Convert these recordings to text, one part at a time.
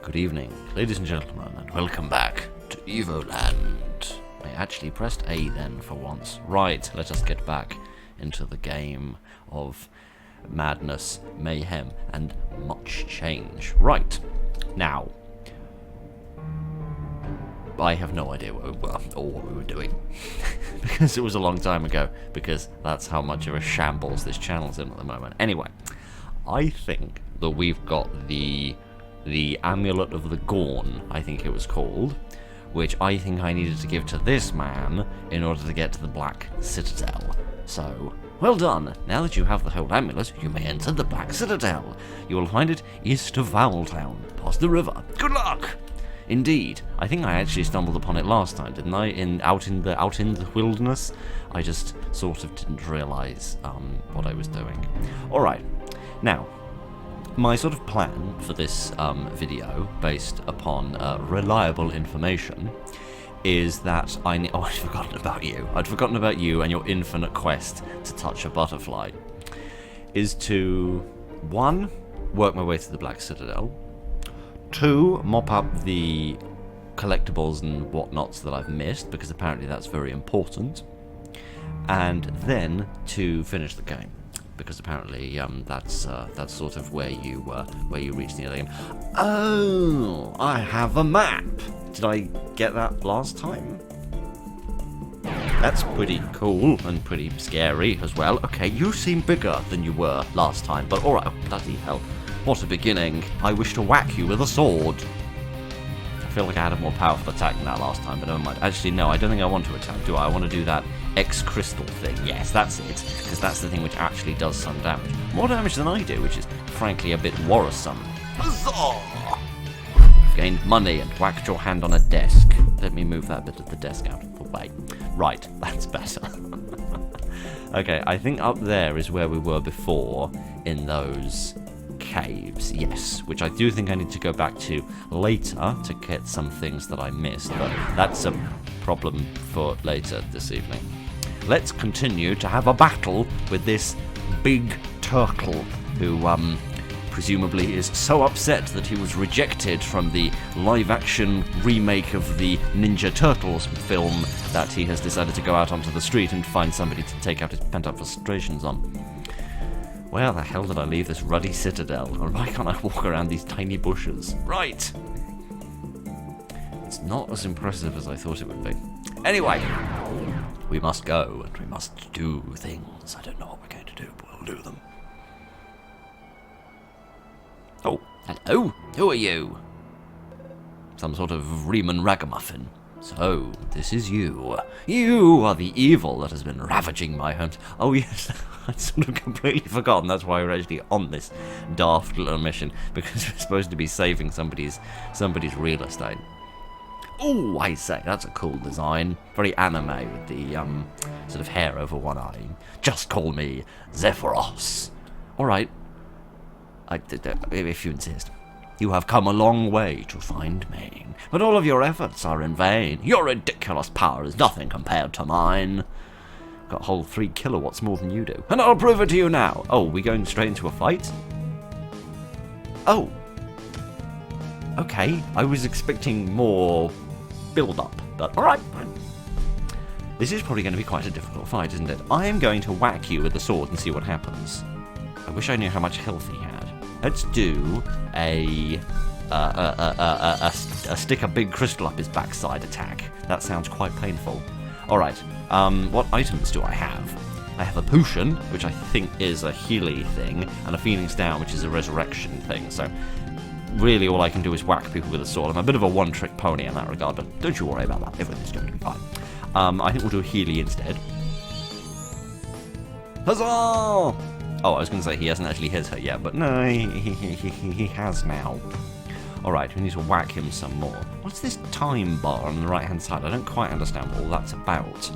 Good evening, ladies and gentlemen, and welcome back to Evoland. I actually pressed A then for once. Right, let us get back into the game of madness, mayhem, and much change. Right, now, I have no idea what we were, or what we were doing, because it was a long time ago, because that's how much of a shambles this channel's in at the moment. Anyway, I think that we've got the Amulet of the Gorn, I think it was called, which I think I needed to give to this man in order to get to the Black Citadel. So, well done. Now that you have the whole amulet, you may enter the Black Citadel. You will find it east of Voweltown, past the river. Good luck! Indeed, I think I actually stumbled upon it last time, didn't I? Out in the wilderness. I just sort of didn't realise what I was doing. All right, now my sort of plan for this video, based upon reliable information, is that I'd forgotten about you. I'd forgotten about you and your infinite quest to touch a butterfly. Is to 1, work my way to the Black Citadel. 2, mop up the collectibles and whatnots that I've missed, because apparently that's very important. And then to finish the game, because apparently that's sort of where you reach the end of the game. Oh, I have a map. Did I get that last time? That's pretty cool and pretty scary as well. Okay, you seem bigger than you were last time, but alright, oh, bloody hell. What a beginning. I wish to whack you with a sword. I feel like I had a more powerful attack than that last time, but never mind. Actually, no, I don't think I want to attack, do I? I want to do that X-Crystal thing. Yes, that's it, because that's the thing which actually does some damage. More damage than I do, which is, frankly, a bit worrisome. Huzzah! You've gained money and whacked your hand on a desk. Let me move that bit of the desk out of the way. Right, that's better. Okay, I think up there is where we were before, in those caves, yes, which I do think I need to go back to later to get some things that I missed, but that's a problem for later this evening. Let's continue to have a battle with this big turtle who presumably is so upset that he was rejected from the live-action remake of the Ninja Turtles film that he has decided to go out onto the street and find somebody to take out his pent-up frustrations on. Where the hell did I leave this ruddy citadel? Or why can't I walk around these tiny bushes? Right! It's not as impressive as I thought it would be. Anyway, we must go and we must do things. I don't know what we're going to do, but we'll do them. Oh, hello. Who are you? Some sort of Riemann ragamuffin. So, this is you. You are the evil that has been ravaging my hunt. Oh yes, I'd sort of completely forgotten. That's why we're actually on this daft little mission, because we're supposed to be saving somebody's real estate. Oh, I say, that's a cool design. Very anime with the sort of hair over one eye. Just call me Zephyros. All right. If you insist. You have come a long way to find me, but all of your efforts are in vain. Your ridiculous power is nothing compared to mine. Got a whole 3 kilowatts more than you do, and I'll prove it to you now. Oh, we going straight into a fight? Oh. Okay, I was expecting more build-up, but alright. This is probably going to be quite a difficult fight, isn't it? I am going to whack you with the sword and see what happens. I wish I knew how much health he had. Let's do a stick a big crystal up his backside attack. That sounds quite painful. Alright, what items do I have? I have a potion, which I think is a Healy thing, and a Phoenix Down, which is a resurrection thing, so really all I can do is whack people with a sword. I'm a bit of a one-trick pony in that regard, but don't you worry about that, everything's going to be fine. I think we'll do a Healy instead. Huzzah! Oh, I was going to say he hasn't actually hit her yet, but no, he has now. Alright, we need to whack him some more. What's this time bar on the right-hand side? I don't quite understand what all that's about.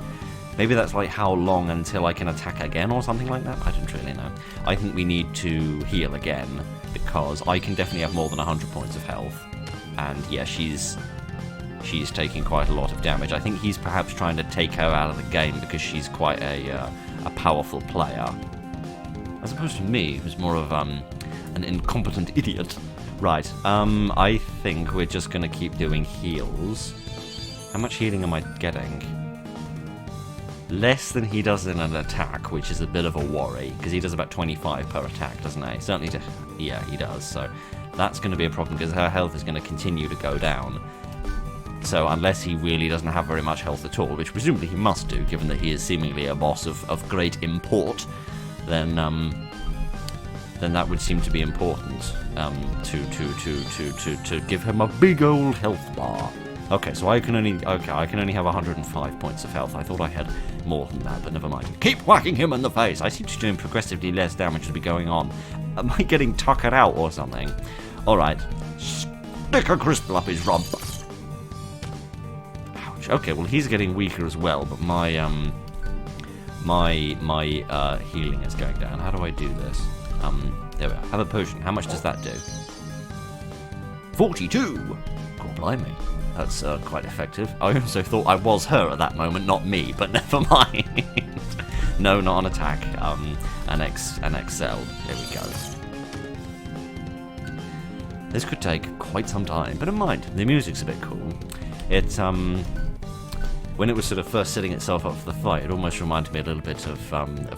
Maybe that's like how long until I can attack again or something like that? I don't really know. I think we need to heal again, because I can definitely have more than 100 points of health. And yeah, she's taking quite a lot of damage. I think he's perhaps trying to take her out of the game because she's quite a powerful player. As opposed to me, who's more of an incompetent idiot. Right, I think we're just gonna keep doing heals. How much healing am I getting? Less than he does in an attack, which is a bit of a worry, because he does about 25 per attack, doesn't he? Certainly, yeah, he does, so that's going to be a problem, because her health is going to continue to go down. So unless he really doesn't have very much health at all, which presumably he must do, given that he is seemingly a boss of great import, then that would seem to be important, to give him a big old health bar. Okay, so I can only have 105 points of health. I thought I had more than that, but never mind. Keep whacking him in the face. I seem to be doing progressively less damage to be going on. Am I getting tuckered out or something? All right, stick a crystal up his rump. Ouch. Okay, well he's getting weaker as well, but my healing is going down. How do I do this? There we are. Have a potion. How much does that do? 42. God blimey. That's quite effective. I also thought I was her at that moment, not me, but never mind. No, not an attack. An XL. There we go. This could take quite some time, but never mind. The music's a bit cool. It's when it was sort of first setting itself up for the fight, it almost reminded me a little bit of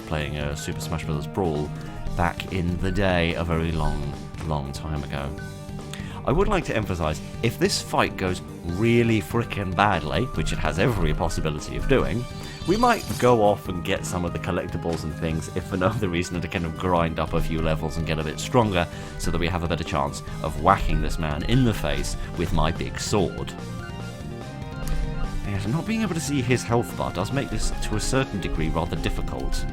playing a Super Smash Bros. Brawl back in the day, a very long, long time ago. I would like to emphasize, if this fight goes really frickin' badly, which it has every possibility of doing, we might go off and get some of the collectibles and things, if for no other reason to kind of grind up a few levels and get a bit stronger, so that we have a better chance of whacking this man in the face with my big sword. Yes, not being able to see his health bar does make this, to a certain degree, rather difficult.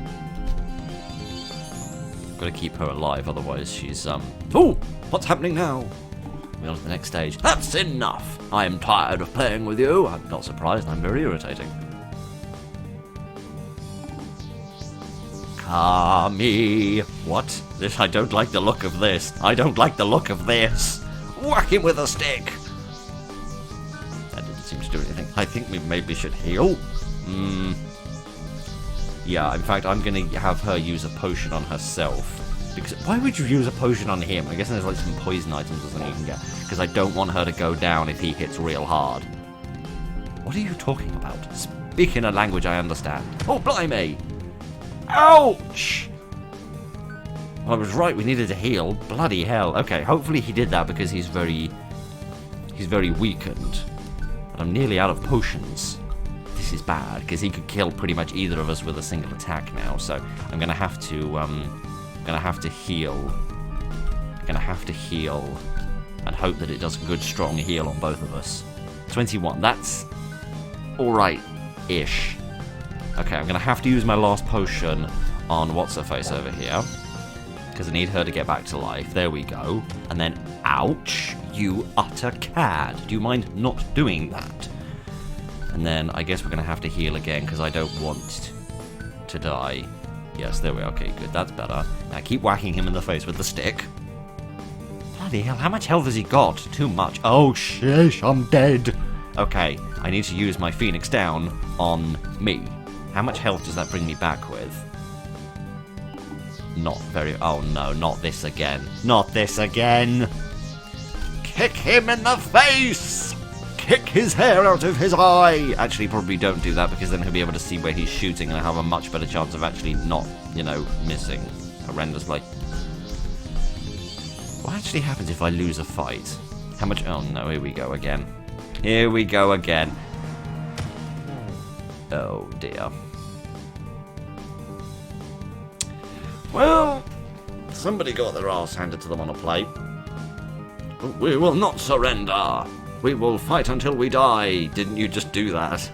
Got to keep her alive, otherwise she's, Oh! What's happening now? On to the next stage. That's enough! I am tired of playing with you. I'm not surprised, I'm very irritating. Kami! What? This, I don't like the look of this. I don't like the look of this. Whack him with a stick! That didn't seem to do anything. I think we maybe should heal. Yeah, in fact, I'm gonna have her use a potion on herself. Because why would you use a potion on him? I guess there's like some poison items or something you can get. Because I don't want her to go down if he hits real hard. What are you talking about? Speak in a language I understand. Oh, blimey! Ouch! I was right, we needed to heal. Bloody hell. Okay, hopefully he did that because he's very weakened. But I'm nearly out of potions. This is bad, because he could kill pretty much either of us with a single attack now. So I'm gonna have to heal. I'm gonna have to heal and hope that it does a good strong heal on both of us. 21, that's alright-ish. Okay, I'm gonna have to use my last potion on what's-her-face over here, because I need her to get back to life. There we go. And then, ouch, you utter cad. Do you mind not doing that? And then I guess we're gonna have to heal again, because I don't want to die. Yes, there we are. Okay, good. That's better. Now keep whacking him in the face with the stick. Bloody hell, how much health has he got? Too much. Oh, shish, I'm dead. Okay, I need to use my Phoenix down on me. How much health does that bring me back with? Not very... Oh, no, not this again. Not this again. Kick him in the face! Kick his hair out of his eye! Actually, probably don't do that, because then he'll be able to see where he's shooting and have a much better chance of actually not, you know, missing horrendously. What actually happens if I lose a fight? How much... Oh no, here we go again. Here we go again. Oh dear. Well, somebody got their arse handed to them on a plate. We will not surrender. We will fight until we die. Didn't you just do that?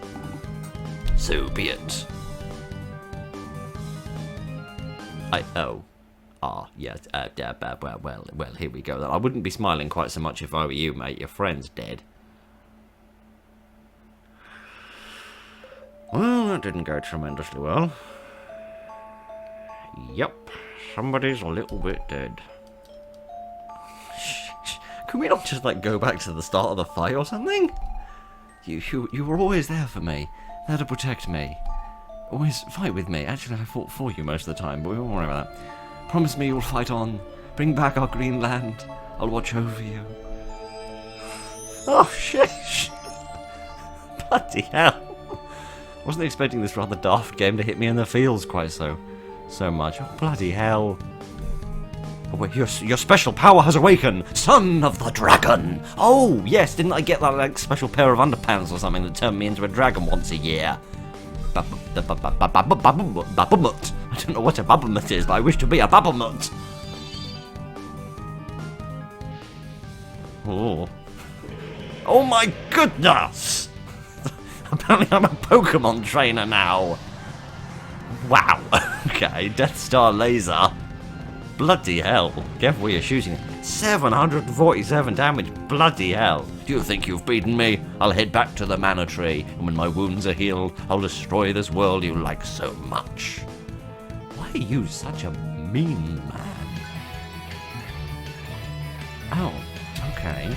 So be it. Yes. Well, here we go. I wouldn't be smiling quite so much if I were you, mate. Your friend's dead. Well, that didn't go tremendously well. Yep, somebody's a little bit dead. Can we not just, like, go back to the start of the fight or something? You were always there for me. There to protect me. Always fight with me. Actually, I fought for you most of the time, but we won't worry about that. Promise me you'll fight on. Bring back our green land. I'll watch over you. Oh, shit. Bloody hell. Wasn't expecting this rather daft game to hit me in the feels quite so much. Oh, bloody hell. Oh, wait, your special power has awakened, son of the dragon. Oh, yes, didn't I get that like special pair of underpants or something that turned me into a dragon once a year? Babamut. I don't know what a babamut is, but I wish to be a babamut. Oh my goodness! Apparently I'm a Pokemon trainer now. Wow. Okay, Death Star laser. Bloody hell. Careful where you're shooting. 747 damage. Bloody hell. Do you think you've beaten me? I'll head back to the Mana Tree, and when my wounds are healed, I'll destroy this world you like so much. Why are you such a mean man? Oh, okay.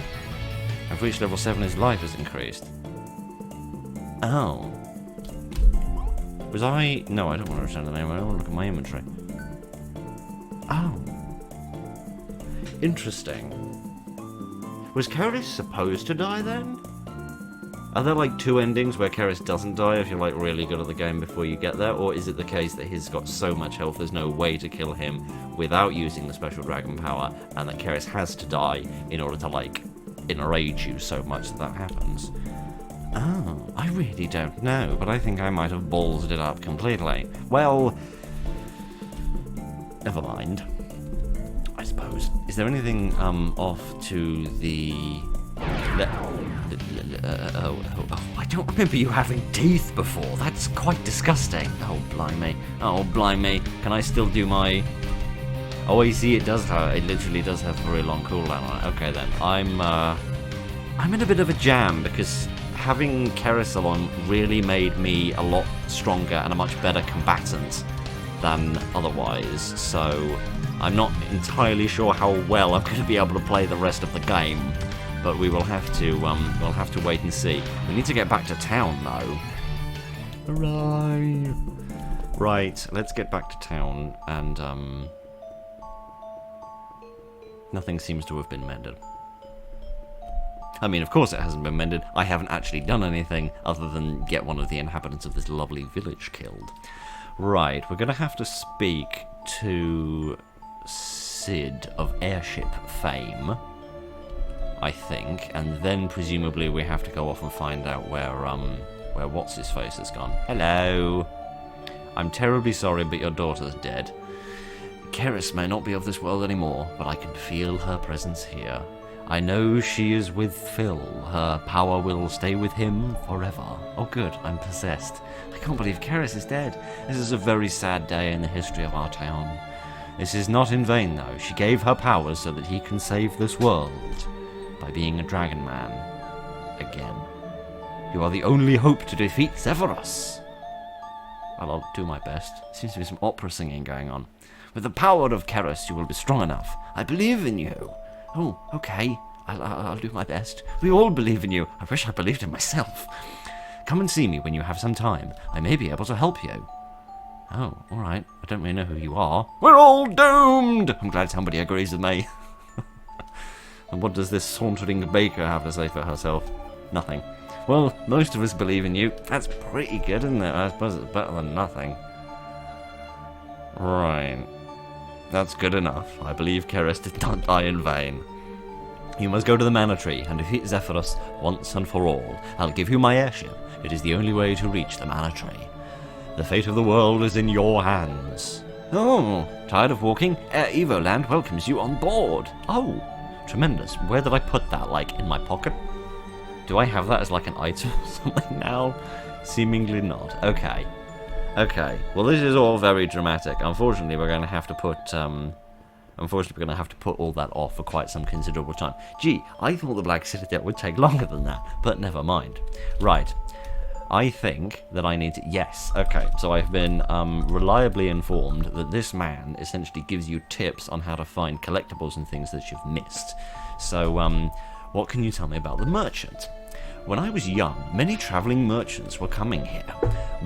I've reached level 7, his life has increased. Oh. Was I... No, I don't want to return to the name. I don't want to look at my inventory. Oh. Interesting. Was Keris supposed to die then? Are there like 2 endings where Keris doesn't die if you're like really good at the game before you get there? Or is it the case that he's got so much health there's no way to kill him without using the special dragon power, and that Keris has to die in order to like enrage you so much that happens? Oh, I really don't know, but I think I might have ballsed it up completely. Well, never mind, I suppose. Is there anything off to the... I don't remember you having teeth before. That's quite disgusting. Oh, blimey. Oh, blimey. Can I still do my... Oh, I see, it does have... It literally does have a very long cooldown on it. Okay, then. I'm in a bit of a jam, because having Keris really made me a lot stronger and a much better combatant than otherwise, so I'm not entirely sure how well I'm going to be able to play the rest of the game, but we'll have to wait and see. We need to get back to town, though. Right, let's get back to town, and nothing seems to have been mended. I mean, of course it hasn't been mended. I haven't actually done anything other than get one of the inhabitants of this lovely village killed. Right, we're going to have to speak to Sid of Airship fame, I think, and then presumably we have to go off and find out where what's-his-face has gone. Hello! I'm terribly sorry, but your daughter's dead. Keris may not be of this world anymore, but I can feel her presence here. I know she is with Phil. Her power will stay with him forever. Oh good, I'm possessed. I can't believe Keris is dead. This is a very sad day in the history of our town. This is not in vain, though. She gave her powers so that he can save this world by being a dragon man. Again. You are the only hope to defeat Severus. Well, I'll do my best. Seems to be some opera singing going on. With the power of Keris, you will be strong enough. I believe in you. Oh, okay. I'll do my best. We all believe in you. I wish I believed in myself. Come and see me when you have some time. I may be able to help you. Oh, alright. I don't really know who you are. We're all doomed! I'm glad somebody agrees with me. And what does this sauntering baker have to say for herself? Nothing. Well, most of us believe in you. That's pretty good, isn't it? I suppose it's better than nothing. Right. That's good enough. I believe Keris did not die in vain. You must go to the Mana Tree and defeat Zephyrus once and for all. I'll give you my airship. It is the only way to reach the Mana Tree. The fate of the world is in your hands. Oh, tired of walking? Evoland welcomes you on board. Oh, tremendous. Where did I put that? Like, in my pocket? Do I have that as like an item or something now? Seemingly not. Okay. Okay, well this is all very dramatic. Unfortunately, we're going to have to put, all that off for quite some considerable time. Gee, I thought the Black Citadel would take longer than that, but never mind. Right, I think that I need to, yes, okay, so I've been reliably informed that this man essentially gives you tips on how to find collectibles and things that you've missed. So, what can you tell me about the merchant? When I was young, many travelling merchants were coming here.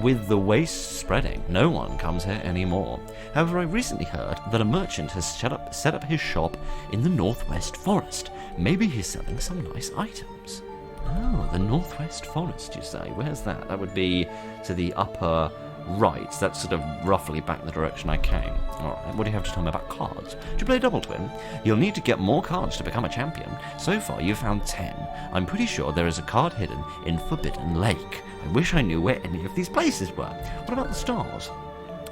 With the waste spreading, no one comes here anymore. However, I recently heard that a merchant has set up his shop in the Northwest Forest. Maybe he's selling some nice items. Oh, the Northwest Forest, you say? Where's that? That would be to the upper right. That's sort of roughly back the direction I came. Alright, what do you have to tell me about cards? Do you play Double Twin? You'll need to get more cards to become a champion. So far, you've found 10. I'm pretty sure there is a card hidden in Forbidden Lake. I wish I knew where any of these places were. What about the stars?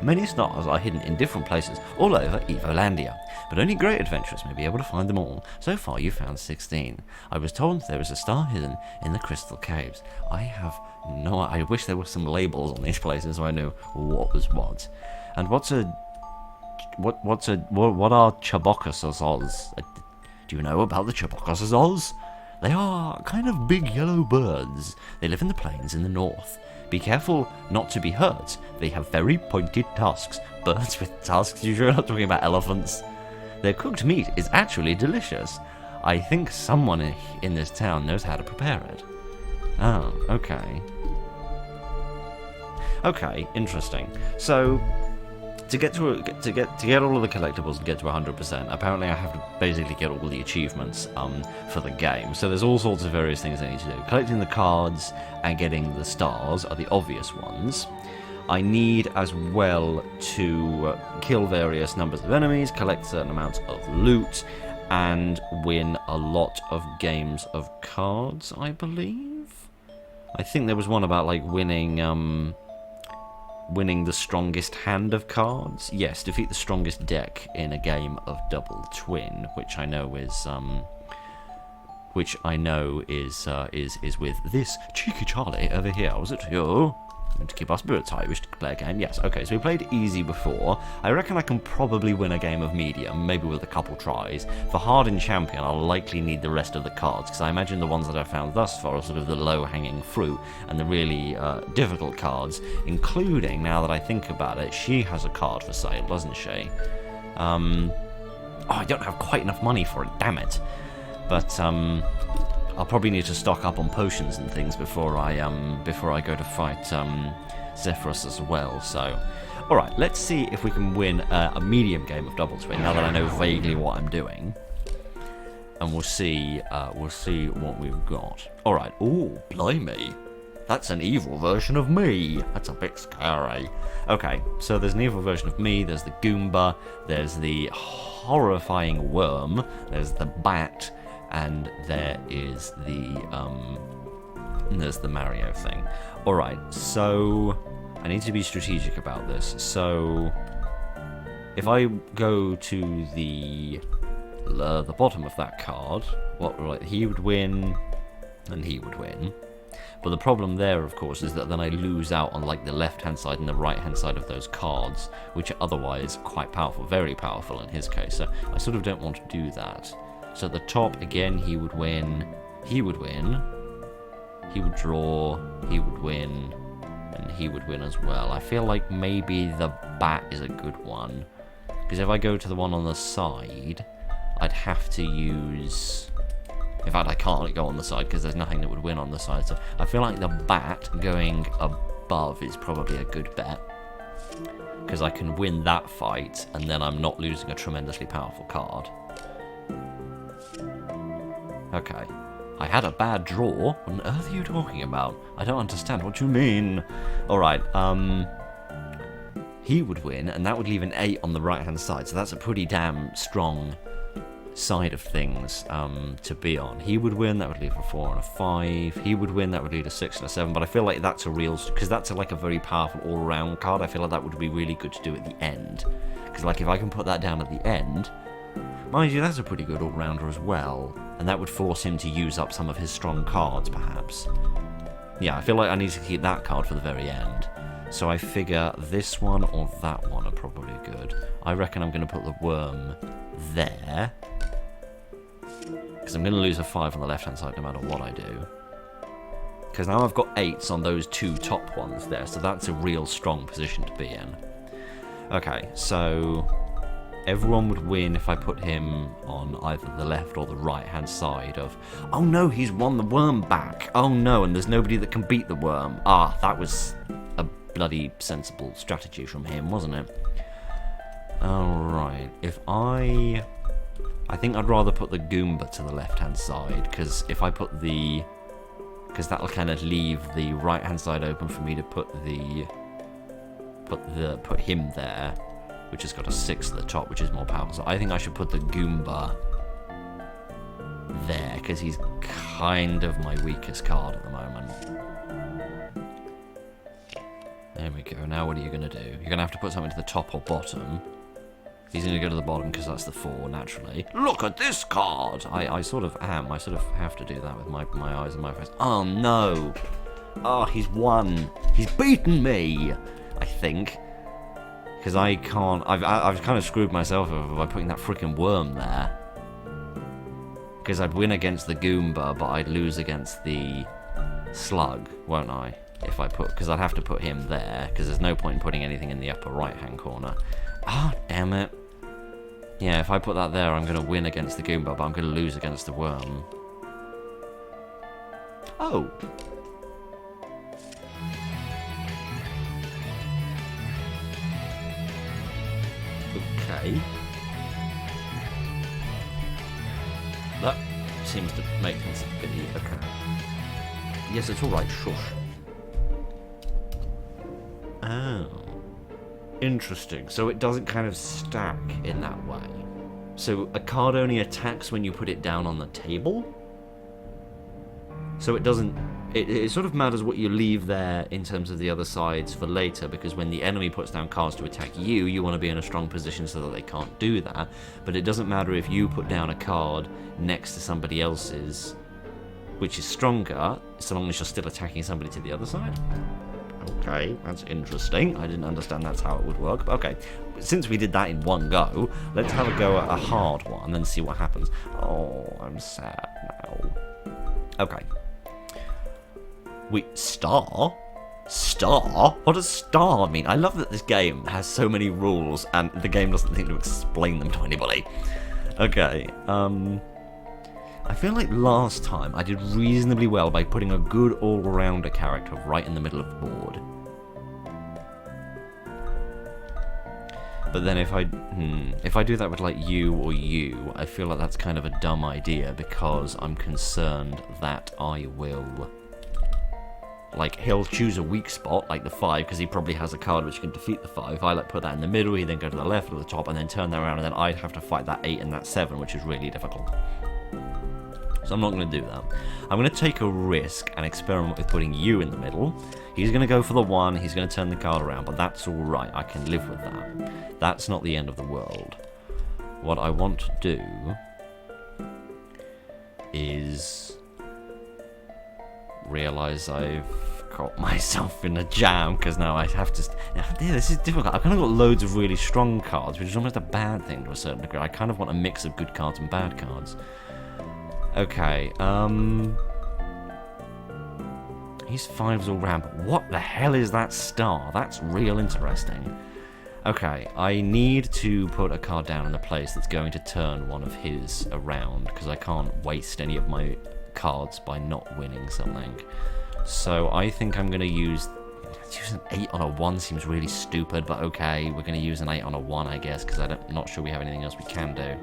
Many stars are hidden in different places all over Evolandia, but only great adventurers may be able to find them all. So far, you've found 16. I was told there is a star hidden in the Crystal Caves. I wish there were some labels on these places so I knew what was what. And what are Chabokasazoz? Do you know about the Chabokasazoz? They are kind of big yellow birds. They live in the plains in the north. Be careful not to be hurt. They have very pointed tusks. Birds with tusks? You sure not talking about elephants? Their cooked meat is actually delicious. I think someone in this town knows how to prepare it. Oh, okay. Okay, interesting. So, to get all of the collectibles and get to 100%, apparently I have to basically get all the achievements for the game. So there's all sorts of various things I need to do. Collecting the cards and getting the stars are the obvious ones. I need as well to kill various numbers of enemies, collect certain amounts of loot, and win a lot of games of cards, I believe? I think there was one about like winning the strongest hand of cards. Yes, defeat the strongest deck in a game of Double Twin, which I know is with this cheeky Charlie over here. Was it you? To keep our spirits high, wish to play a game? Yes, okay, so we played easy before. I reckon I can probably win a game of medium, maybe with a couple tries. For hard and champion, I'll likely need the rest of the cards, because I imagine the ones that I've found thus far are sort of the low-hanging fruit, and the really difficult cards, including, now that I think about it, she has a card for sale, doesn't she? Oh, I don't have quite enough money for it, damn it. But, I'll probably need to stock up on potions and things before I go to fight Zephyrus as well. So, all right, let's see if we can win a medium game of Double Twin now that I know vaguely what I'm doing, and we'll see what we've got. All right. Oh, blimey, that's an evil version of me. That's a bit scary. Okay, so there's an evil version of me. There's the Goomba. There's the horrifying worm. There's the bat. And there's the Mario thing. Alright, so I need to be strategic about this. So if I go to the bottom of that card, he would win and he would win. But the problem there, of course, is that then I lose out on like the left-hand side and the right-hand side of those cards, which are otherwise quite powerful, very powerful in his case. So I sort of don't want to do that. So at the top, again, he would win, he would draw, he would win, and he would win as well. I feel like maybe the bat is a good one, because if I go to the one on the side, I'd have to use... In fact, I can't go on the side because there's nothing that would win on the side, so I feel like the bat going above is probably a good bet, because I can win that fight, and then I'm not losing a tremendously powerful card. Okay. I had a bad draw. What on earth are you talking about? I don't understand what you mean. Alright, he would win, and that would leave an 8 on the right-hand side, so that's a pretty damn strong side of things to be on. He would win, that would leave a 4 and a 5. He would win, that would leave a 6 and a 7, but I feel like that's a real... Because that's like a very powerful all-round card, I feel like that would be really good to do at the end. Because like if I can put that down at the end... Mind you, that's a pretty good all-rounder as well. And that would force him to use up some of his strong cards, perhaps. Yeah, I feel like I need to keep that card for the very end. So I figure this one or that one are probably good. I reckon I'm going to put the worm there. Because I'm going to lose a 5 on the left-hand side no matter what I do. Because now I've got 8s on those 2 top ones there, so that's a real strong position to be in. Okay, so... everyone would win if I put him on either the left or the right-hand side of... Oh no, he's won the worm back. Oh no, and there's nobody that can beat the worm. Ah, that was a bloody sensible strategy from him, wasn't it? Alright, if I think I'd rather put the Goomba to the left-hand side, because if I put the... Because that'll kind of leave the right-hand side open for me to put him there, which has got a 6 at the top, which is more powerful. So I think I should put the Goomba there, because he's kind of my weakest card at the moment. There we go. Now what are you going to do? You're going to have to put something to the top or bottom. He's going to go to the bottom because that's the 4, naturally. Look at this card! I sort of am. I sort of have to do that with my eyes and my face. Oh, no! Oh, he's won. He's beaten me, I think. Because I can't... I've kind of screwed myself over by putting that freaking worm there. Because I'd win against the Goomba, but I'd lose against the Slug, won't I? If I put... Because I'd have to put him there, because there's no point in putting anything in the upper right-hand corner. Ah, damn it. Yeah, if I put that there, I'm going to win against the Goomba, but I'm going to lose against the worm. Oh. Okay. That seems to make things a bit easier. Okay. Yes, it's alright, shush. Oh. Interesting. So it doesn't kind of stack in that way. So a card only attacks when you put it down on the table? So it doesn't... It sort of matters what you leave there in terms of the other sides for later, because when the enemy puts down cards to attack you, you want to be in a strong position so that they can't do that. But it doesn't matter if you put down a card next to somebody else's, which is stronger, so long as you're still attacking somebody to the other side. Okay, that's interesting. I didn't understand that's how it would work. But okay, since we did that in one go, let's have a go at a hard one and see what happens. Oh, I'm sad now. Okay. Wait, star? Star? What does star mean? I love that this game has so many rules and the game doesn't think to explain them to anybody. Okay, I feel like last time I did reasonably well by putting a good all-rounder character right in the middle of the board. But then if I do that with like you or you, I feel like that's kind of a dumb idea because I'm concerned that I will... Like, he'll choose a weak spot, like the 5, because he probably has a card which can defeat the 5. If I like put that in the middle, he'd then go to the left or the top, and then turn that around, and then I'd have to fight that 8 and that 7, which is really difficult. So I'm not going to do that. I'm going to take a risk and experiment with putting you in the middle. He's going to go for the 1, he's going to turn the card around, but that's alright, I can live with that. That's not the end of the world. What I want to do is realise I've got myself in a jam, because now I have to... Yeah, this is difficult. I've kind of got loads of really strong cards, which is almost a bad thing to a certain degree. I kind of want a mix of good cards and bad cards. Okay, he's 5s all round, but what the hell is that star? That's real interesting. Okay, I need to put a card down in a place that's going to turn one of his around, because I can't waste any of my cards by not winning something. So I think I'm going to use an 8 on a 1 seems really stupid, but okay, we're going to use an 8 on a 1, I guess, because I'm not sure we have anything else we can do.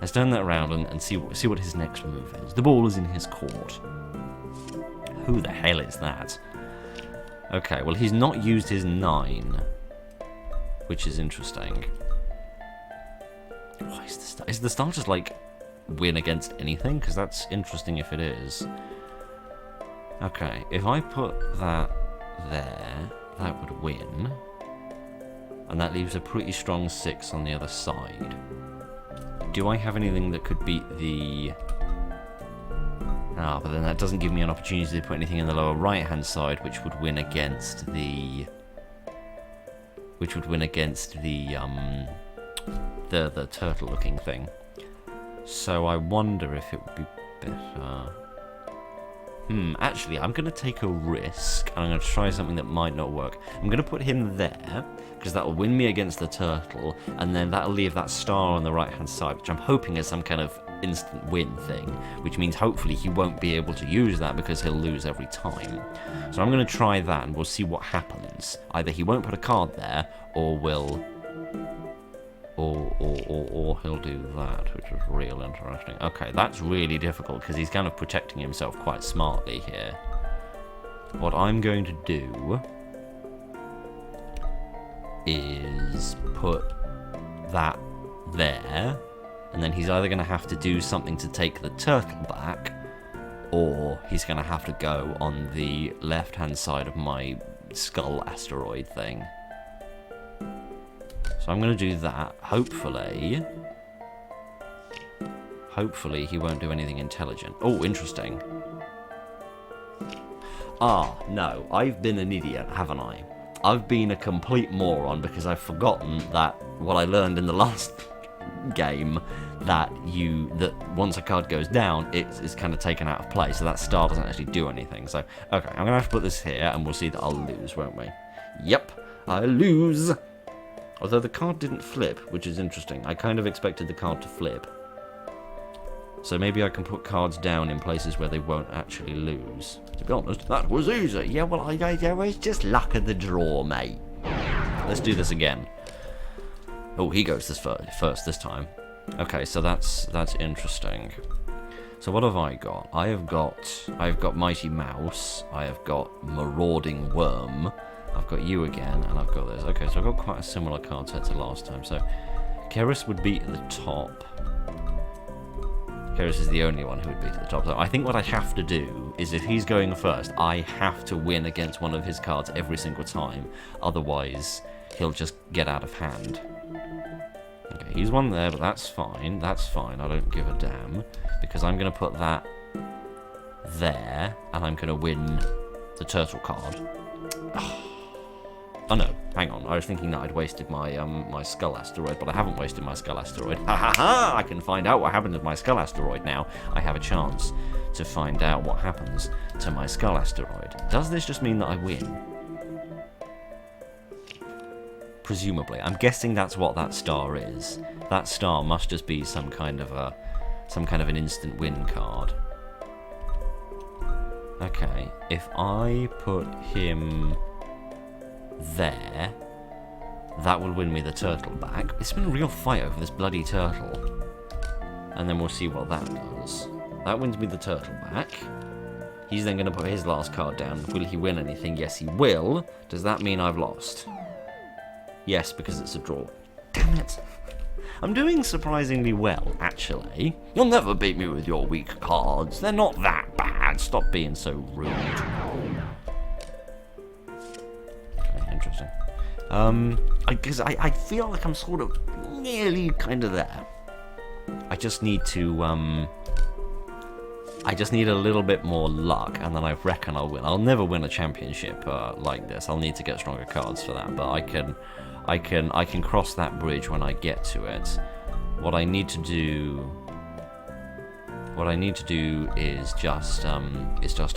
Let's turn that around and see what his next move is. The ball is in his court. Who the hell is that? Okay, well, he's not used his 9, which is interesting. Oh, is the star just, like, win against anything? Because that's interesting if it is. Okay, if I put that there, that would win. And that leaves a pretty strong 6 on the other side. Do I have anything that could beat the... Ah, but then that doesn't give me an opportunity to put anything in the lower right-hand side, which would win against the... Which would win against the turtle-looking thing. So I wonder if it would be better... Actually, I'm going to take a risk, and I'm going to try something that might not work. I'm going to put him there, because that will win me against the turtle, and then that'll leave that star on the right-hand side, which I'm hoping is some kind of instant win thing, which means hopefully he won't be able to use that because he'll lose every time. So I'm going to try that, and we'll see what happens. Either he won't put a card there, or will... Or he'll do that, which is real interesting. Okay, that's really difficult because he's kind of protecting himself quite smartly here. What I'm going to do is put that there, and then he's either going to have to do something to take the turtle back, or he's going to have to go on the left-hand side of my skull asteroid thing. So I'm going to do that. Hopefully he won't do anything intelligent. Oh, interesting. Ah, no. I've been an idiot, haven't I? I've been a complete moron because I've forgotten that what I learned in the last game, that once a card goes down, it's kind of taken out of play, so that star doesn't actually do anything. So, okay, I'm going to have to put this here, and we'll see that I'll lose, won't we? Yep, I lose. Although the card didn't flip, which is interesting. I kind of expected the card to flip. So maybe I can put cards down in places where they won't actually lose. To be honest, that was easy. Yeah, well, it's just luck of the draw, mate. Let's do this again. Oh, he goes first this time. Okay, so that's interesting. So what have I got? I've got Mighty Mouse. I have got Marauding Worm. I've got you again, and I've got this. Okay, so I've got quite a similar card set to last time. So, Keris would be at the top. Keris is the only one who would be at the top. So I think what I have to do is, if he's going first, I have to win against one of his cards every single time. Otherwise, he'll just get out of hand. Okay, he's one there, but that's fine. That's fine. I don't give a damn. Because I'm going to put that there, and I'm going to win the turtle card. Oh no, hang on, I was thinking that I'd wasted my my skull asteroid, but I haven't wasted my skull asteroid. Ha ha ha! I can find out what happened to my skull asteroid now. I have a chance to find out what happens to my skull asteroid. Does this just mean that I win? Presumably. I'm guessing that's what that star is. That star must just be some kind of an instant win card. Okay, if I put him there, that will win me the turtle back. It's been a real fight over this bloody turtle. And then we'll see what that does. That wins me the turtle back. He's then going to put his last card down. Will he win anything? Yes, he will. Does that mean I've lost? Yes, because it's a draw. Damn it. I'm doing surprisingly well, actually. You'll never beat me with your weak cards. They're not that bad. Stop being so rude. Okay, interesting. Because I feel like I'm sort of nearly kind of there. I just need to, I just need a little bit more luck, and then I reckon I'll win. I'll never win a championship like this. I'll need to get stronger cards for that, but I can cross that bridge when I get to it. What I need to do is just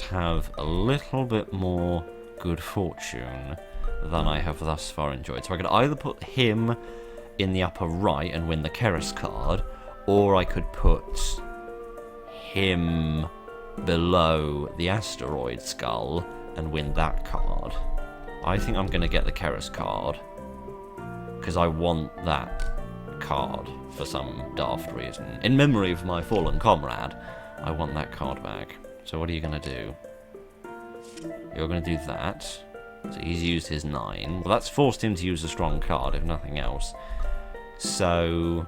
have a little bit more good fortune than I have thus far enjoyed. So I could either put him in the upper right and win the Keris card, or I could put him below the asteroid skull and win that card. I think I'm going to get the Keris card, because I want that card for some daft reason. In memory of my fallen comrade, I want that card back. So what are you going to do? You're going to do that. So he's used his 9. Well, that's forced him to use a strong card, if nothing else. So...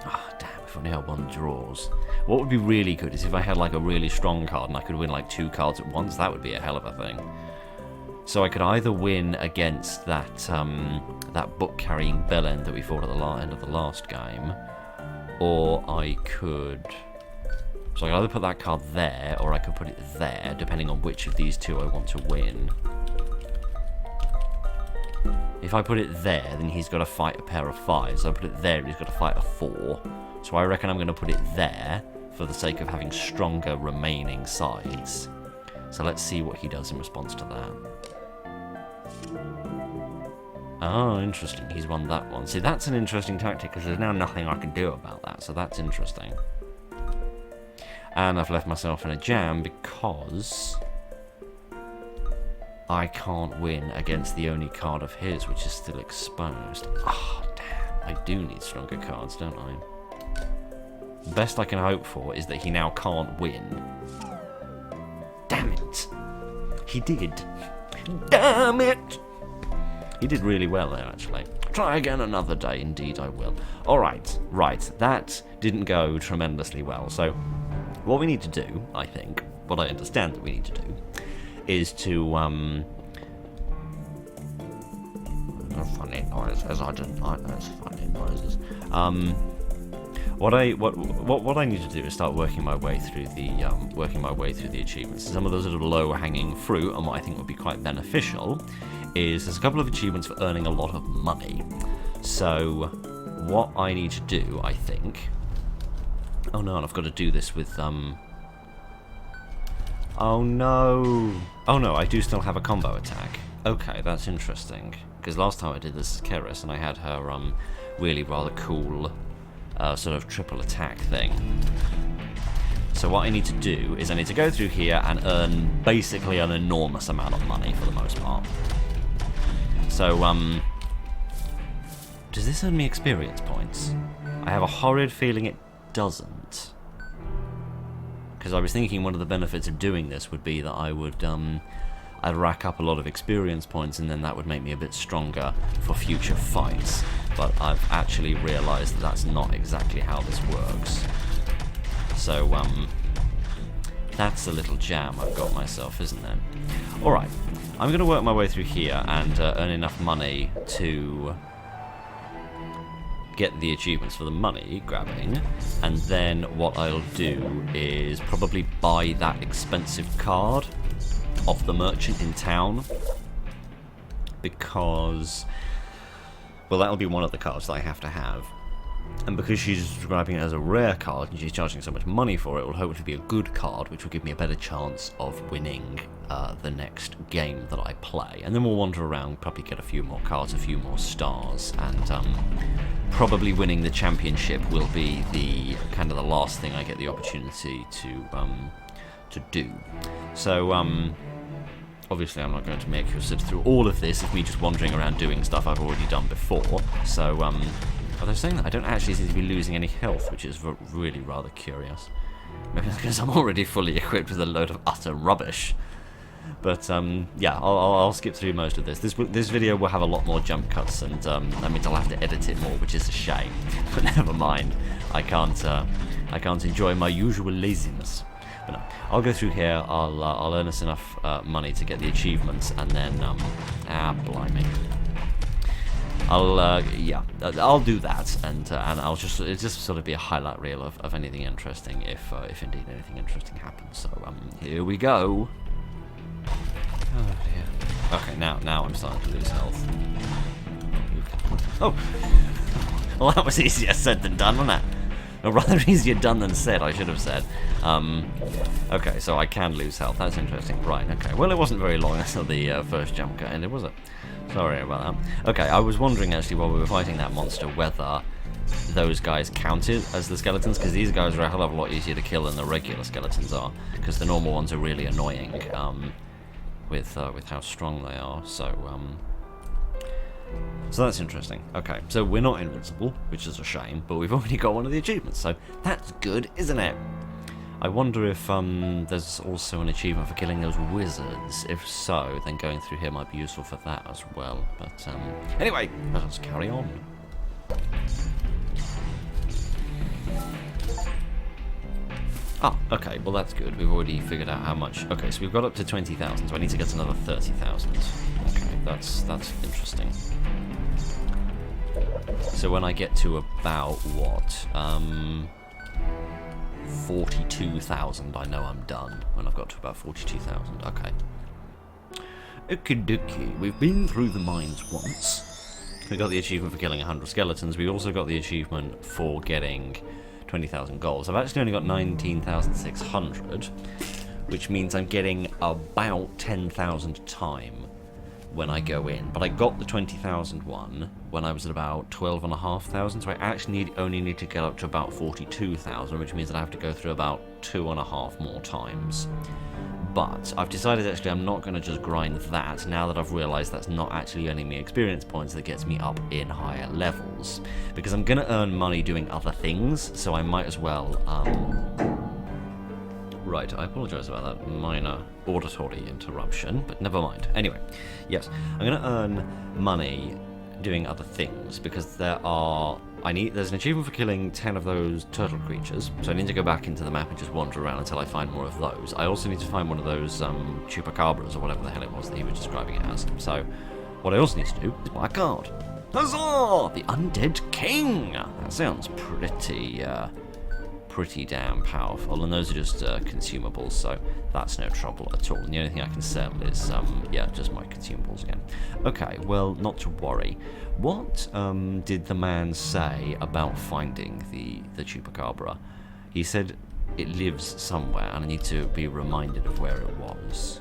ah, damn, if only I won draws. What would be really good is if I had like a really strong card and I could win like 2 cards at once. That would be a hell of a thing. So I could either win against that that book-carrying bellend that we fought at the end of the last game, or I could... so I could either put that card there, or I could put it there, depending on which of these two I want to win. If I put it there, then he's got to fight a pair of 5s. So I put it there, he's got to fight a 4. So I reckon I'm going to put it there, for the sake of having stronger remaining sides. So let's see what he does in response to that. Oh, interesting. He's won that one. See, that's an interesting tactic, because there's now nothing I can do about that, so that's interesting. And I've left myself in a jam because I can't win against the only card of his, which is still exposed. Ah, oh, damn. I do need stronger cards, don't I? The best I can hope for is that he now can't win. Damn it. He did. Damn it. He did really well there, actually. Try again another day. Indeed, I will. Alright, right. That didn't go tremendously well. So, what we need to do, I think, what I understand that we need to do, is to, funny noises, I didn't like those funny noises. What I need to do is start working my way through the achievements. Some of those are low-hanging fruit, and what I think would be quite beneficial is there's a couple of achievements for earning a lot of money. So what I need to do, I think... Oh no, and I've got to do this with, Oh no! Oh no, I do still have a combo attack. Okay, that's interesting. Because last time I did this as Keris, and I had her, really rather cool, sort of triple attack thing. So what I need to do is I need to go through here and earn basically an enormous amount of money for the most part. So, does this earn me experience points? I have a horrid feeling it doesn't. Because I was thinking one of the benefits of doing this would be that I would, I'd rack up a lot of experience points, and then that would make me a bit stronger for future fights. But I've actually realised that that's not exactly how this works. So, that's a little jam I've got myself, isn't it? Alright, I'm going to work my way through here and earn enough money to get the achievements for the money grabbing, and then what I'll do is probably buy that expensive card off the merchant in town, because, well, that'll be one of the cards that I have to have. And because she's describing it as a rare card and she's charging so much money for it, it will hopefully be a good card, which will give me a better chance of winning the next game that I play. And then we'll wander around, probably get a few more cards, a few more stars, and probably winning the championship will be the kind of the last thing I get the opportunity to do. So obviously I'm not going to make you sit through all of this of me just wandering around doing stuff I've already done before. So but they're saying that I don't actually seem to be losing any health, which is really rather curious. Maybe it's because I'm already fully equipped with a load of utter rubbish. But yeah, I'll skip through most of this. This video will have a lot more jump cuts, and that means I'll have to edit it more, which is a shame. But never mind, I can't enjoy my usual laziness. But no, I'll go through here. I'll earn us enough money to get the achievements, and then blimey. I'll do that, and it'll just sort of be a highlight reel of anything interesting, if indeed anything interesting happens. So here we go. Oh dear. Okay, now I'm starting to lose health. Oh, well, that was easier said than done, wasn't it? Or rather easier done than said, I should have said. Okay, so I can lose health. That's interesting. Right. Okay. Well, it wasn't very long until the first jump cut ended, was it? Sorry about that. Okay, I was wondering actually while we were fighting that monster whether those guys counted as the skeletons, because these guys are a hell of a lot easier to kill than the regular skeletons are, because the normal ones are really annoying with how strong they are. So that's interesting. Okay, so we're not invincible, which is a shame, but we've already got one of the achievements, so that's good, isn't it? I wonder if there's also an achievement for killing those wizards. If so, then going through here might be useful for that as well. But anyway, let's carry on. Ah, okay, well that's good. We've already figured out how much. Okay, so we've got up to 20,000, so I need to get another 30,000. Okay, that's interesting. So when I get to about, what, 42,000, I know I'm done. When I've got to about 42,000, okay. Okie dokie, we've been through the mines once. We got the achievement for killing 100 skeletons. We also got the achievement for getting 20,000 gold. So I've actually only got 19,600, which means I'm getting about 10,000 time when I go in. But I got the 20,000 one when I was at about 12,500, so I actually only need to get up to about 42,000, which means that I have to go through about 2.5 more times. But I've decided actually I'm not going to just grind that now that I've realised that's not actually earning me experience points that gets me up in higher levels. Because I'm going to earn money doing other things, so I might as well... Right, I apologise about that minor auditory interruption, but never mind. Anyway, yes, I'm going to earn money doing other things, because there's an achievement for killing 10 of those turtle creatures, so I need to go back into the map and just wander around until I find more of those. I also need to find one of those chupacabras, or whatever the hell it was that he was describing it as. So, what I also need to do is buy a card. Huzzah! The Undead King! That sounds pretty damn powerful, and those are just consumables, so that's no trouble at all. And the only thing I can sell is, yeah, just my consumables again. Okay, well, not to worry. What did the man say about finding the chupacabra? He said it lives somewhere, and I need to be reminded of where it was.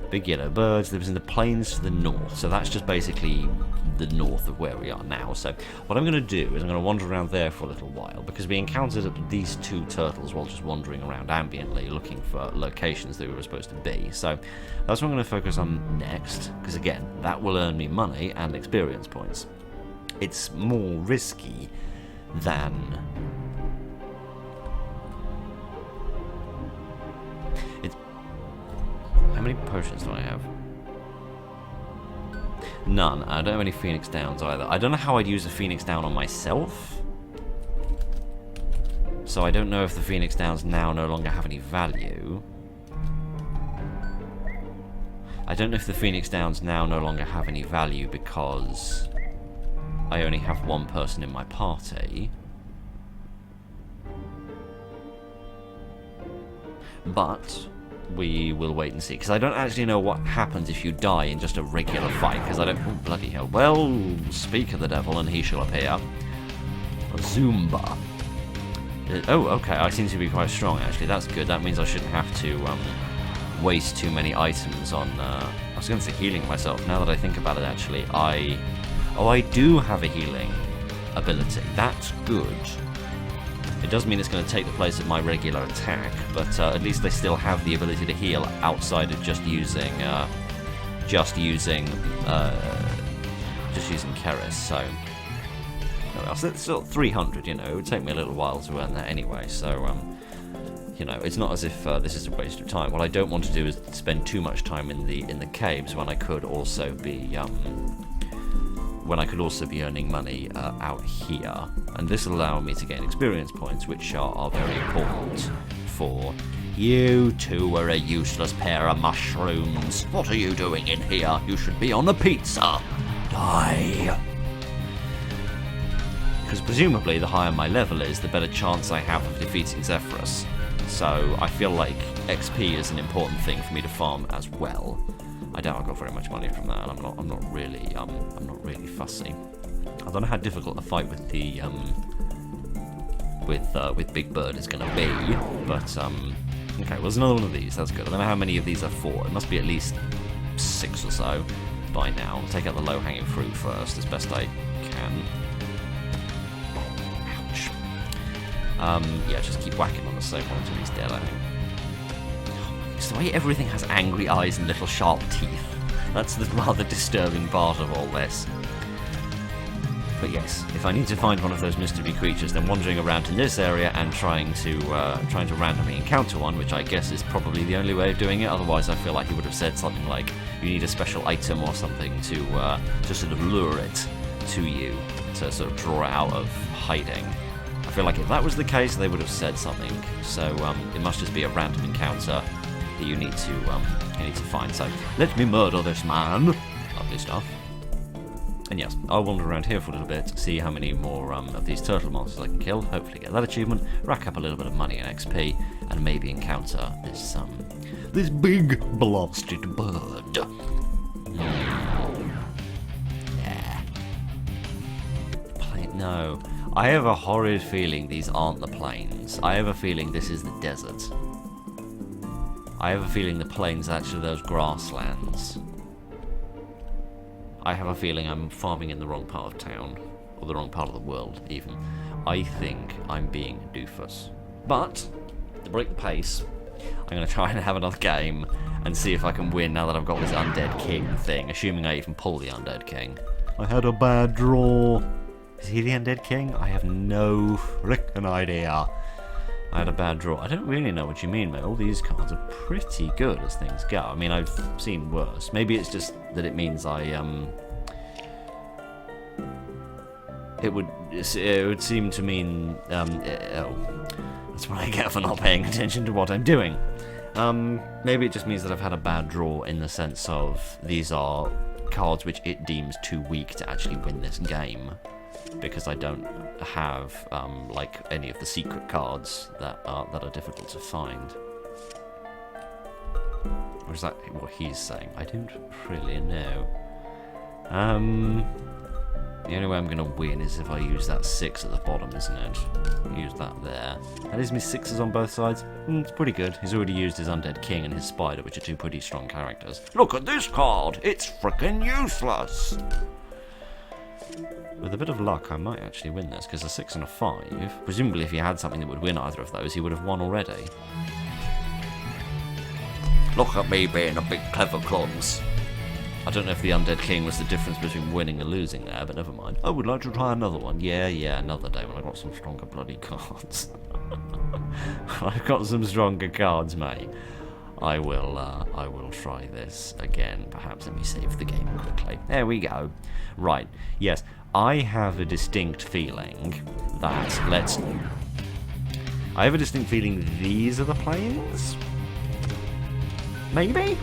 Big yellow birds lives in the plains to the north, so that's just basically the north of where we are now. So what I'm going to do is I'm going to wander around there for a little while, because we encountered these two turtles while just wandering around ambiently looking for locations that we were supposed to be. So that's what I'm going to focus on next, because again, that will earn me money and experience points. It's more risky than... How many potions do I have? None. I don't have any Phoenix Downs either. I don't know how I'd use a Phoenix Down on myself. So I don't know if the Phoenix Downs now no longer have any value. I don't know if the Phoenix Downs now no longer have any value because I only have one person in my party. But we will wait and see, because I don't actually know what happens if you die in just a regular fight, because I don't... Oh, bloody hell. Well, speak of the devil, and he shall appear. Zumba. Oh, okay, I seem to be quite strong, actually. That's good. That means I shouldn't have to waste too many items on... I was going to say healing myself. Now that I think about it, actually, Oh, I do have a healing ability. That's good. It does mean it's going to take the place of my regular attack, but at least they still have the ability to heal outside of just using Keris. So, it's still 300. You know, it would take me a little while to earn that anyway. So, you know, it's not as if this is a waste of time. What I don't want to do is spend too much time in the caves when I could also be earning money out here, and this will allow me to gain experience points, which are very important for... You two are a useless pair of mushrooms. What are you doing in here? You should be on a pizza. Die. Because presumably the higher my level is, the better chance I have of defeating Zephyrus. So I feel like XP is an important thing for me to farm as well. I doubt I got very much money from that, and I'm not really fussy. I don't know how difficult a fight with the with Big Bird is going to be, but okay, well, there's another one of these. That's good. I don't know how many of these are for. It must be at least 6 or so by now. I'll take out the low-hanging fruit first, as best I can. Ouch. Yeah, just keep whacking on the same one until he's dead, I think. It's the way everything has angry eyes and little sharp teeth. That's the rather disturbing part of all this. But yes, if I need to find one of those mystery creatures, then wandering around in this area and trying to randomly encounter one, which I guess is probably the only way of doing it. Otherwise, I feel like he would have said something like, you need a special item or something to sort of lure it to you, to sort of draw it out of hiding. I feel like if that was the case, they would have said something. So it must just be a random encounter that you need to find. So let me murder this man. Lovely stuff. And yes, I'll wander around here for a little bit, see how many more of these turtle monsters I can kill, hopefully get that achievement, rack up a little bit of money and XP, and maybe encounter this big blasted bird. Yeah. No. I have a horrid feeling these aren't the plains. I have a feeling this is the desert. I have a feeling the plains are actually those grasslands. I have a feeling I'm farming in the wrong part of town. Or the wrong part of the world, even. I think I'm being a doofus. But, to break the pace, I'm going to try and have another game and see if I can win now that I've got this Undead King thing, assuming I even pull the Undead King. I had a bad draw. Is he the Undead King? I have no frickin' idea. I had a bad draw. I don't really know what you mean, mate. All these cards are pretty good as things go. I mean, I've seen worse. Maybe it's just that it means it would seem to mean, oh, that's what I get for not paying attention to what I'm doing. Maybe it just means that I've had a bad draw in the sense of these are cards which it deems too weak to actually win this game. Because I don't have like any of the secret cards that are difficult to find. Or is that what he's saying? I don't really know. The only way I'm going to win is if I use that 6 at the bottom, isn't it? Use that there. That is me 6s on both sides. It's pretty good. He's already used his Undead King and his Spider, which are two pretty strong characters. Look at this card! It's frickin' useless! With a bit of luck, I might actually win this, because a 6 and a 5, presumably if he had something that would win either of those, he would have won already. Look at me being a big clever clumps. I don't know if the Undead King was the difference between winning and losing there, but never mind. I would like to try another one. Yeah, another day when I've got some stronger bloody cards. I've got some stronger cards, mate. I will try this again. Perhaps let me save the game quickly. There we go. Right, yes. I have a distinct feeling that I have a distinct feeling these are the planes? Maybe?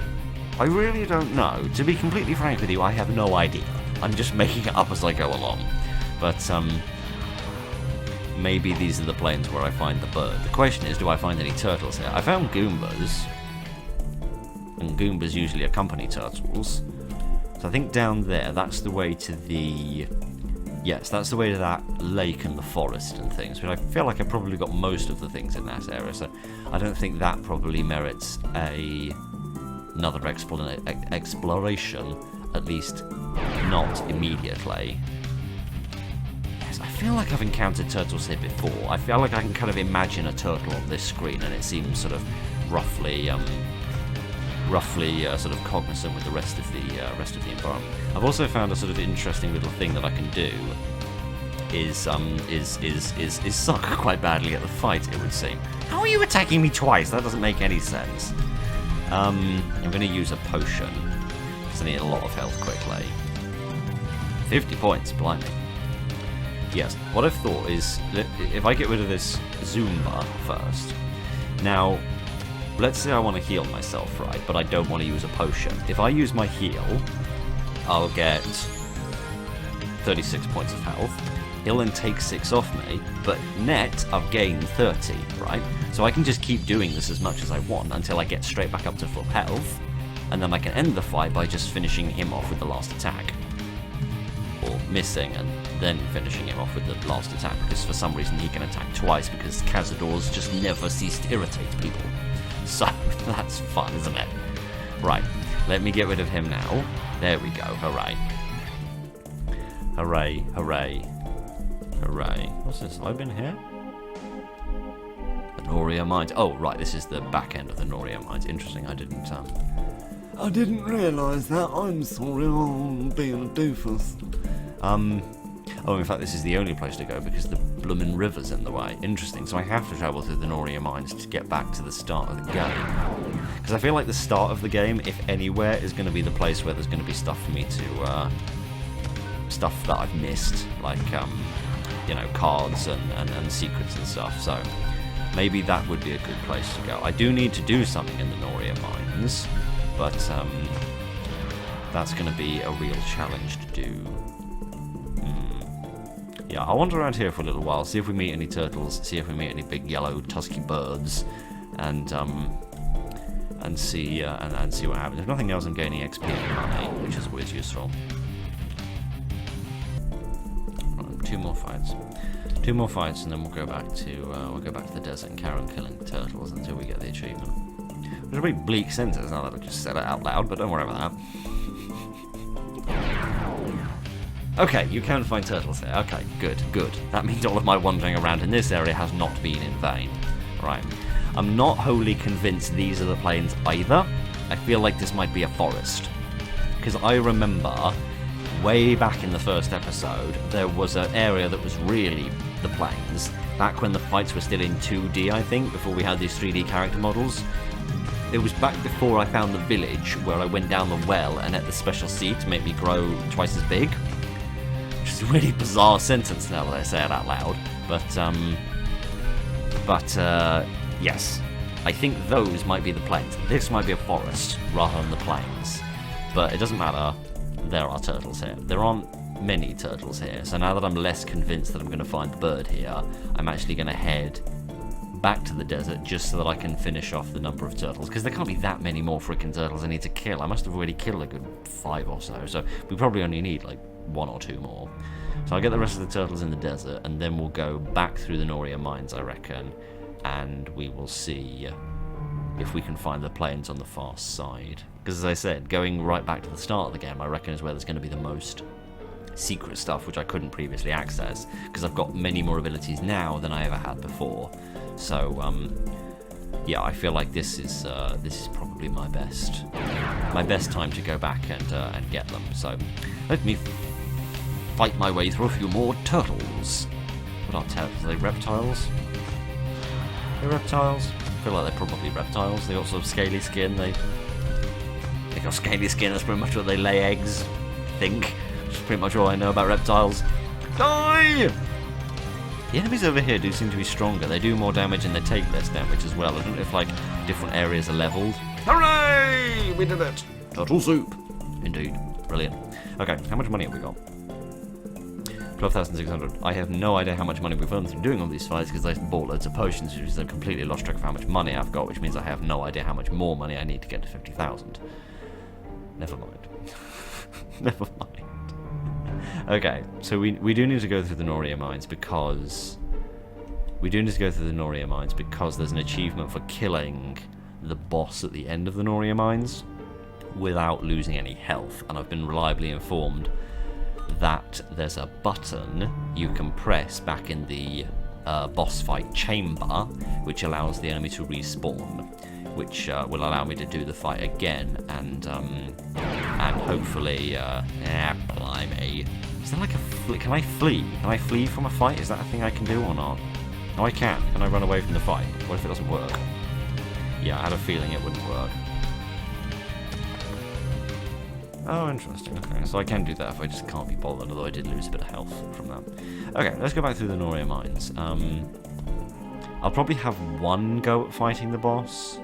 I really don't know. To be completely frank with you, I have no idea. I'm just making it up as I go along. But, maybe these are the planes where I find the bird. The question is, do I find any turtles here? I found Goombas. And Goombas usually accompany turtles. So I think down there, that's the way to the... Yes, that's the way to that lake and the forest and things. But I feel like I probably got most of the things in that area, so I don't think that probably merits another exploration, at least not immediately. Yes, I feel like I've encountered turtles here before. I feel like I can kind of imagine a turtle on this screen, and it seems sort of roughly sort of cognizant with the rest of the environment. I've also found a sort of interesting little thing that I can do is suck quite badly at the fight, it would seem. How are you attacking me twice? That doesn't make any sense. I'm going to use a potion because I need a lot of health quickly. 50 points, blimey. Yes, what I've thought is that if I get rid of this Zumba first. Now, let's say I want to heal myself, right, but I don't want to use a potion. If I use my heal, I'll get 36 points of health. He'll then take 6 off me, but net I've gained 30, right? So I can just keep doing this as much as I want until I get straight back up to full health, and then I can end the fight by just finishing him off with the last attack. Or missing and then finishing him off with the last attack, because for some reason he can attack twice, because Cazadors just never cease to irritate people. So, that's fun, isn't it? Right, let me get rid of him now. There we go, hooray. Hooray, hooray, hooray. What's this? I've been here? The Noria Mines. Oh, right, this is the back end of the Noria Mines. Interesting, I didn't realise that. I'm sorry, I'm being a doofus. Oh, in fact, this is the only place to go because the bloomin' river's in the way. Interesting. So I have to travel through the Noria Mines to get back to the start of the game. Because I feel like the start of the game, if anywhere, is going to be the place where there's going to be stuff for me to... stuff that I've missed. Like, you know, cards and secrets and stuff. So maybe that would be a good place to go. I do need to do something in the Noria Mines. But, that's going to be a real challenge to do. Yeah, I'll wander around here for a little while, see if we meet any turtles, see if we meet any big yellow tusky birds, and see what happens. If nothing else, I'm gaining XP and money, which is always useful. Right, 2 more fights. 2 more fights, and then we'll go back to the desert and carry on killing turtles until we get the achievement. Which is a pretty bleak sentence now that I just said it out loud, but don't worry about that. Okay, you can find turtles here. Okay, good. That means all of my wandering around in this area has not been in vain. Right. I'm not wholly convinced these are the plains either. I feel like this might be a forest. Because I remember, way back in the first episode, there was an area that was really the plains. Back when the fights were still in 2D, I think, before we had these 3D character models. It was back before I found the village, where I went down the well and ate the special seed to make me grow twice as big. Which is a really bizarre sentence now that I say it out loud. But yes. I think those might be the plains. This might be a forest, rather than the plains. But it doesn't matter. There are turtles here. There aren't many turtles here, so now that I'm less convinced that I'm going to find the bird here, I'm actually going to head back to the desert just so that I can finish off the number of turtles, because there can't be that many more freaking turtles I need to kill. I must have already killed a good 5 or so we probably only need like 1 or 2 more. So I'll get the rest of the turtles in the desert, and then we'll go back through the Noria mines, I reckon, and we will see if we can find the plains on the far side. Because as I said, going right back to the start of the game, I reckon is where there's going to be the most secret stuff, which I couldn't previously access, because I've got many more abilities now than I ever had before. So, yeah, I feel like this is probably my best time to go back and get them. So, let me fight my way through a few more turtles. What are turtles? Are they reptiles? They're reptiles? I feel like they're probably reptiles. They got sort of scaly skin. They got scaly skin. That's pretty much what they lay eggs. I think. That's pretty much all I know about reptiles. Die! The enemies over here do seem to be stronger. They do more damage and they take less damage as well. I don't know if like different areas are leveled. Hooray! We did it! Turtle soup. Indeed. Brilliant. Okay, how much money have we got? 12,600. I have no idea how much money we've earned through doing all these fights because I bought loads of potions, which is I've completely lost track of how much money I've got, which means I have no idea how much more money I need to get to 50,000. Never mind. Never mind. Okay, so we do need to go through the Noria mines because there's an achievement for killing the boss at the end of the Noria mines without losing any health, and I've been reliably informed that there's a button you can press back in the boss fight chamber which allows the enemy to respawn, which will allow me to do the fight again and hopefully blimey. Is there like a can I flee? Can I flee from a fight? Is that a thing I can do or not? No, I can. Can I run away from the fight? What if it doesn't work? Yeah, I had a feeling it wouldn't work. Oh, interesting. Okay, so I can do that if I just can't be bothered, although I did lose a bit of health from that. Okay, let's go back through the Noria mines. I'll probably have one go at fighting the boss.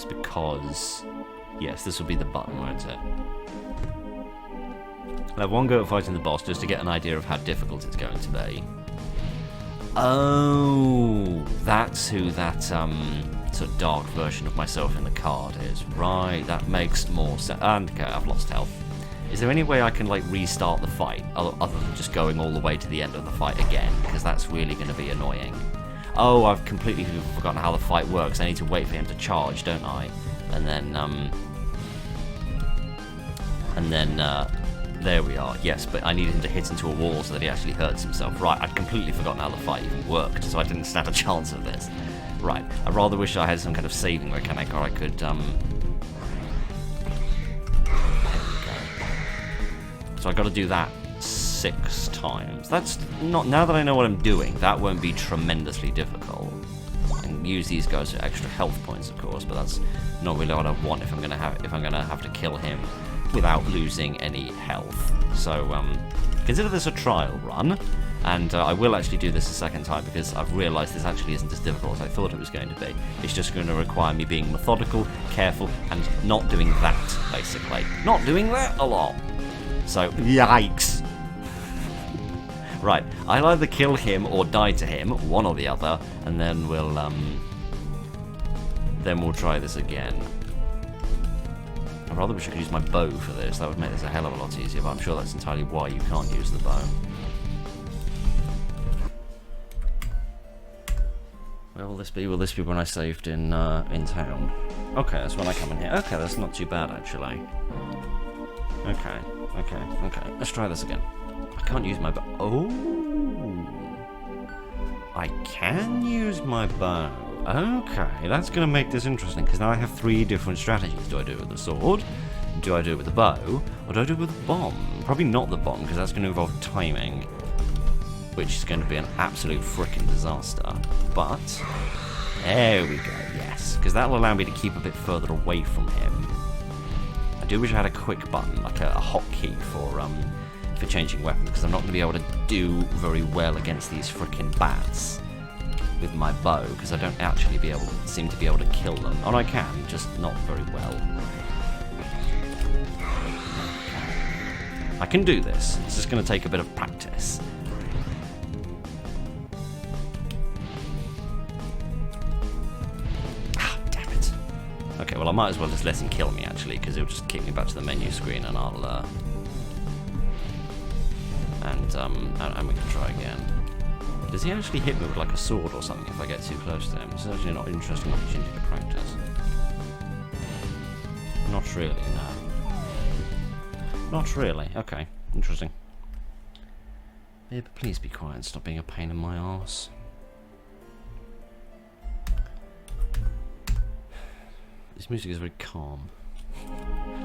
Because... yes, this will be the button, won't it? I'll have one go at fighting the boss just to get an idea of how difficult it's going to be. Oh, that's who that sort of dark version of myself in the card is. Right, that makes more sense. And okay, I've lost health. Is there any way I can like restart the fight other than just going all the way to the end of the fight again? Because that's really going to be annoying. Oh, I've completely forgotten how the fight works. I need to wait for him to charge, don't I? And then there we are. Yes, but I need him to hit into a wall so that he actually hurts himself. Right, I'd completely forgotten how the fight even worked, so I didn't stand a chance of this. Right, I rather wish I had some kind of saving mechanic, or I could, there we go. So I got to do that 6 times. That's not, now that I know what I'm doing, that won't be tremendously difficult. And use these guys for extra health points, of course, but that's not really what I want if I'm gonna have to kill him without losing any health. So consider this a trial run, and I will actually do this a second time because I've realised this actually isn't as difficult as I thought it was going to be. It's just going to require me being methodical, careful, and not doing that, basically. Not doing that a lot. So, yikes. Right, I'll either kill him or die to him, one or the other, and then we'll try this again. I rather wish I could use my bow for this. That would make this a hell of a lot easier, but I'm sure that's entirely why you can't use the bow. Where will this be? Will this be when I saved in town? Okay, that's when I come in here. Okay, that's not too bad, actually. Okay. Let's try this again. I can't use my bow. Oh! I can use my bow. Okay, that's going to make this interesting, because now I have 3 different strategies. Do I do it with the sword? Do I do it with the bow? Or do I do it with the bomb? Probably not the bomb, because that's going to involve timing, which is going to be an absolute frickin' disaster. But, there we go, yes. Because that will allow me to keep a bit further away from him. I do wish I had a quick button, like a hotkey for changing weapons, because I'm not going to be able to do very well against these frickin' bats with my bow, because I don't actually seem to be able to kill them. And I can, just not very well. I can do this. It's just going to take a bit of practice. Ah, damn it. Okay, well I might as well just let him kill me actually, because it'll just kick me back to the menu screen, and I'll and we can try again. Does he actually hit me with like a sword or something if I get too close to him? This is actually not an interesting opportunity to practice. Not really, no. Not really. Okay, interesting. Yeah, but please be quiet and stop being a pain in my arse. This music is very calm.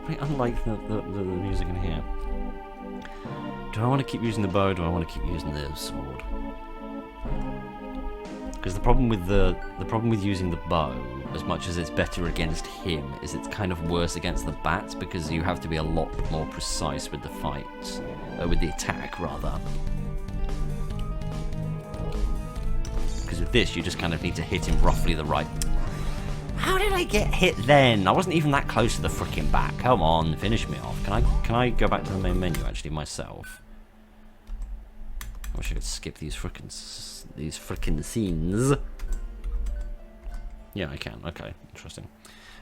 Very unlike the music in here. Do I want to keep using the bow, or do I want to keep using the sword? Because the problem with using the bow, as much as it's better against him, is it's kind of worse against the bats, because you have to be a lot more precise with the fight, with the attack rather. Because with this, you just kind of need to hit him roughly the right. How did I get hit then? I wasn't even that close to the frickin' bat. Come on, finish me off. Can I go back to the main menu actually myself? I wish I could skip these frickin' scenes. Yeah, I can. Okay, interesting.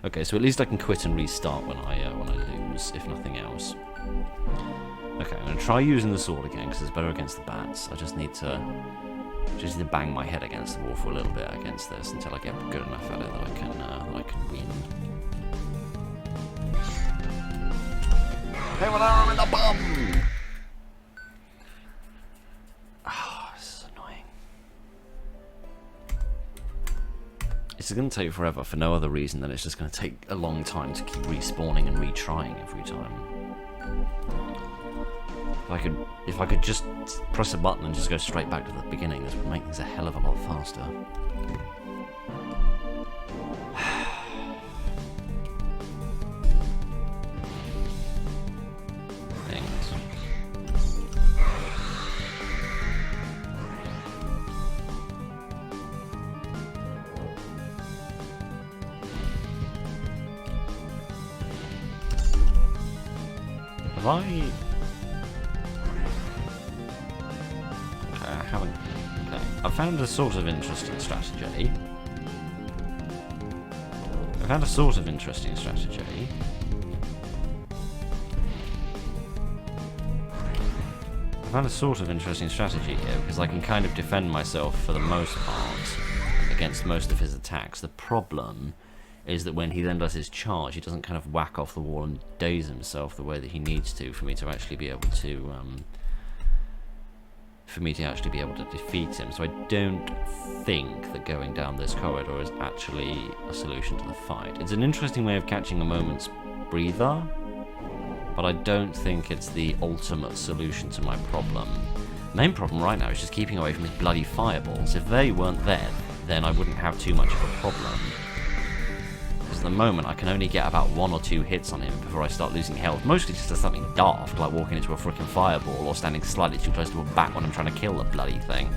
Okay, so at least I can quit and restart when I lose, if nothing else. Okay, I'm gonna try using the sword again because it's better against the bats. I just need to bang my head against the wall for a little bit against this until I get good enough at it that I can win. Hey, well, I'm in the bum. It's going to take forever for no other reason than it's just going to take a long time to keep respawning and retrying every time. If I could just press a button and just go straight back to the beginning, this would make things a hell of a lot faster. Okay, I haven't. Okay, I found a sort of interesting strategy. I found a sort of interesting strategy here, because I can kind of defend myself for the most part against most of his attacks. The problem is that when he then does his charge, he doesn't kind of whack off the wall and daze himself the way that he needs to for me to actually be able to defeat him. So I don't think that going down this corridor is actually a solution to the fight. It's an interesting way of catching a moment's breather, but I don't think it's the ultimate solution to my problem. The main problem right now is just keeping away from his bloody fireballs. If they weren't there, then I wouldn't have too much of a problem. At the moment, I can only get about 1 or 2 hits on him before I start losing health. Mostly just as something daft, like walking into a freaking fireball or standing slightly too close to a bat when I'm trying to kill the bloody thing.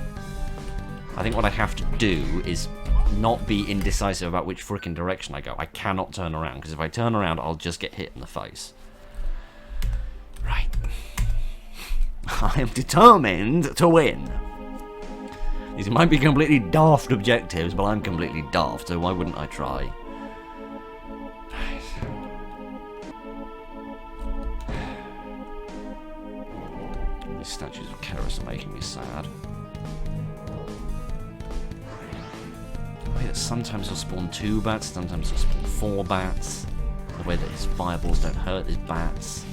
I think what I have to do is not be indecisive about which freaking direction I go. I cannot turn around, because if I turn around, I'll just get hit in the face. Right. I am determined to win. These might be completely daft objectives, but I'm completely daft, so why wouldn't I try? These statues of Keras are making me sad. sometimes he'll spawn 2 bats, sometimes he'll spawn 4 bats. The way that his fireballs don't hurt his bats.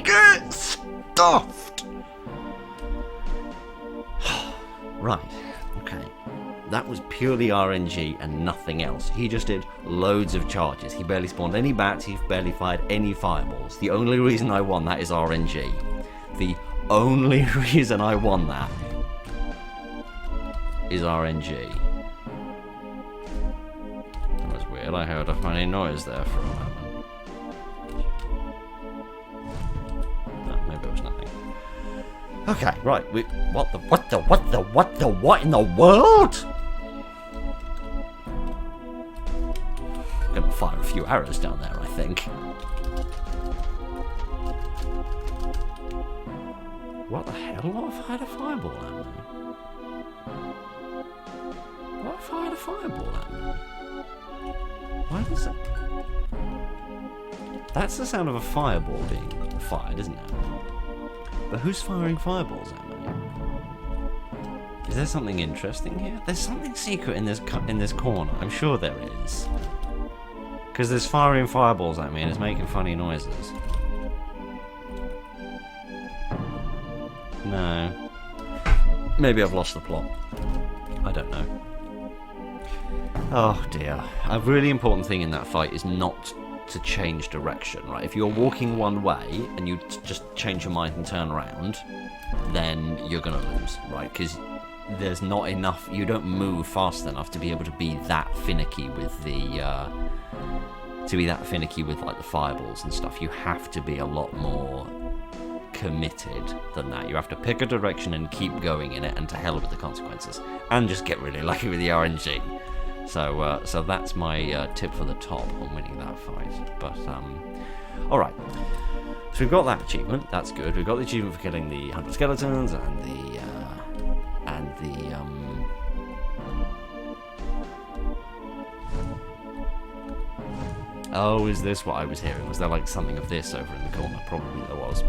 Get stuffed! Right, okay. That was purely RNG and nothing else. He just did loads of charges. He barely spawned any bats, he barely fired any fireballs. The only reason I won that is RNG. The only reason I won that is RNG. That was weird, I heard a funny noise there for a moment. Maybe it was nothing. Okay, right. What in the world? I'm gonna fire a few arrows down there, I think. What the hell? What fired a fireball at me? What fired a fireball at me? Why does it? That's the sound of a fireball being fired, isn't it? But who's firing fireballs at me? Is there something interesting here? There's something secret in this corner. I'm sure there is. Because there's firing fireballs at me and it's making funny noises. No. Maybe I've lost the plot. I don't know. Oh dear. A really important thing in that fight is not to change direction, right? If you're walking one way and you just change your mind and turn around, then you're gonna lose, right? Because there's not enough, you don't move fast enough to be able to be that finicky with the like the fireballs and stuff. You have to be a lot more committed than that. You have to pick a direction and keep going in it, and to hell with the consequences, and just get really lucky with the RNG. So that's my tip for the top on winning that fight. But all right. So we've got that achievement. That's good. We've got the achievement for killing the 100 skeletons and the Oh, is this what I was hearing? Was there like something of this over in the corner? Probably there was.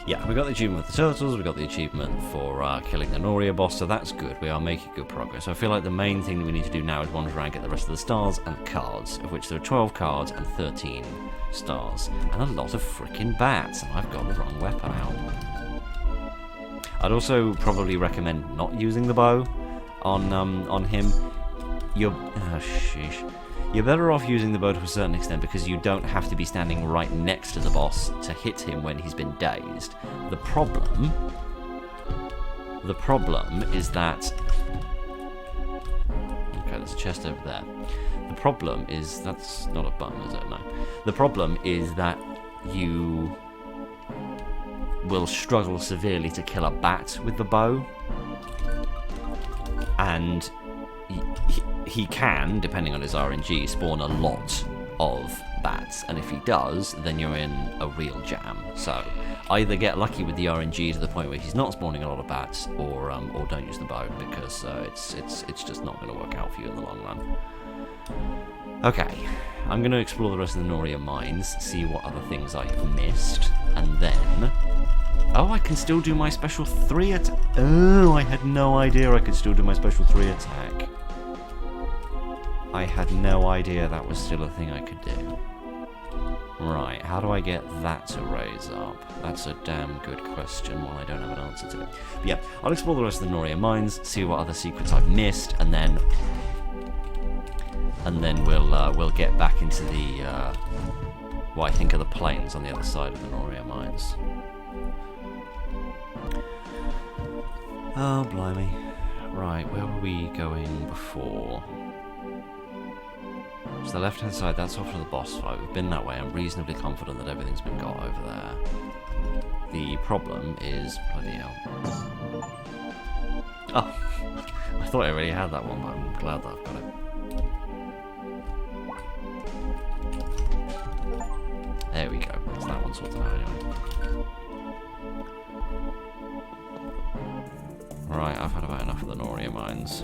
Yeah, we got the achievement for the turtles, we got the achievement for killing the Noria boss, so that's good. We are making good progress. So I feel like the main thing that we need to do now is wander around, get the rest of the stars and cards, of which there are 12 cards and 13 stars. And a lot of freaking bats, and I've got the wrong weapon out. I'd also probably recommend not using the bow on him. You're better off using the bow to a certain extent because you don't have to be standing right next to the boss to hit him when he's been dazed. The problem is that... Okay, there's a chest over there. The problem is... That's not a button, is it? No. The problem is that you will struggle severely to kill a bat with the bow. And... He can, depending on his RNG, spawn a lot of bats, and if he does, then you're in a real jam. So either get lucky with the RNG to the point where he's not spawning a lot of bats, or don't use the bow, because it's just not going to work out for you in the long run. Okay, I'm going to explore the rest of the Noria mines, see what other things I've missed, and then... Oh, I can still do my special 3 attack. Oh, I had no idea I could still do my special 3 attack. I had no idea that was still a thing I could do. Right, how do I get that to raise up? That's a damn good question, one I don't have an answer to. But yeah, I'll explore the rest of the Noria mines, see what other secrets I've missed, and then we'll get back into the what I think are the plains on the other side of the Noria mines. Oh, blimey. Right, where were we going before? So the left-hand side, that's off to the boss fight. We've been that way. I'm reasonably confident that everything's been got over there. The problem is... bloody hell. Oh! I thought I already had that one, but I'm glad that I've got it. There we go. That's that one sorted out anyway. Right, I've had about enough of the Noria mines.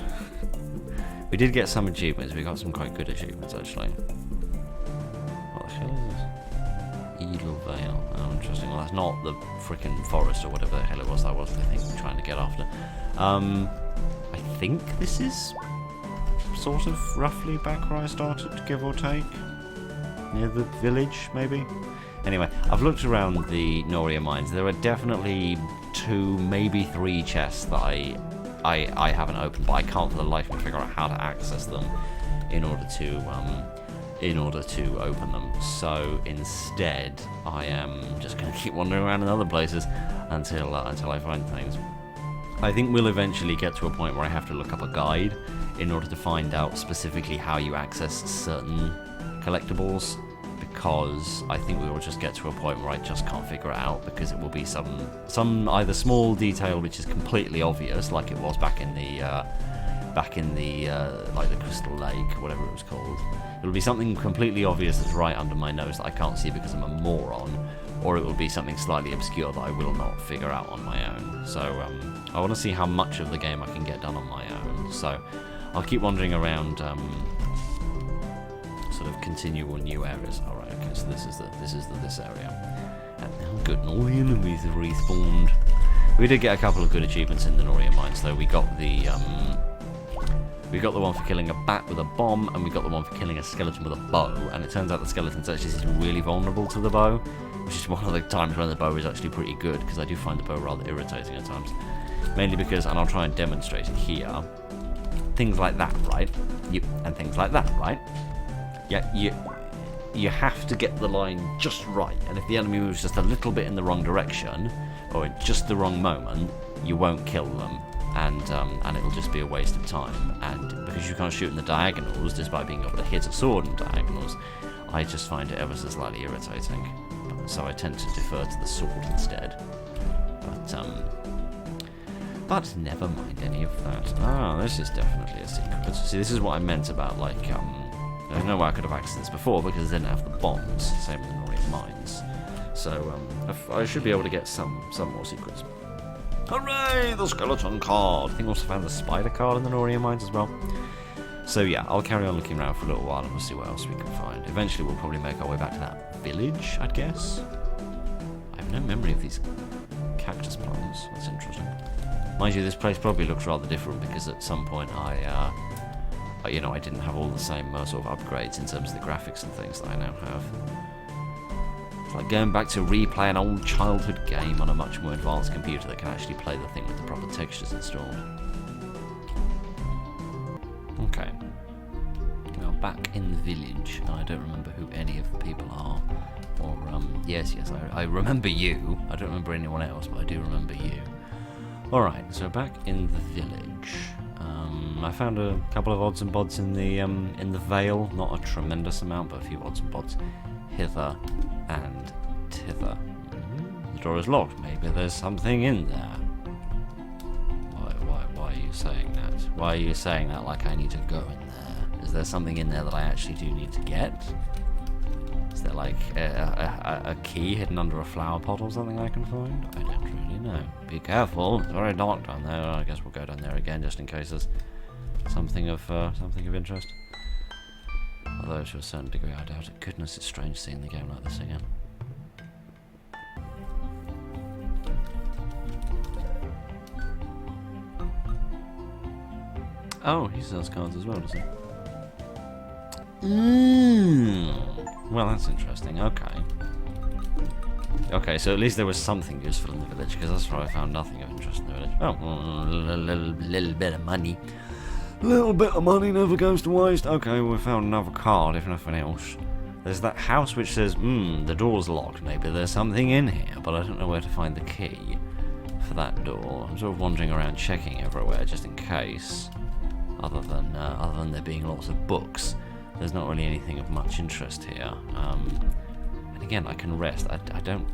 We did get some achievements. We got some quite good achievements, actually. What the hell is this? Edel Vale. Oh, interesting. Well, that's not the frickin' forest or whatever the hell it was that was, I think, we're trying to get after. I think this is sort of roughly back where I started, give or take. Near the village, maybe? Anyway, I've looked around the Noria mines. There are definitely 2, maybe 3 chests that I haven't opened, but I can't for the life of me figure out how to access them in order to open them. So instead, I am just going to keep wandering around in other places until I find things. I think we'll eventually get to a point where I have to look up a guide in order to find out specifically how you access certain collectibles, because I think we will just get to a point where I just can't figure it out, because it will be some either small detail which is completely obvious, like it was back in the like the Crystal Lake, whatever it was called. It'll be something completely obvious that's right under my nose that I can't see because I'm a moron, or it will be something slightly obscure that I will not figure out on my own. So I want to see how much of the game I can get done on my own. So I'll keep wandering around sort of continual new areas. All right, okay, so this is this area. And now good, and all the enemies have respawned. We did get a couple of good achievements in the Noria mines, though. We got the one for killing a bat with a bomb, and we got the one for killing a skeleton with a bow. And it turns out the skeleton's actually really vulnerable to the bow, which is one of the times when the bow is actually pretty good, because I do find the bow rather irritating at times. Mainly because, and I'll try and demonstrate it here, things like that, right? And things like that, right? Yeah, you have to get the line just right, and if the enemy moves just a little bit in the wrong direction, or at just the wrong moment, you won't kill them, and it'll just be a waste of time. And because you can't shoot in the diagonals, despite being able to hit a sword in diagonals, I just find it ever so slightly irritating. So I tend to defer to the sword instead. But never mind any of that. Ah, this is definitely a secret. See, this is what I meant about, like, there's no way I could have accessed this before because I didn't have the bombs, same with the Noria mines. So, I should be able to get some more secrets. Hooray! The skeleton card! I think I also found the spider card in the Noria mines as well. So yeah, I'll carry on looking around for a little while and we'll see what else we can find. Eventually we'll probably make our way back to that village, I'd guess. I have no memory of these cactus plants. That's interesting. Mind you, this place probably looks rather different because at some point I didn't have all the same sort of upgrades in terms of the graphics and things that I now have. It's like going back to replay an old childhood game on a much more advanced computer that can actually play the thing with the proper textures installed. Okay. Well, back in the village, and I don't remember who any of the people are. Or, yes, I remember you. I don't remember anyone else, but I do remember you. Alright, so back in the village. I found a couple of odds and bods in the Vale. Not a tremendous amount, but a few odds and bods hither and thither. The door is locked. Maybe there's something in there. Why are you saying that? Why are you saying that like I need to go in there? Is there something in there that I actually do need to get? Is there like a key hidden under a flower pot or something I can find? I don't really know. Be careful, it's very dark down there. I guess we'll go down there again just in case there's something of interest. Although to a certain degree I doubt it. Goodness, it's strange seeing the game like this again. Oh, he sells cards as well, does he? Well, that's interesting. Okay, so at least there was something useful in the village, because that's where I found nothing of interest in the village. Oh, a little bit of money. A little bit of money never goes to waste. Okay, we found another card, if nothing else. There's that house which says, the door's locked. Maybe there's something in here, but I don't know where to find the key for that door. I'm sort of wandering around checking everywhere, just in case. Other than there being lots of books. there's not really anything of much interest here. And again, I can rest. I don't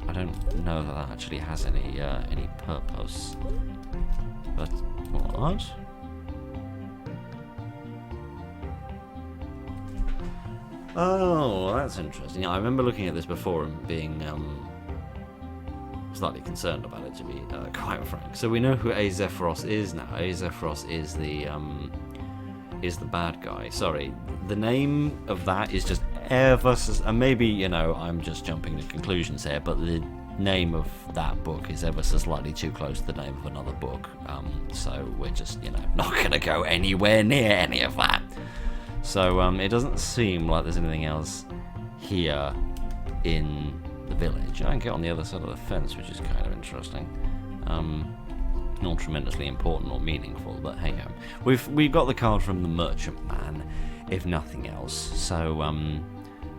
know that actually has any purpose. But what? Oh, that's interesting. I remember looking at this before and being slightly concerned about it, to be quite frank. So we know who Azephyros is now. Azephyros is the bad guy. Sorry, the name of that is just ever so, and maybe, you know, I'm just jumping to conclusions here, but the name of that book is ever so slightly too close to the name of another book. So we're just, you know, not going to go anywhere near any of that. So it doesn't seem like there's anything else here in the village. I can get on the other side of the fence, which is kind of interesting. Not tremendously important or meaningful, but hey ho. We've got the card from the merchant man, if nothing else. So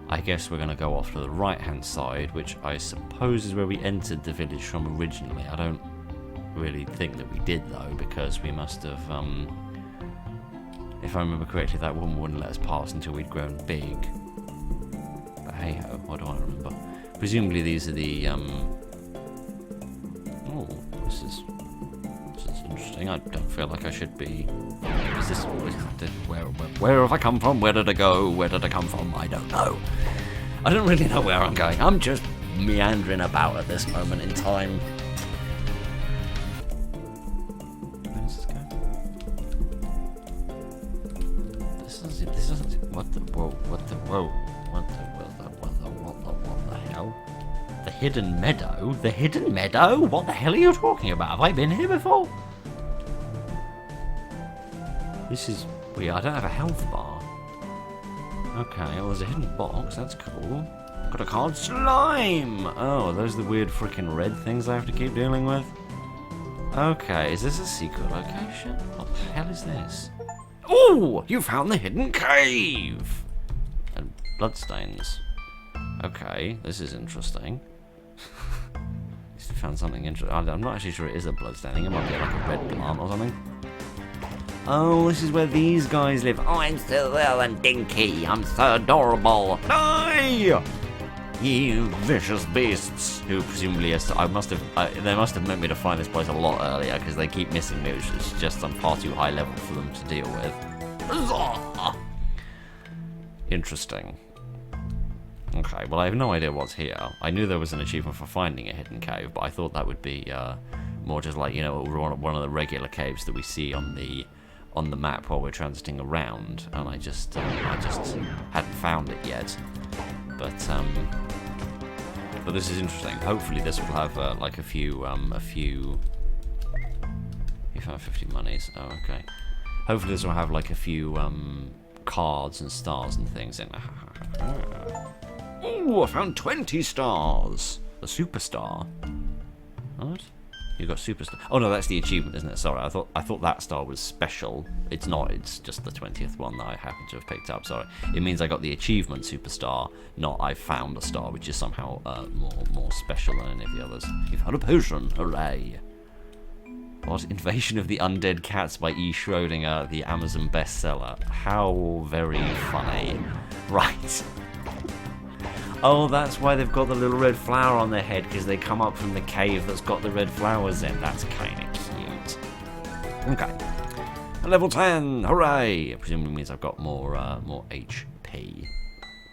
I guess we're going to go off to the right hand side, which I suppose is where we entered the village from originally. I don't really think that we did though, because we must have if I remember correctly, that woman wouldn't let us pass until we'd grown big. But hey ho, what do I remember? Presumably these are the oh, this is interesting. I don't feel like I should be. Is this where have I come from? Where did I go? Where did I come from? I don't know. I don't really know where I'm going. I'm just meandering about at this moment in time. Where does this go? This isn't. What the hell? The hidden meadow? The hidden meadow? What the hell are you talking about? Have I been here before? This is weird. I don't have a health bar. Okay, well, there's a hidden box. That's cool. Got a card. Slime! Oh, those are the weird freaking red things I have to keep dealing with? Okay, is this a secret location? What the hell is this? Oh! You found the hidden cave! And bloodstains. Okay, this is interesting. Just found something interesting. I'm not actually sure it is a bloodstain. I think it might be like a red plant or something. Oh, this is where these guys live. Oh, I'm so well and dinky. I'm so adorable. Die! You vicious beasts. Who presumably is. They must have meant me to find this place a lot earlier because they keep missing me, which is just on far too high level for them to deal with. Interesting. Okay, well, I have no idea what's here. I knew there was an achievement for finding a hidden cave, but I thought that would be more just like, you know, one of the regular caves that we see on the map while we're transiting around, and I just hadn't found it yet. But this is interesting. Hopefully this will have like a few. You found 50 monies. Oh, okay. Hopefully this will have like a few cards and stars and things in. Oh, I found 20 stars. The superstar. What? You got superstar. Oh no, that's the achievement, isn't it? Sorry, I thought that star was special. It's not. It's just the 20th one that I happen to have picked up. Sorry, it means I got the achievement superstar, not I found a star, which is somehow more special than any of the others. You found a potion! Hooray! What? Invasion of the Undead Cats by E. Schrodinger, the Amazon bestseller. How very funny. Right. Oh, that's why they've got the little red flower on their head, because they come up from the cave that's got the red flowers in. That's kind of cute. Okay. Level 10! Hooray! It presumably means I've got more HP.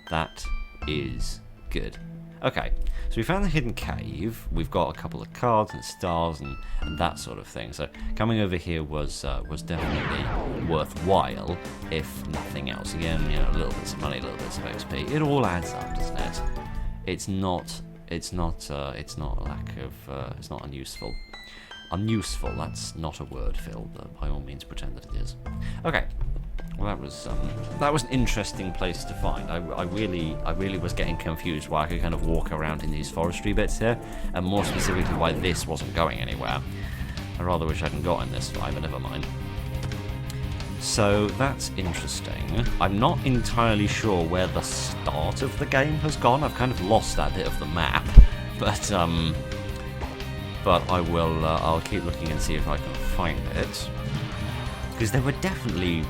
That is good. Okay, so we found the hidden cave. We've got a couple of cards and stars and that sort of thing. So coming over here was definitely worthwhile, if nothing else. Again, you know, little bits of money, little bits of XP. It all adds up, doesn't it? It's not a lack of. It's not unuseful. Unuseful. That's not a word, Phil. But by all means, pretend that it is. Okay. Well, that was an interesting place to find. I really was getting confused why I could kind of walk around in these forestry bits here, and more specifically why this wasn't going anywhere. I rather wish I hadn't gotten this far, but never mind. So that's interesting. I'm not entirely sure where the start of the game has gone. I've kind of lost that bit of the map, but I will. I'll keep looking and see if I can find it, because there were definitely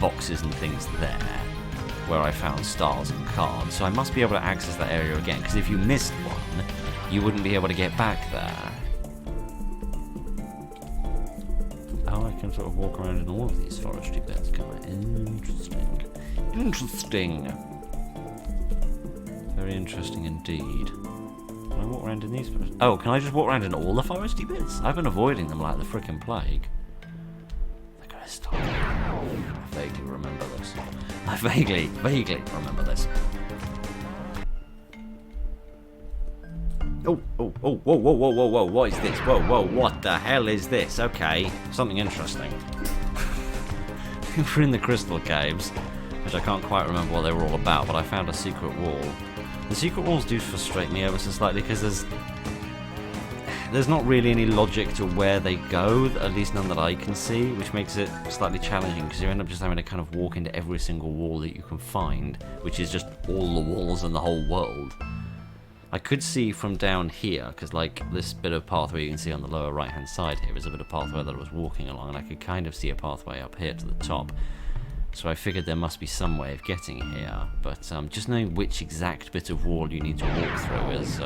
boxes and things there. where I found stars and cards, so I must be able to access that area again, because if you missed one, you wouldn't be able to get back there. Oh, I can sort of walk around in all of these forestry bits, can I? Interesting. Interesting. Very interesting indeed. Can I walk around in these bits? Oh, can I just walk around in all the foresty bits? I've been avoiding them like the frickin' plague. They're gonna stop. I vaguely remember this. I vaguely remember this. Oh, whoa, what is this? Whoa, what the hell is this? Okay, something interesting. We're in the crystal caves, which I can't quite remember what they were all about, but I found a secret wall. The secret walls do frustrate me ever so slightly, because there's not really any logic to where they go, at least none that I can see, which makes it slightly challenging, because you end up just having to kind of walk into every single wall that you can find, which is just all the walls in the whole world. I could see from down here, because like this bit of pathway you can see on the lower right hand side here is a bit of pathway that I was walking along, and I could kind of see a pathway up here to the top. So I figured there must be some way of getting here, but just knowing which exact bit of wall you need to walk through is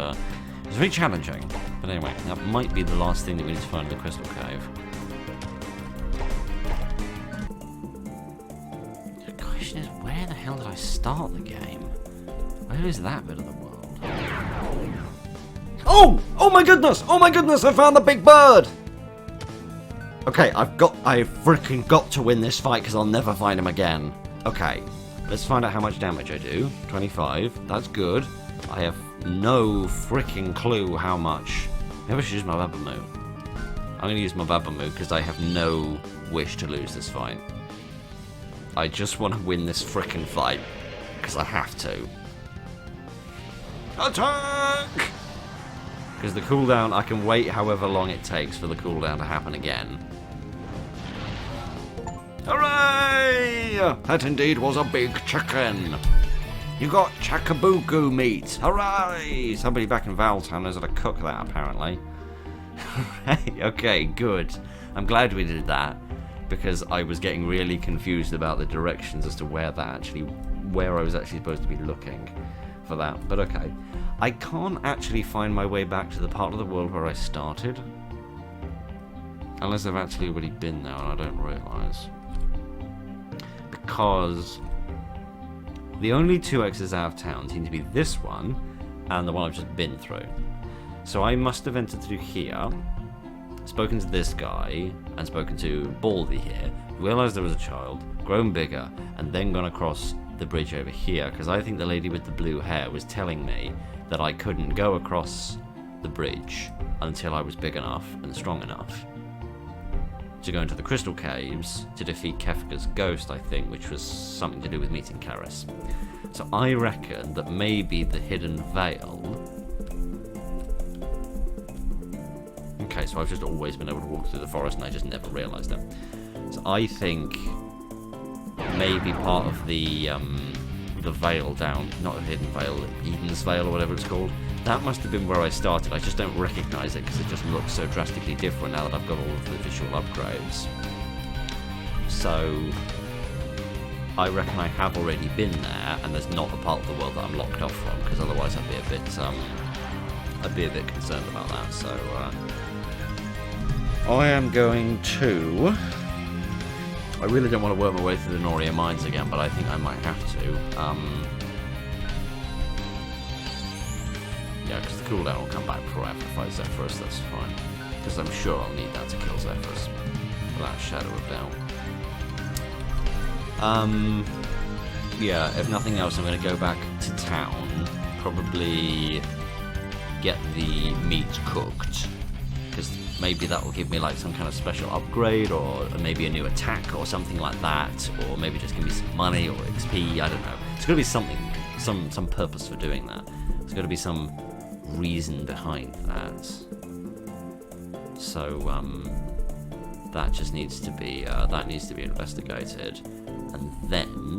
very challenging. But anyway, that might be the last thing that we need to find in the crystal cave. The question is, where the hell did I start the game? Where is that bit of the world? Oh! Oh my goodness! Oh my goodness! I found the big bird! Okay, I've freaking got to win this fight because I'll never find him again. Okay, let's find out how much damage I do. 25. That's good. I have no freaking clue how much. Maybe I should use my Baba move. I'm going to use my Baba move because I have no wish to lose this fight. I just want to win this freaking fight because I have to. Attack! Because the cooldown, I can wait however long it takes for the cooldown to happen again. Hooray! That indeed was a big chicken. You got chakabuku meat. Hooray! Somebody back in Valtown knows how to cook that, apparently. Okay, good. I'm glad we did that, because I was getting really confused about the directions as to where I was actually supposed to be looking for that. But okay. I can't actually find my way back to the part of the world where I started. Unless I've actually already been there and I don't realise. Because the only two exits out of town seem to be this one and the one I've just been through. So I must have entered through here, spoken to this guy, and spoken to Baldy here, realised there was a child, grown bigger, and then gone across the bridge over here, because I think the lady with the blue hair was telling me that I couldn't go across the bridge until I was big enough and strong enough to go into the crystal caves to defeat Kefka's ghost, I think, which was something to do with meeting Karis. So I reckon that maybe the hidden veil... Okay, so I've just always been able to walk through the forest and I just never realised it. So I think maybe part of the veil down, not the hidden veil, Eden's veil or whatever it's called, that must have been where I started. I just don't recognise it because it just looks so drastically different now that I've got all of the visual upgrades. So I reckon I have already been there and there's not a part of the world that I'm locked off from, because otherwise I'd be a bit concerned about that. So I am going to... I really don't want to work my way through the Noria mines again, but I think I might have to. Yeah, because the cooldown will come back before I have to fight Zephyrus, that's fine. Because I'm sure I'll need that to kill Zephyrus. Without a shadow of doubt. Yeah, if nothing else, I'm going to go back to town. Probably get the meat cooked. Because maybe that will give me like some kind of special upgrade, or maybe a new attack or something like that, or maybe just give me some money or XP, I don't know. It's got to be something, some purpose for doing that. There's got to be some reason behind that. So that just needs to be investigated, and then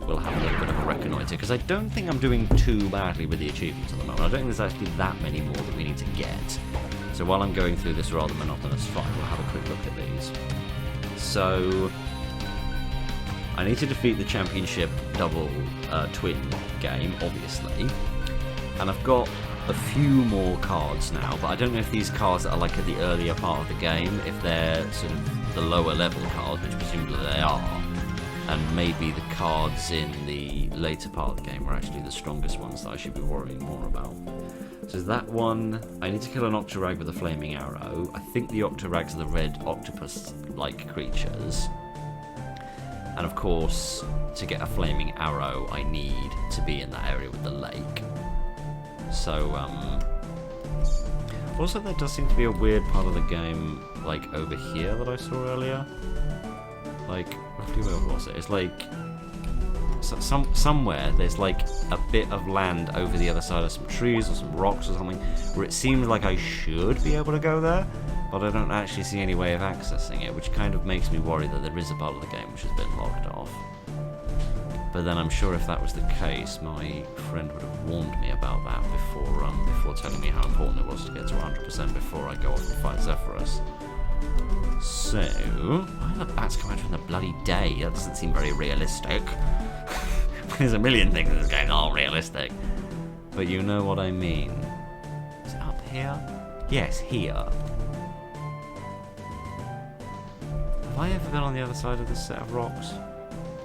we'll have a little bit of a reconnoitre, because I don't think I'm doing too badly with the achievements at the moment. I don't think there's actually that many more that we need to get. So while I'm going through this rather monotonous fight, we'll have a quick look at these. So I need to defeat the championship double twin game, obviously. And I've got a few more cards now, but I don't know if these cards are like at the earlier part of the game, if they're sort of the lower level cards, which presumably they are. And maybe the cards in the later part of the game are actually the strongest ones that I should be worrying more about. So that one, I need to kill an Octorag with a flaming arrow. I think the Octorags are the red octopus-like creatures. And of course, to get a flaming arrow, I need to be in that area with the lake. So, also there does seem to be a weird part of the game, like, over here that I saw earlier. Like, roughly where was it? It's like, somewhere there's like a bit of land over the other side of some trees or some rocks or something, where it seems like I should be able to go there, but I don't actually see any way of accessing it, which kind of makes me worry that there is a part of the game which has been locked off. But then I'm sure if that was the case, my friend would have warned me about that before telling me how important it was to get to 100% before I go off and fight Zephyrus. So, why the bats come out from the bloody day? That doesn't seem very realistic. There's a million things in this game that aren't realistic. But you know what I mean. Is it up here? Yes, here. Have I ever been on the other side of this set of rocks?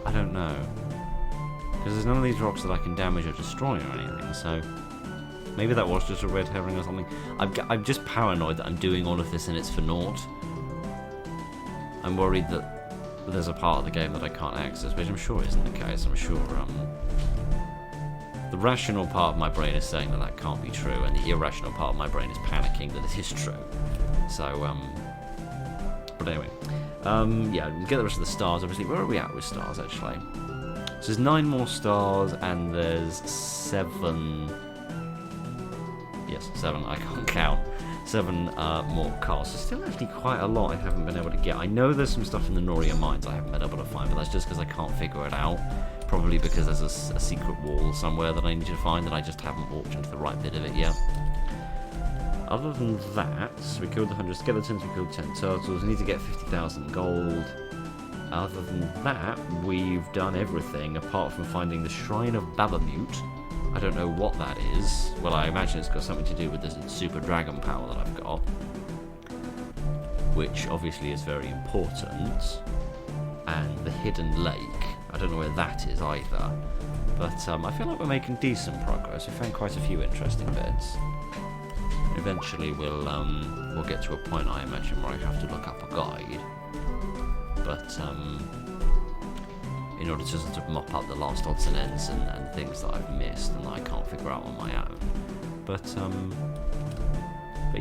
I don't know. Because there's none of these rocks that I can damage or destroy or anything, so maybe that was just a red herring or something. I'm just paranoid that I'm doing all of this and it's for naught. I'm worried that there's a part of the game that I can't access, which I'm sure isn't the case. I'm sure the rational part of my brain is saying that can't be true, and the irrational part of my brain is panicking that it is true. So, but anyway, yeah, we get the rest of the stars. Obviously, where are we at with stars actually? So there's 9 more stars, and there's 7. Yes, 7. I can't count. 7 more cards. So still actually quite a lot I haven't been able to get. I know there's some stuff in the Noria Mines I haven't been able to find, but that's just because I can't figure it out. Probably because there's a secret wall somewhere that I need to find, and I just haven't walked into the right bit of it yet. Other than that, we killed the 100 skeletons, we killed 10 turtles, we need to get 50,000 gold. Other than that, we've done everything apart from finding the Shrine of Babamoot. I don't know what that is. Well, I imagine it's got something to do with the super dragon power that I've got, which obviously is very important. And the hidden lake, I don't know where that is either. But I feel like we're making decent progress. We found quite a few interesting bits. Eventually we'll get to a point, I imagine, where I have to look up a guide. But in order to sort of mop up the last odds and ends and things that I've missed and that I can't figure out on my own. But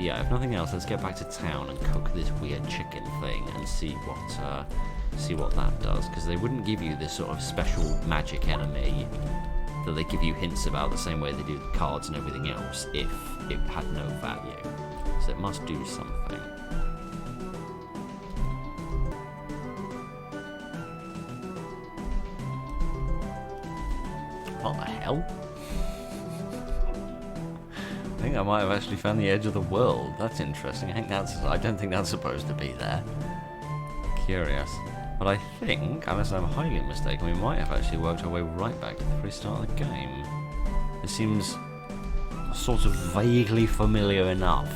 yeah, if nothing else, let's get back to town and cook this weird chicken thing and see what that does. Because they wouldn't give you this sort of special magic enemy that they give you hints about the same way they do the cards and everything else if it had no value. So it must do something. What the hell? I think I might have actually found the edge of the world. That's interesting. I don't think that's supposed to be there. Curious. But I think, unless I'm highly mistaken, we might have actually worked our way right back to the very start of the game. It seems sort of vaguely familiar enough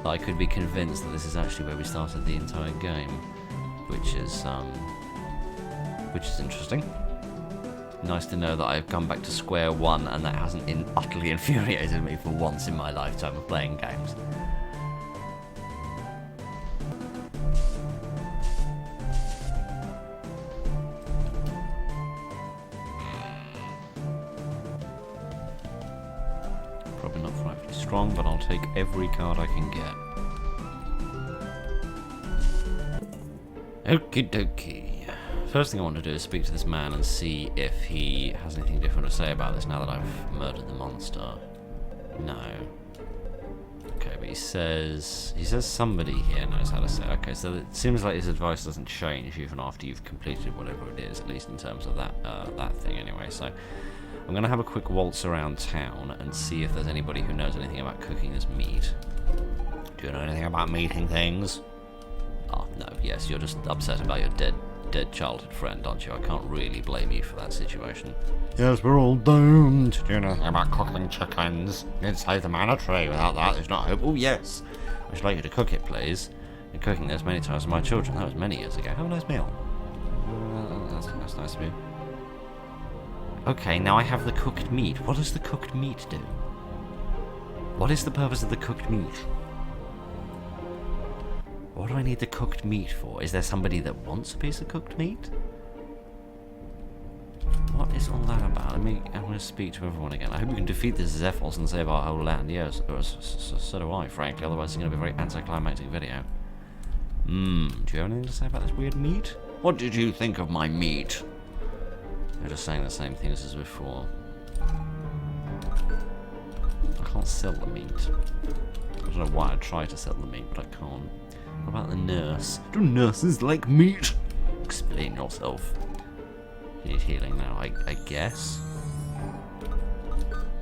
that I could be convinced that this is actually where we started the entire game, which is interesting. Nice to know that I've come back to square one and that hasn't utterly infuriated me for once in my lifetime of playing games. Probably not frightfully strong, but I'll take every card I can get. Okie dokie. First thing I want to do is speak to this man and see if he has anything different to say about this now that I've murdered the monster. No. Okay, but he says somebody here knows how to say. Okay, so it seems like his advice doesn't change even after you've completed whatever it is, at least in terms of that thing anyway. So I'm going to have a quick waltz around town and see if there's anybody who knows anything about cooking this meat. Do you know anything about meating things? Oh, no, yes, you're just upset about your dead dead childhood friend, aren't you? I can't really blame you for that situation. Yes, we're all doomed. Do you know about cooking chickens inside the manor tray? Without that, there's not hope. Oh, yes. I should like you to cook it, please. Been cooking this many times with my children. That was many years ago. Have a nice meal. That's nice of you. Okay, now I have the cooked meat. What does the cooked meat do? What is the purpose of the cooked meat? What do I need the cooked meat for? Is there somebody that wants a piece of cooked meat? What is all that about? I'm going to speak to everyone again. I hope we can defeat the Zephyrs and save our whole land. Yes, so do I, frankly. Otherwise it's going to be a very anticlimactic video. Do you have anything to say about this weird meat? What did you think of my meat? They're just saying the same things as before. I can't sell the meat. I don't know why I try to sell the meat, but I can't. What about the nurse? Do nurses like meat? Explain yourself. You need healing now, I guess.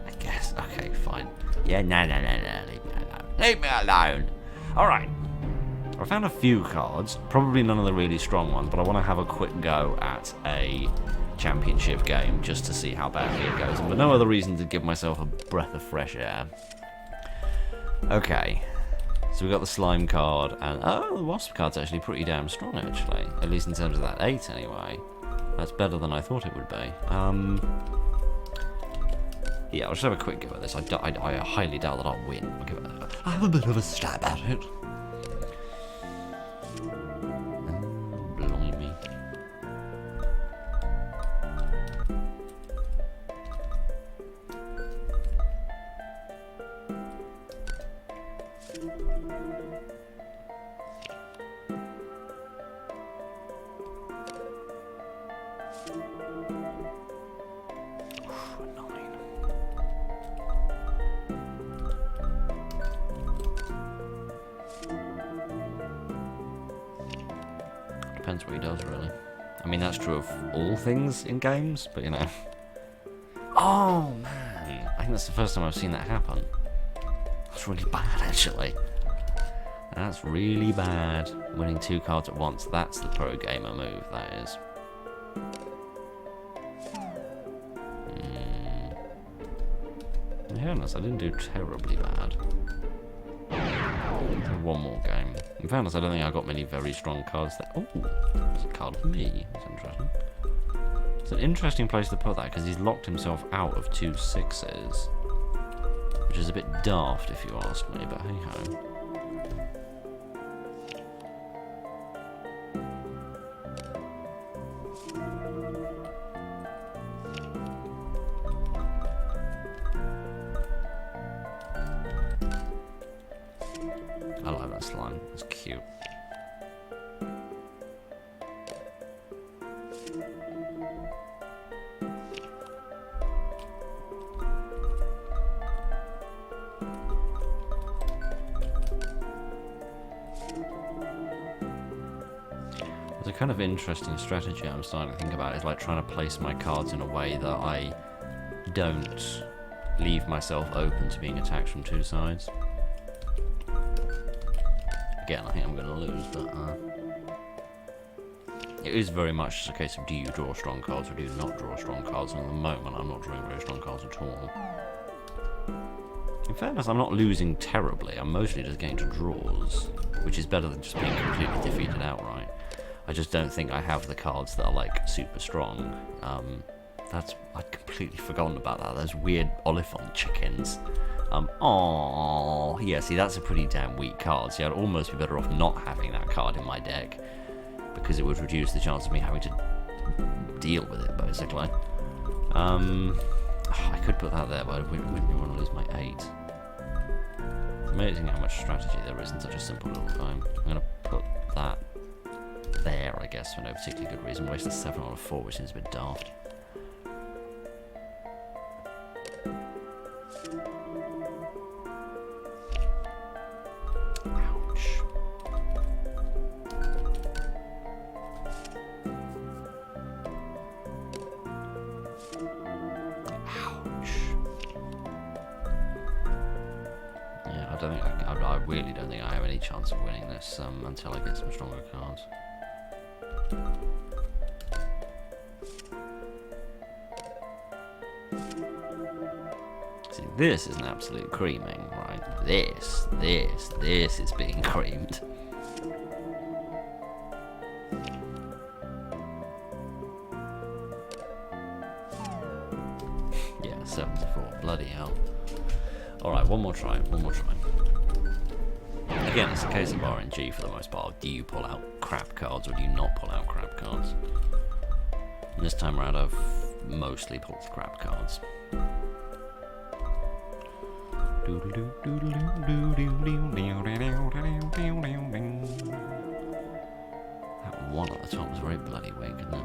I guess. Okay, fine. Yeah, no. Leave me alone. Leave me alone. Alright. I found a few cards. Probably none of the really strong ones, but I want to have a quick go at a championship game just to see how badly it goes. And for no other reason to give myself a breath of fresh air. Okay. So we got the slime card, and the wasp card's actually pretty damn strong, actually. At least in terms of that 8, anyway. That's better than I thought it would be. Yeah, I'll just have a quick go at this. I highly doubt that I'll win. I'll have a bit of a stab at it. Blimey. Depends what he does, really. I mean, that's true of all things in games, but you know. Oh, man. I think that's the first time I've seen that happen. That's really bad, actually. That's really bad. Winning 2 cards at once. That's the pro gamer move, that is. In fairness, I didn't do terribly bad. One more game. In fairness, I don't think I got many very strong cards there. Oh, there's a card for me. That's interesting. It's an interesting place to put that because he's locked himself out of 2 6s. Which is a bit daft if you ask me, but hey ho. I like that slime, it's cute. There's a kind of interesting strategy I'm starting to think about. It's like trying to place my cards in a way that I don't leave myself open to being attacked from 2 sides. Again, I think I'm going to lose, but it is very much just a case of do you draw strong cards or do you not draw strong cards, and at the moment I'm not drawing very strong cards at all. In fairness, I'm not losing terribly, I'm mostly just getting to draws, which is better than just being completely defeated outright. I just don't think I have the cards that are like super strong. I'd completely forgotten about that, those weird Oliphant chickens. Oh, yeah, see, that's a pretty damn weak card. See, I'd almost be better off not having that card in my deck, because it would reduce the chance of me having to deal with it, basically. I could put that there, but I wouldn't want to lose my 8. It's amazing how much strategy there is in such a simple little game. I'm going to put that there, I guess, for no particularly good reason. Waste a 7 on a 4, which seems a bit daft. I really don't think I have any chance of winning this until I get some stronger cards. See, this is an absolute creaming, right? This is being creamed. Yeah, 74. Bloody hell. Alright, one more try. Again, it's a case of RNG for the most part. Do you pull out crap cards or do you not pull out crap cards? And this time around, I've mostly pulled crap cards. That one at the top was very bloody weak, isn't it?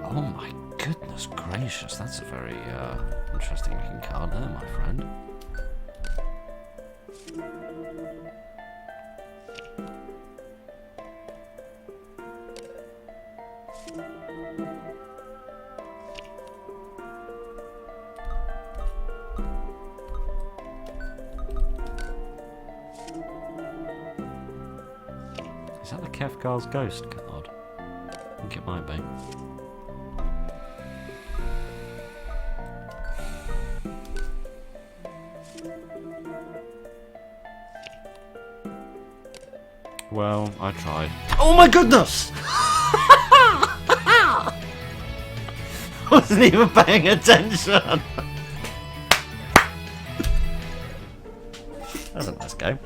Oh my goodness gracious, that's a very interesting looking card there, my friend. Is that the Kefkar's Ghost card? I think it might be. Well, I tried. Oh my goodness! I wasn't even paying attention! That's a nice game.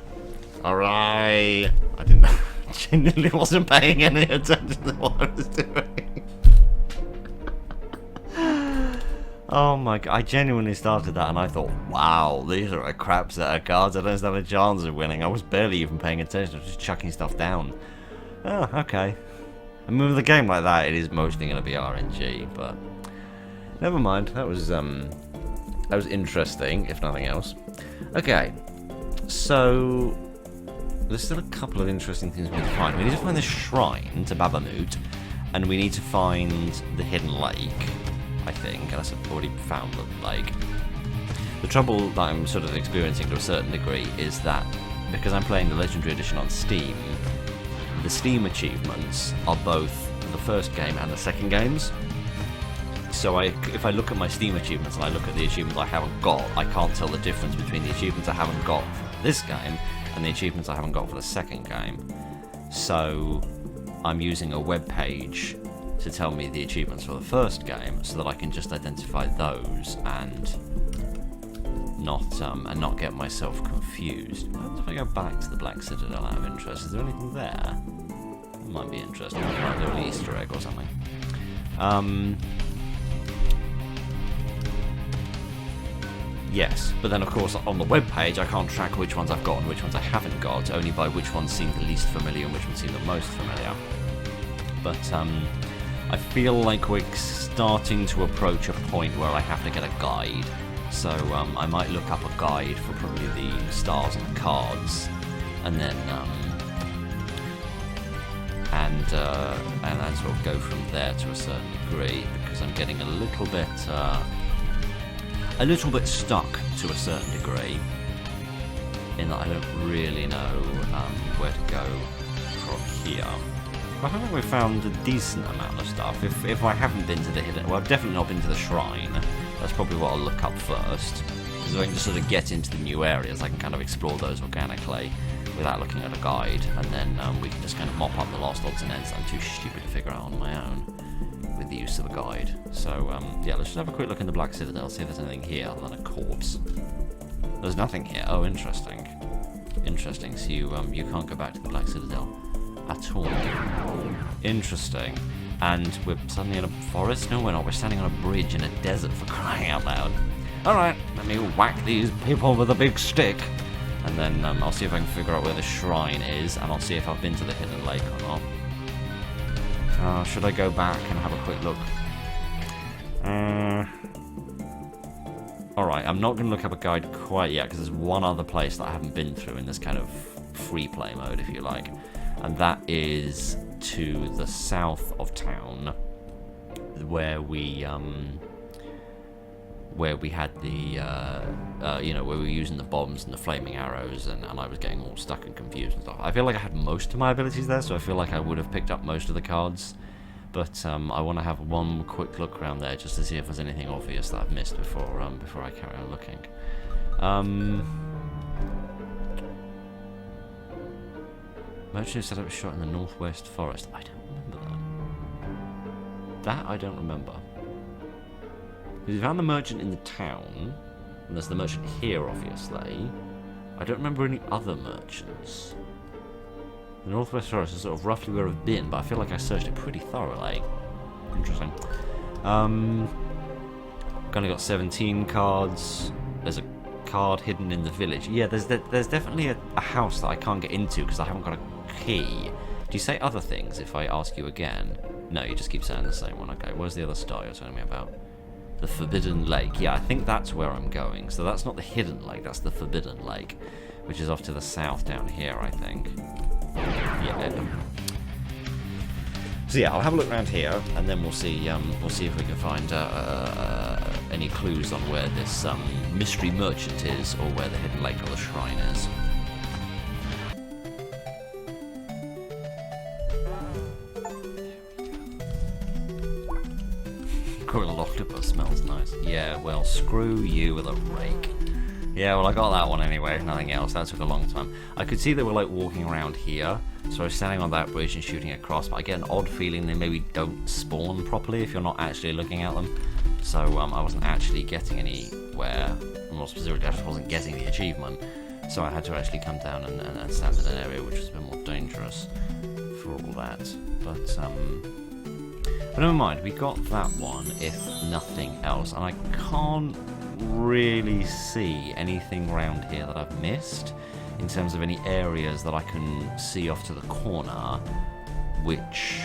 Alright. I didn't. Genuinely wasn't paying any attention to what I was doing. Oh my god, I genuinely started that and I thought, wow, these are a crap set of cards, I don't stand a chance of winning. I was barely even paying attention, I was just chucking stuff down. Oh, okay. I mean, with a game like that, it is mostly going to be RNG, but never mind, that was interesting, if nothing else. Okay, so there's still a couple of interesting things we need to find. We need to find the shrine to Babamoot, and we need to find the hidden lake, I think, unless I've already found the lake. The trouble that I'm sort of experiencing to a certain degree is that because I'm playing the Legendary Edition on Steam, the Steam achievements are both the first game and the second games. So if I look at my Steam achievements and I look at the achievements I haven't got, I can't tell the difference between the achievements I haven't got for this game and the achievements I haven't got for the second game. So I'm using a web page to tell me the achievements for the first game, so that I can just identify those and not get myself confused. What happens if I go back to the Black Citadel out of interest? Is there anything there? It might be interesting. It might be an Easter egg or something. Yes, but then of course on the web page I can't track which ones I've got and which ones I haven't got, only by which ones seem the least familiar and which ones seem the most familiar. But I feel like we're starting to approach a point where I have to get a guide. So I might look up a guide for probably the stars and the cards, and then and sort of go from there to a certain degree, because I'm getting a little bit stuck to a certain degree, in that I don't really know where to go from here. But I think we've found a decent amount of stuff. If I haven't been to the hidden... Well, I've definitely not been to the shrine. That's probably what I'll look up first. Because I can just sort of get into the new areas, I can kind of explore those organically without looking at a guide. And then we can just kind of mop up the lost odds and ends I'm too stupid to figure out on my own with the use of a guide. So, yeah, let's just have a quick look in the Black Citadel, see if there's anything here other than a corpse. There's nothing here. Oh, interesting. Interesting. So you can't go back to the Black Citadel at all. Interesting. And we're suddenly in a forest? No, we're not. We're standing on a bridge in a desert, for crying out loud. Alright, let me whack these people with a big stick. And then I'll see if I can figure out where the shrine is, and I'll see if I've been to the hidden lake or not. Should I go back and have a quick look? Alright, I'm not going to look up a guide quite yet, because there's one other place that I haven't been through in this kind of free play mode, if you like. And that is to the south of town, where we where we had the, where we were using the bombs and the flaming arrows, and I was getting all stuck and confused and stuff. I feel like I had most of my abilities there, so I feel like I would have picked up most of the cards. But I want to have one quick look around there just to see if there's anything obvious that I've missed before I carry on looking. Merchant set up a shot in the northwest forest. I don't remember that. That I don't remember. We found the merchant in the town, and there's the merchant here, obviously. I don't remember any other merchants. The northwest forest is sort of roughly where I've been, but I feel like I searched it pretty thoroughly. Interesting. Kind of got 17 cards. There's a card hidden in the village. Yeah, there's definitely a house that I can't get into because I haven't got a key. Do you say other things if I ask you again? No, you just keep saying the same one. Okay, where's the other star you're telling me about? The Forbidden Lake. Yeah, I think that's where I'm going. So that's not the Hidden Lake, that's the Forbidden Lake, which is off to the south down here, I think. Yeah. So yeah, I'll have a look around here, and then we'll see if we can find any clues on where this mystery merchant is, or where the Hidden Lake or the shrine is. Coral octopus smells nice. Yeah, well, screw you with a rake. Yeah, well, I got that one anyway, nothing else. That took a long time. I could see they were, like, walking around here, so I was standing on that bridge and shooting across, but I get an odd feeling they maybe don't spawn properly if you're not actually looking at them. So, I wasn't actually getting anywhere. More specifically, I just wasn't getting the achievement. So I had to actually come down and stand in an area which was a bit more dangerous for all that. But never mind, we got that one, if nothing else. And I can't really see anything around here that I've missed in terms of any areas that I can see off to the corner which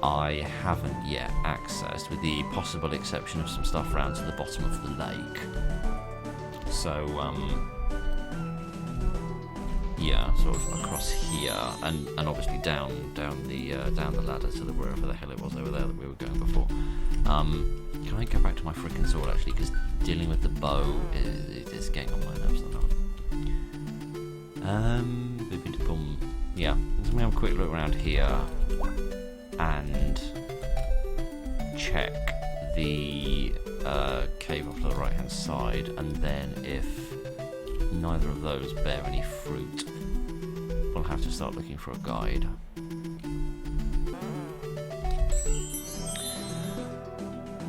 I haven't yet accessed, with the possible exception of some stuff around to the bottom of the lake. So yeah, sort of across here, and obviously down the ladder to the wherever the hell it was over there that we were going before. Can I go back to my frickin' sword actually? Because dealing with the bow is getting on my nerves enough. Yeah, let's have a quick look around here and check the cave off to the right hand side, and then if neither of those bear any fruit, we'll have to start looking for a guide.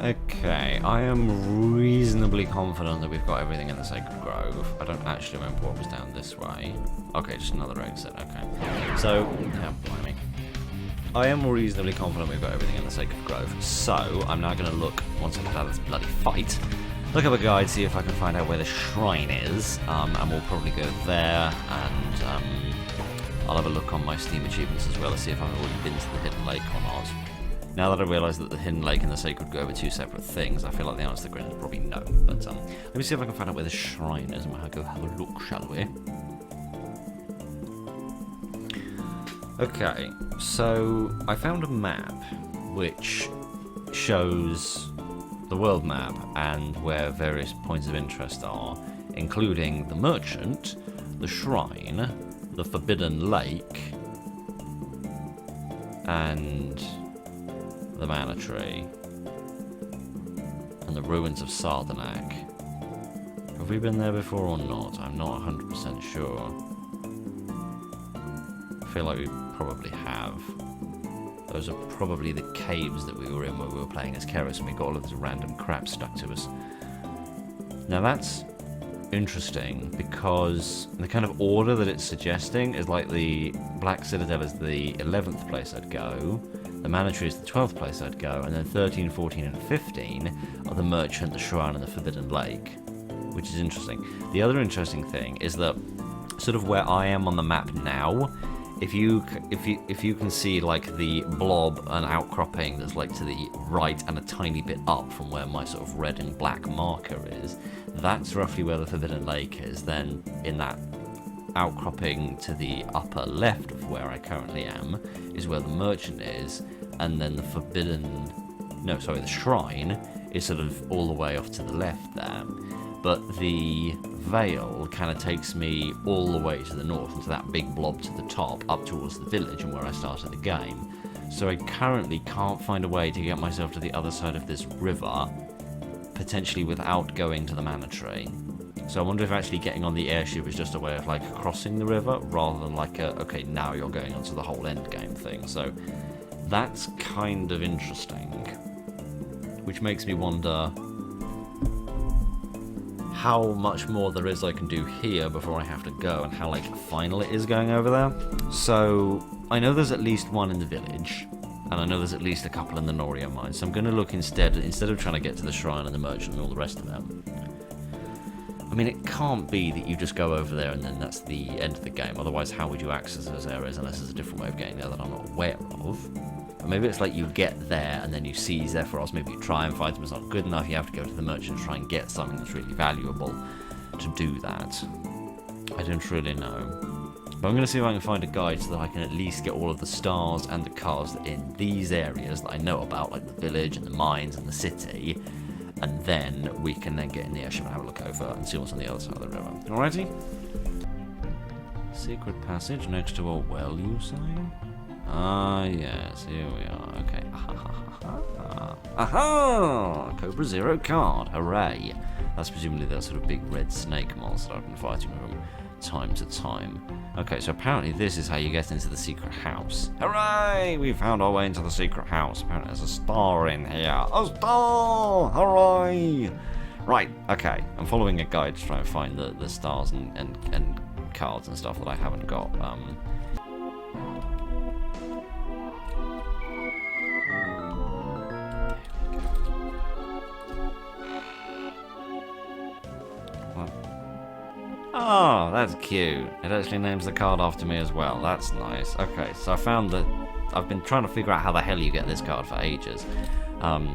Okay, I am reasonably confident that we've got everything in the Sacred Grove. I don't actually remember what was down this way. Okay, just another exit, okay. So, yeah, blimey. I am reasonably confident we've got everything in the Sacred Grove. So, I'm now going to look, once I get out of this bloody fight, look up a guide, see if I can find out where the shrine is, and we'll probably go there, and I'll have a look on my Steam achievements as well to see if I've already been to the Hidden Lake or not. Now that I realise that the Hidden Lake and the Sacred Grove are two separate things, I feel like the answer to the question is probably no. But let me see if I can find out where the shrine is, and we'll go have a look, shall we? Okay, so I found a map which shows the world map and where various points of interest are, including the merchant, the shrine, the Forbidden Lake, and the Mana Tree, and the ruins of Sardanak. Have we been there before or not? I'm not 100% sure. I feel like we probably have. Those are probably the caves that we were in when we were playing as Keris, and we got all of this random crap stuck to us. Now that's interesting, because the kind of order that it's suggesting is like the Black Citadel is the 11th place I'd go, the Mana Tree is the 12th place I'd go, and then 13, 14 and 15 are the Merchant, the Shrine and the Forbidden Lake, which is interesting. The other interesting thing is that sort of where I am on the map now, if you can see like the blob and outcropping that's like to the right and a tiny bit up from where my sort of red and black marker is, that's roughly where the Forbidden Lake is. Then in that outcropping to the upper left of where I currently am is where the merchant is, and then the shrine is sort of all the way off to the left there. But the Vale kind of takes me all the way to the north into that big blob to the top, up towards the village and where I started the game. So I currently can't find a way to get myself to the other side of this river, potentially without going to the Manor Tree. So I wonder if actually getting on the airship is just a way of like crossing the river, rather than like a, okay, now you're going onto the whole end game thing. So that's kind of interesting, which makes me wonder how much more there is I can do here before I have to go, and how like final it is going over there. So I know there's at least one in the village, and I know there's at least a couple in the Norio mine. So I'm going to look instead of trying to get to the shrine and the merchant and all the rest of them. I mean, it can't be that you just go over there and then that's the end of the game. Otherwise, how would you access those areas unless there's a different way of getting there that I'm not aware of? Or maybe it's like you get there and then you see Zephyros, maybe you try and find them, it's not good enough, you have to go to the merchant and try and get something that's really valuable to do that. I don't really know. But I'm going to see if I can find a guide so that I can at least get all of the stars and the cards in these areas that I know about, like the village and the mines and the city. And then we can then get in the airship and have a look over and see what's on the other side of the river. Alrighty? Secret passage next to a well, you say? Ah, yes, here we are. Okay. Aha! Cobra Zero card. Hooray! That's presumably that sort of big red snake monster I've been fighting from time to time. Okay, so apparently this is how you get into the secret house. Hooray! We found our way into the secret house. Apparently there's a star in here. A star! Hooray! Right, okay. I'm following a guide to try and find the stars and cards and stuff that I haven't got. Oh, that's cute. It actually names the card after me as well. That's nice. Okay, so I found that I've been trying to figure out how the hell you get this card for ages.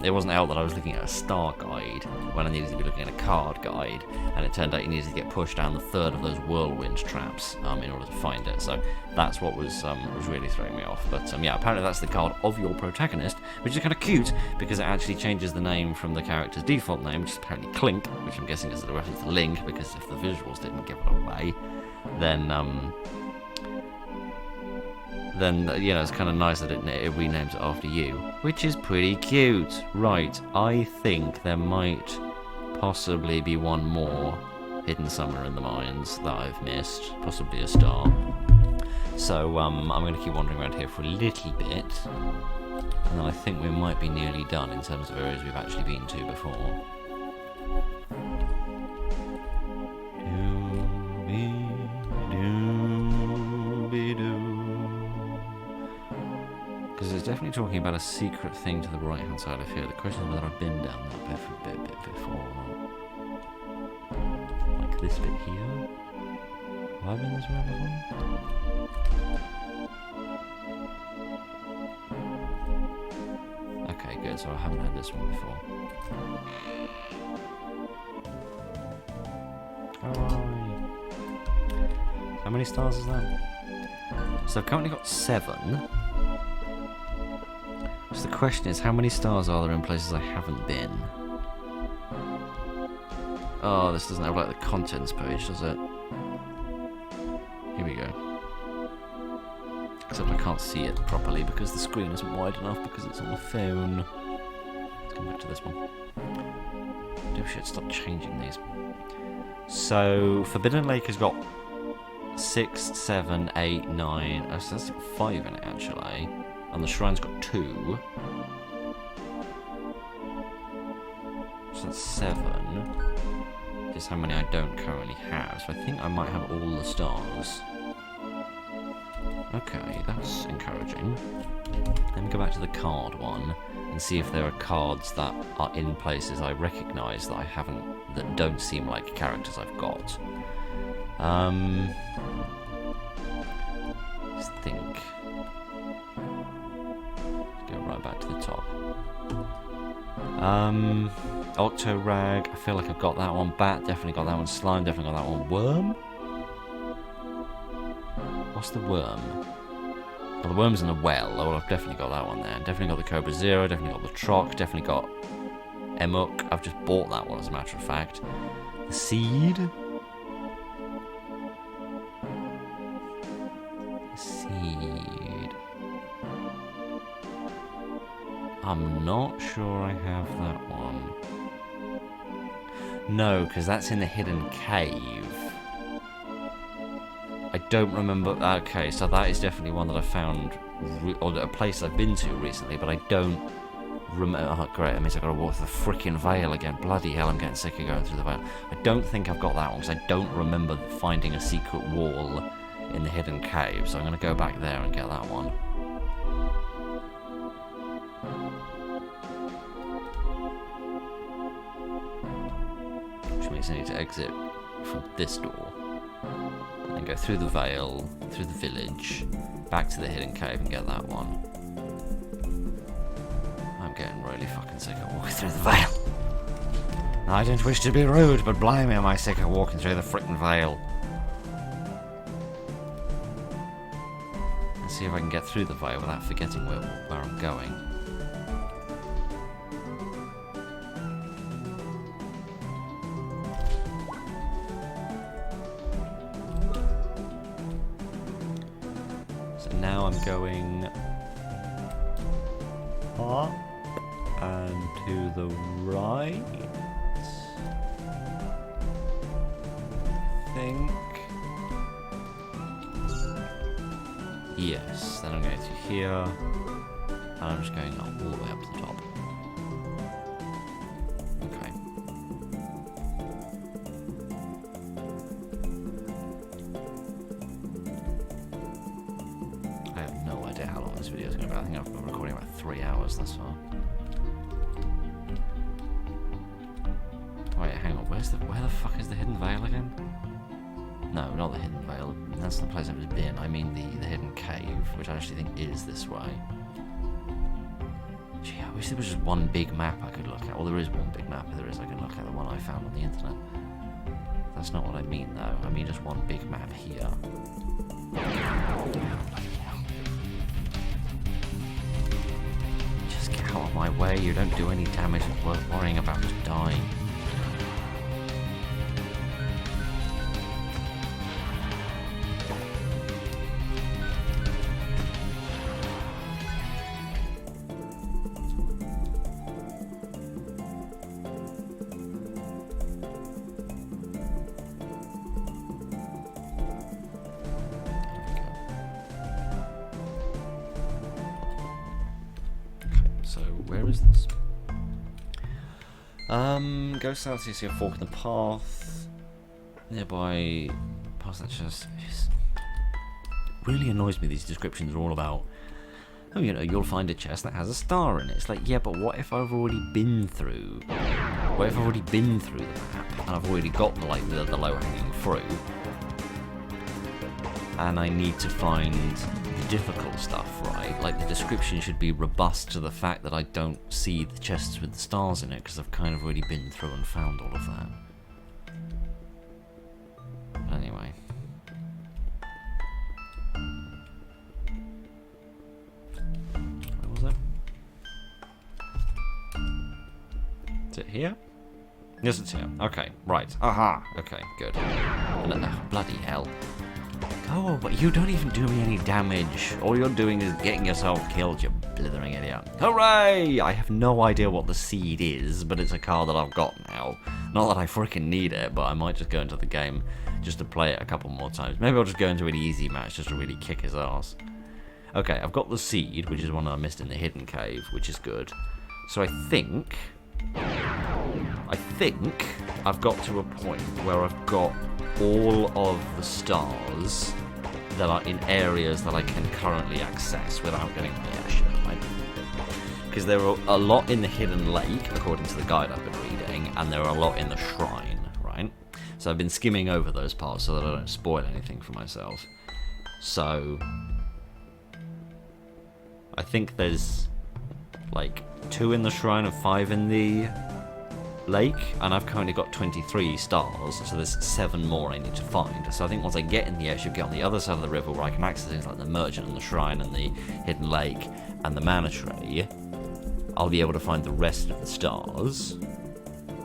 It wasn't out that I was looking at a star guide when I needed to be looking at a card guide, and it turned out you needed to get pushed down the third of those whirlwind traps in order to find it. So that's what was really throwing me off. But yeah, apparently that's the card of your protagonist, which is kind of cute because it actually changes the name from the character's default name, which is apparently Clink, which I'm guessing is a reference to Link, because if the visuals didn't give it away, then you know, it's kind of nice that it renames it after you, which is pretty cute. Right, I think there might possibly be one more hidden somewhere in the mines that I've missed, possibly a star. So I'm going to keep wandering around here for a little bit, and then I think we might be nearly done in terms of areas we've actually been to before. Because it's definitely talking about a secret thing to the right-hand side of here. The question is whether I've been down that bit before or not. Like this bit here? Have I been this way before? Okay, good. So I haven't had this one before. Alright. How many stars is that? So I've currently got 7. So the question is, how many stars are there in places I haven't been? Oh, this doesn't have like the contents page, does it? Here we go. Except I can't see it properly because the screen isn't wide enough because it's on the phone. Let's come back to this one. Oh shit, stop changing these. So, Forbidden Lake has got 6, 7, 8, 9. Oh, so that's got 5 in it actually. And the shrine's got 2. So that's 7. Is how many I don't currently have. So I think I might have all the stars. Okay, that's encouraging. Let me go back to the card one and see if there are cards that are in places I recognise that I haven't, that don't seem like characters I've got. Let's think. Let's go right back to the top. Octorag, I feel like I've got that one. Bat, definitely got that one. Slime, definitely got that one. Worm? What's the worm? Well, the worm's in the well. Oh, well, I've definitely got that one there. Definitely got the Cobra Zero, definitely got the Troc, definitely got Emuk. I've just bought that one, as a matter of fact. The seed. Seed. I'm not sure I have that one. No, because that's in the hidden cave. I don't remember. Okay, so that is definitely one that I found, or a place I've been to recently, but I don't remember. Oh, great, that means I've got to walk through the frickin' veil again. Bloody hell, I'm getting sick of going through the veil. I don't think I've got that one, because I don't remember finding a secret wall in the hidden cave, so I'm going to go back there and get that one. Which means I need to exit from this door. And go through the veil, through the village, back to the hidden cave and get that one. I'm getting really fucking sick of walking through the veil. I don't wish to be rude, but blimey am I sick of walking through the frickin' veil. Let's see if I can get through the veil without forgetting where I'm going. Now I'm going up and to the right, I think. Yes, then I'm going to here, and I'm just going all the way up to the top. Okay. I have no idea how long this video is going to be. I think I've been recording about 3 hours thus far. Wait, hang on. Where the fuck is the hidden veil again? No, not the hidden veil. That's the place I've just been. I mean the hidden cave, which I actually think is this way. Gee, I wish there was just one big map I could look at. Well, there is one big map. There is. I can look at the one I found on the internet. That's not what I mean, though. I mean just one big map here. Just get out of my way. You don't do any damage. It's worth worrying about just dying. So, where is this? Go south, you see a fork in the path. Nearby, past that chest. It really annoys me, these descriptions are all about, oh, you know, you'll find a chest that has a star in it. It's like, yeah, but what if I've already been through? What if I've already been through the map, and I've already got, like, the low-hanging fruit, and I need to find the difficult stuff, right? Like, the description should be robust to the fact that I don't see the chests with the stars in it, because I've kind of already been through and found all of that. But anyway. Where was it? Is it here? Yes, it's here. Okay, right. Aha! Okay, good. Bloody hell. Oh, but you don't even do me any damage. All you're doing is getting yourself killed, you blithering idiot. Hooray! I have no idea what the seed is, but it's a card that I've got now. Not that I freaking need it, but I might just go into the game just to play it a couple more times. Maybe I'll just go into an easy match just to really kick his ass. Okay, I've got the seed, which is one I missed in the hidden cave, which is good. So I think I've got to a point where I've got all of the stars that are in areas that I can currently access without getting the airship, right? Because there are a lot in the hidden lake, according to the guide I've been reading, and there are a lot in the shrine, right? So I've been skimming over those parts so that I don't spoil anything for myself. So I think there's like 2 in the shrine and 5 in the lake, and I've currently got 23 stars, so there's 7 more I need to find. So I think once I get in the airship, get on the other side of the river where I can access things like the merchant and the shrine and the hidden lake and the mana tree, I'll be able to find the rest of the stars.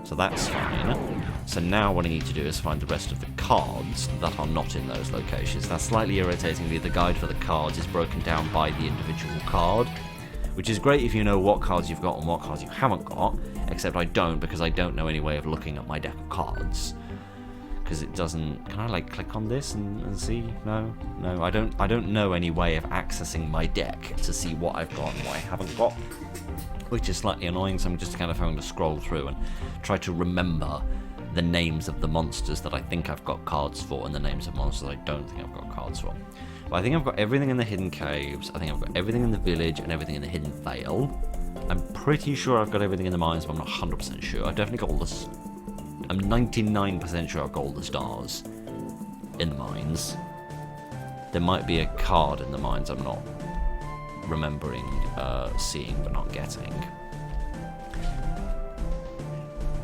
So that's fine. So now what I need to do is find the rest of the cards that are not in those locations. Now, slightly irritatingly, the guide for the cards is broken down by the individual card, which is great if you know what cards you've got and what cards you haven't got, except I don't, because I don't know any way of looking at my deck of cards. Because it doesn't... Can I, like, click on this and see? No? No, I don't know any way of accessing my deck to see what I've got and what I haven't got. Which is slightly annoying, so I'm just kind of having to scroll through and try to remember the names of the monsters that I think I've got cards for and the names of monsters I don't think I've got cards for. But I think I've got everything in the hidden caves, I think I've got everything in the village and everything in the hidden vale. I'm pretty sure I've got everything in the mines, but I'm not 100% sure. I've definitely got all the... I'm 99% sure I've got all the stars in the mines. There might be a card in the mines I'm not remembering seeing but not getting.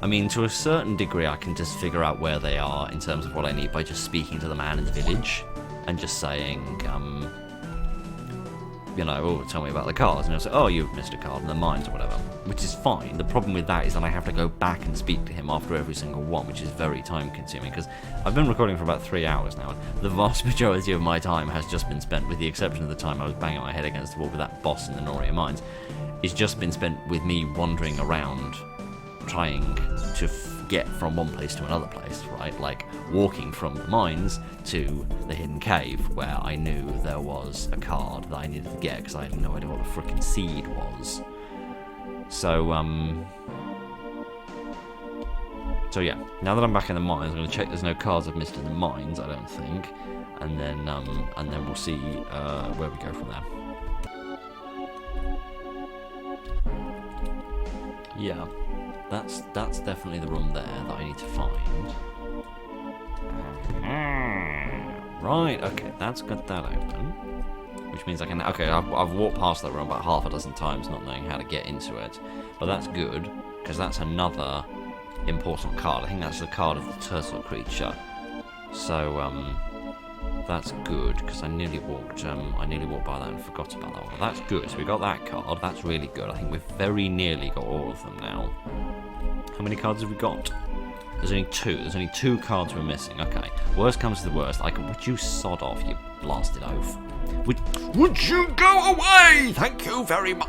I mean, to a certain degree I can just figure out where they are in terms of what I need by just speaking to the man in the village and just saying, you know, oh, tell me about the cards, and he'll say, oh, you've missed a card in the mines or whatever, which is fine. The problem with that is that I have to go back and speak to him after every single one, which is very time consuming, because I've been recording for about 3 hours now, and the vast majority of my time has just been spent, with the exception of the time I was banging my head against the wall with that boss in the Noria mines, it's just been spent with me wandering around trying to get from one place to another place, right? Like walking from the mines to the hidden cave where I knew there was a card that I needed to get because I had no idea what the frickin' seed was. So yeah, now that I'm back in the mines, I'm going to check there's no cards I've missed in the mines, I don't think, and then we'll see where we go from there. Yeah. That's definitely the room there that I need to find. Right, okay, that's got that open. Which means I can... Okay, I've walked past that room about half a dozen times not knowing how to get into it. But that's good, because that's another important card. I think that's the card of the turtle creature. So, that's good, because I nearly walked by that and forgot about that one. That's good, so we got that card. That's really good. I think we've very nearly got all of them now. How many cards have we got? There's only 2. There's only 2 cards we're missing. Okay. Worst comes to the worst. Would you sod off, you blasted oaf? Would you go away? Thank you very much.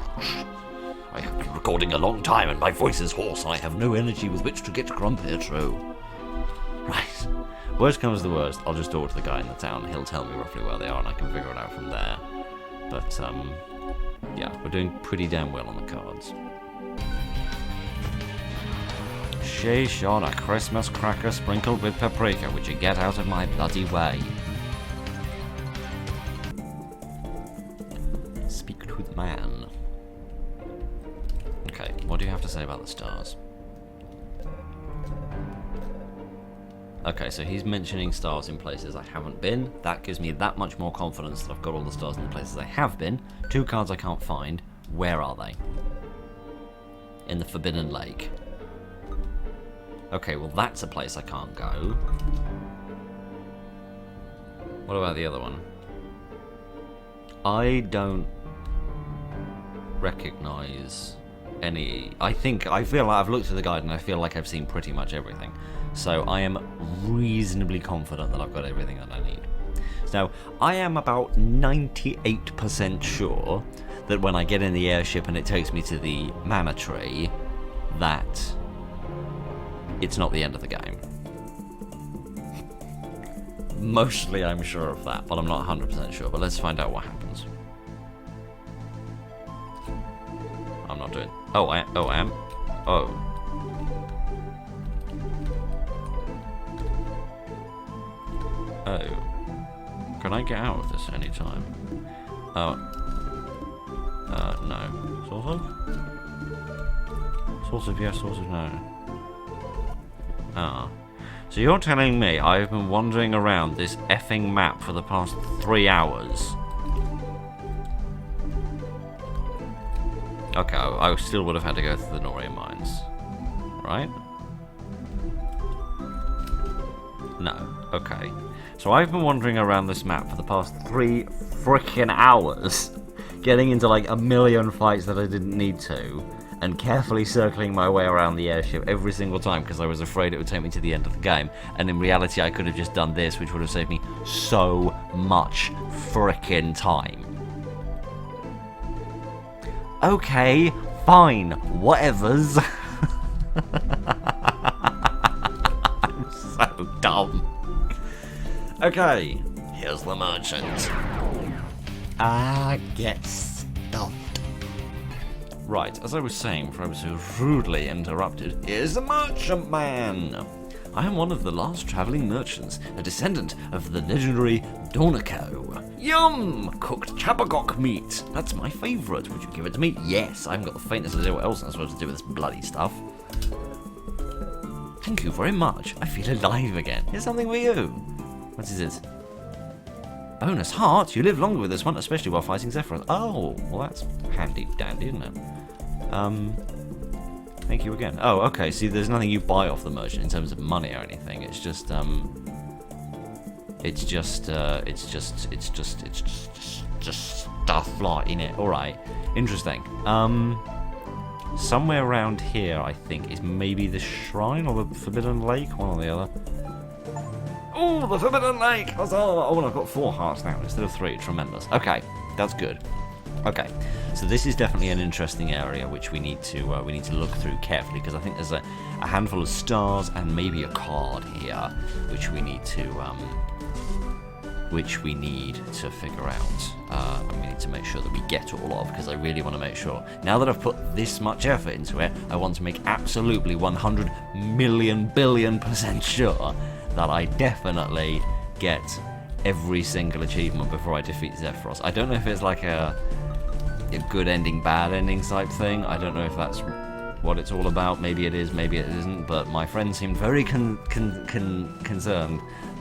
I have been recording a long time and my voice is hoarse and I have no energy with which to get grumpy, true. Right. Worst comes to the worst, I'll just talk to the guy in the town. He'll tell me roughly where they are and I can figure it out from there. But, yeah, we're doing pretty damn well on the cards. Sheesh on a Christmas cracker sprinkled with paprika. Would you get out of my bloody way? Speak to the man. Okay, what do you have to say about the stars? Okay, so he's mentioning stars in places I haven't been. That gives me that much more confidence that I've got all the stars in the places I have been. 2 cards I can't find. Where are they? In the Forbidden Lake. Okay, well that's a place I can't go. What about the other one? I don't recognize any... I feel like I've looked at the guide and I feel like I've seen pretty much everything. So I am reasonably confident that I've got everything that I need. So I am about 98% sure that when I get in the airship and it takes me to the mana tree, that it's not the end of the game. Mostly I'm sure of that, but I'm not 100% sure. But let's find out what happens. I'm not doing... Oh, I am? Oh. Oh. Can I get out of this any time? Oh. No. Sort of? Sort of yes, sort of no. Ah. So you're telling me I've been wandering around this effing map for the past 3 hours? Okay, I still would have had to go through the Noria mines. Right? No. Okay. So I've been wandering around this map for the past 3 freaking hours, getting into like a million fights that I didn't need to, and carefully circling my way around the airship every single time because I was afraid it would take me to the end of the game. And in reality, I could have just done this, which would have saved me so much frickin' time. Okay, fine, whatevers. I'm so dumb. Okay, here's the merchant. I get stuffed. Right, as I was saying, before I was so rudely interrupted, here's the merchant man. I am one of the last travelling merchants, a descendant of the legendary Dornico. Yum! Cooked chapagok meat. That's my favourite. Would you give it to me? Yes, I haven't got the faintest idea what else I'm supposed to do with this bloody stuff. Thank you very much. I feel alive again. Here's something for you. What is it? Bonus heart. You live longer with this one, especially while fighting Zephyros. Oh, well that's handy dandy, isn't it? Thank you again. Oh, okay. See, there's nothing you buy off the merchant in terms of money or anything. It's just stuff like in it. All right, interesting. Somewhere around here, I think, is maybe the shrine or the Forbidden Lake, one or the other. Oh, the Forbidden Lake! Oh, and I've got 4 hearts now instead of 3. Tremendous. Okay, that's good. Okay, so this is definitely an interesting area which we need to look through carefully because I think there's a handful of stars and maybe a card here which we need to figure out. And we need to make sure that we get all of, because I really want to make sure. Now that I've put this much effort into it, I want to make absolutely 100 million billion% sure that I definitely get every single achievement before I defeat Zephyros. I don't know if it's like a good ending, bad ending type thing. I don't know if that's what it's all about. Maybe it is, maybe it isn't. But my friend seemed very concerned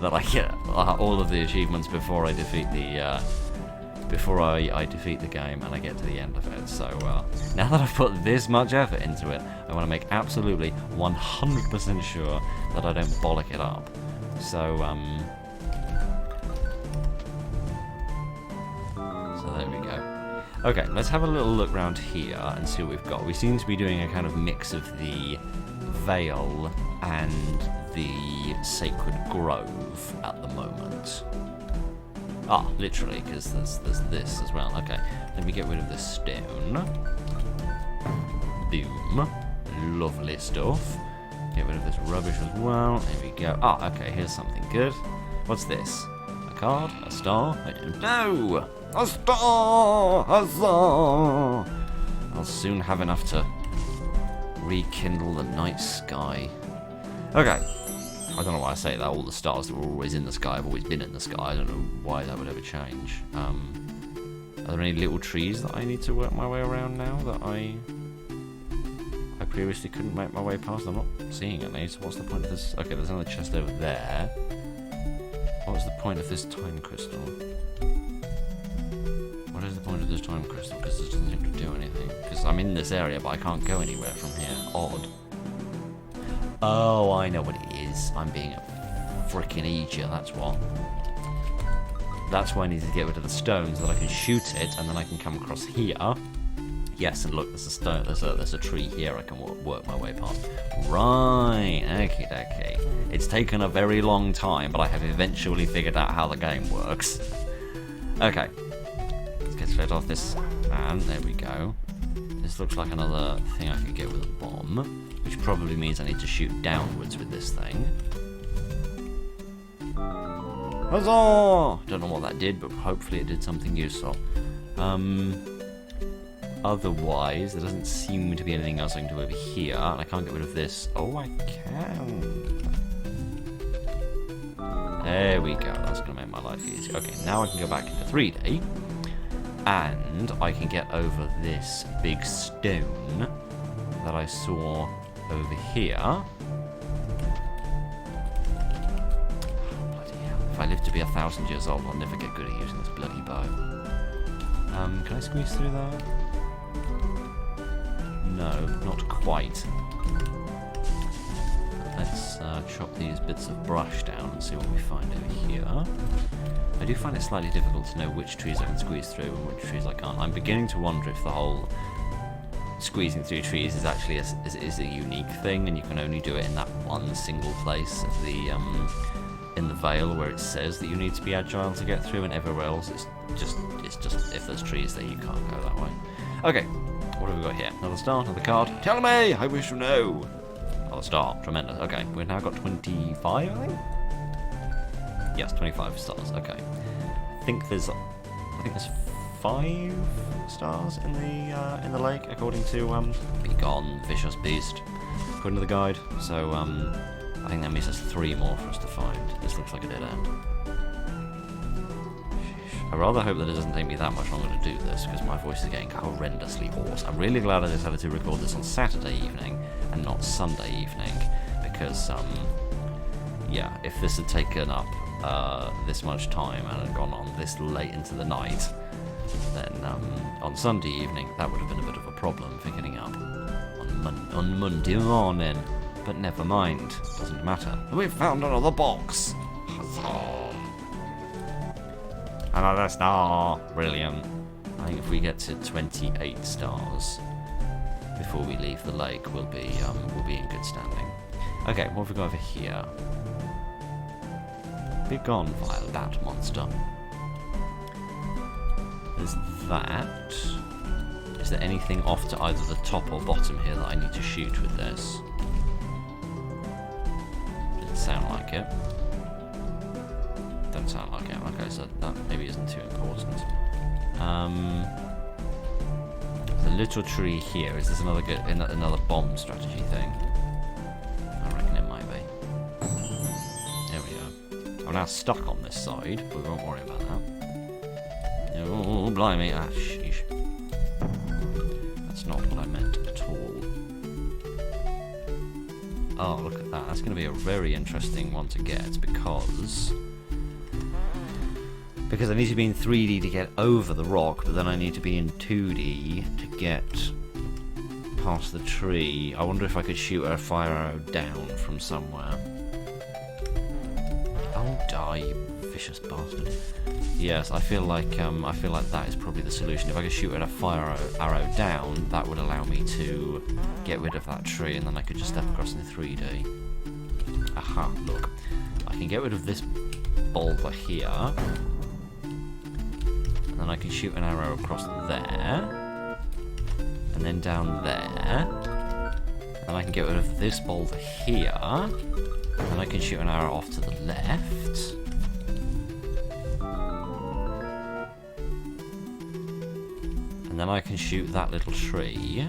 that I get all of the achievements before I defeat the I defeat the game and I get to the end of it. So now that I've put this much effort into it, I want to make absolutely 100% sure that I don't bollock it up. So there we go. Okay, let's have a little look around here and see what we've got. We seem to be doing a kind of mix of the Vale and the Sacred Grove at the moment. Ah, literally, because there's this as well. Okay, let me get rid of this stone. Boom. Lovely stuff. Get rid of this rubbish as well. There we go. Ah, okay, here's something good. What's this? A card? A star? I don't know. A star! Huzzah! I'll soon have enough to rekindle the night sky. Okay. I don't know why I say that. All the stars that were always in the sky have always been in the sky. I don't know why that would ever change. Are there any little trees that I need to work my way around now that I previously couldn't make my way past? I'm not seeing any, so what's the point of this? Okay, there's another chest over there. What's the point of this time crystal? What is the point of this time crystal? Because this doesn't seem to do anything. Because I'm in this area, but I can't go anywhere from here. Odd. Oh, I know what it is. I'm being a freaking idiot, that's what. That's why I need to get rid of the stones so that I can shoot it, and then I can come across here. Yes, and look, there's a stone. There's a tree here I can work my way past. Right, okay. It's taken a very long time, but I have eventually figured out how the game works. Okay, let's get rid of this man. There we go. This looks like another thing I could get with a bomb, which probably means I need to shoot downwards with this thing. Huzzah! Don't know what that did, but hopefully it did something useful. Otherwise, there doesn't seem to be anything else I can do over here. And I can't get rid of this. Oh, I can. There we go. That's going to make my life easier. Okay, now I can go back into 3D. And I can get over this big stone that I saw over here. Oh, bloody hell. If I live to be 1,000 years old, I'll never get good at using this bloody bow. Can I squeeze through that? No, not quite. Let's chop these bits of brush down and see what we find over here. I do find it slightly difficult to know which trees I can squeeze through and which trees I can't. I'm beginning to wonder if the whole squeezing through trees is actually is a unique thing, and you can only do it in that one single place of the in the Vale where it says that you need to be agile to get through, and everywhere else it's just if there's trees there you can't go that way. Okay, what have we got here? Another star, another card. Tell me, I wish to know. Another star, tremendous. Okay, we've now got 25, I think. Yes, 25 stars. Okay, I think there's 5 stars in the lake according to be gone, vicious beast, according to the guide. So I think that means there's 3 more for us to find. This looks like a dead end. I rather hope that it doesn't take me that much longer to do this, because my voice is getting horrendously hoarse. I'm really glad I decided to record this on Saturday evening and not Sunday evening, because yeah, if this had taken up this much time and had gone on this late into the night, then on Sunday evening that would have been a bit of a problem for getting up on Monday morning. But never mind, doesn't matter. We found another box! Huzzah! Another star! Brilliant. I think if we get to 28 stars before we leave the lake, we'll be in good standing. Okay, what have we got over here? Be gone, vile bat monster. There's that. Is there anything off to either the top or bottom here that I need to shoot with this? Didn't sound like it. Don't sound like it. Okay, so that maybe isn't too important. The little tree here, is this another bomb strategy thing? I reckon it might be. There we go. I'm now stuck on this side, but we won't worry about that. Oh, blimey. Ah, sheesh. That's not what I meant at all. Oh, look at that. That's going to be a very interesting one to get, because I need to be in 3D to get over the rock, but then I need to be in 2D to get past the tree. I wonder if I could shoot a fire arrow down from somewhere. Oh, die, you vicious bastard. Yes, I feel like that is probably the solution. If I could shoot a fire arrow down, that would allow me to get rid of that tree, and then I could just step across in 3D. Aha, look. I can get rid of this boulder here. And then I can shoot an arrow across there, and then down there, and I can get rid of this boulder here, and I can shoot an arrow off to the left, and then I can shoot that little tree,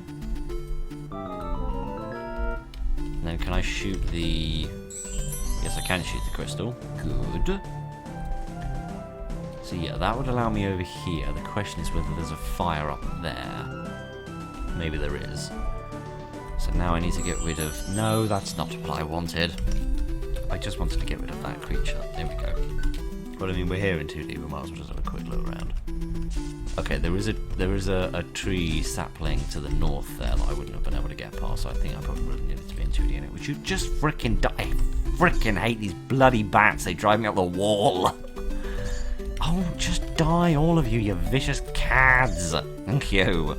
and then can I shoot the... Yes, I can shoot the crystal. Good. So yeah, that would allow me over here. The question is whether there's a fire up there. Maybe there is. So now I need to get rid of... No, that's not what I wanted. I just wanted to get rid of that creature. There we go. But I mean, we're here in 2D, we might as well just have a quick look around. Okay, there is a tree sapling to the north there that I wouldn't have been able to get past, so I think I probably would have needed to be in 2D in it. Would you just frickin' die? I frickin' hate these bloody bats. They drive me up the wall. Oh, just die, all of you, you vicious cads. Thank you.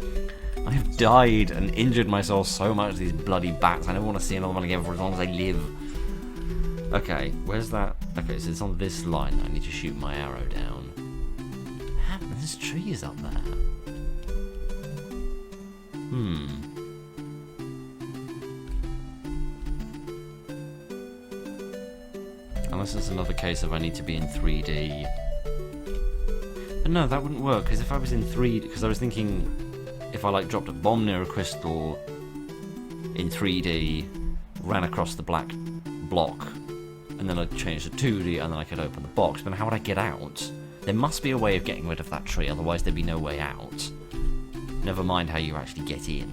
I've died and injured myself so much, these bloody bats. I never want to see another one again for as long as I live. Okay, where's that? Okay, so it's on this line that I need to shoot my arrow down. There's trees up there. Unless it's another case of I need to be in 3D. But no, that wouldn't work, because if I was in 3D... Because I was thinking, if I like dropped a bomb near a crystal in 3D, ran across the black block, and then I'd change to 2D, and then I could open the box. But how would I get out? There must be a way of getting rid of that tree, otherwise there'd be no way out. Never mind how you actually get in.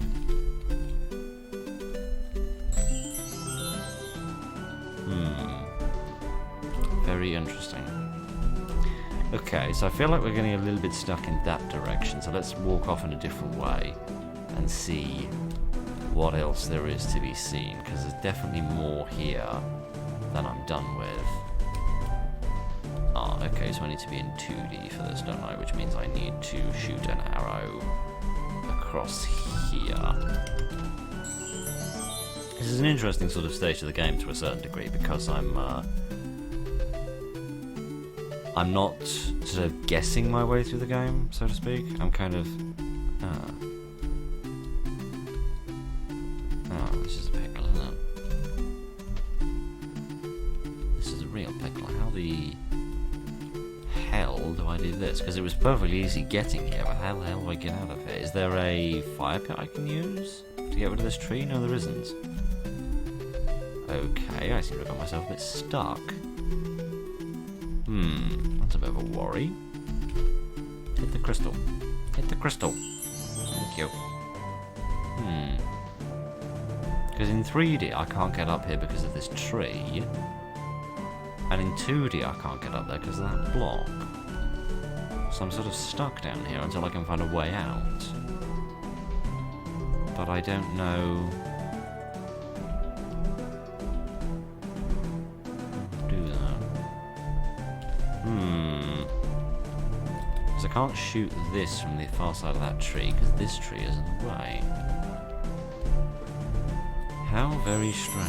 Very interesting. Okay, so I feel like we're getting a little bit stuck in that direction, so let's walk off in a different way and see what else there is to be seen, because there's definitely more here than I'm done with. Ah, okay, so I need to be in 2D for this, don't I? Which means I need to shoot an arrow across here. This is an interesting sort of stage of the game to a certain degree because I'm not sort of guessing my way through the game, so to speak. I'm kind of... Oh, this is a pickle, isn't it? This is a real pickle. How the hell do I do this? Because it was perfectly easy getting here, but how the hell do I get out of here? Is there a fire pit I can use to get rid of this tree? No, there isn't. Okay, I seem to have got myself a bit stuck. That's a bit of a worry. Hit the crystal. Hit the crystal. Thank you. Because in 3D I can't get up here because of this tree. And in 2D I can't get up there because of that block. So I'm sort of stuck down here until I can find a way out. But I don't know... Because I can't shoot this from the far side of that tree, because this tree is in the way. How very strange.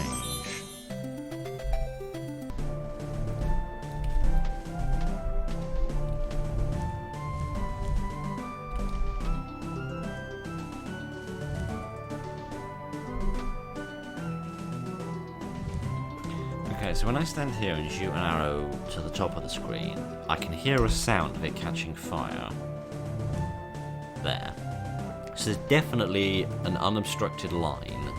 Okay, so when I stand here and shoot an arrow to the top of the screen, I can hear a sound of it catching fire. There. So there's definitely an unobstructed line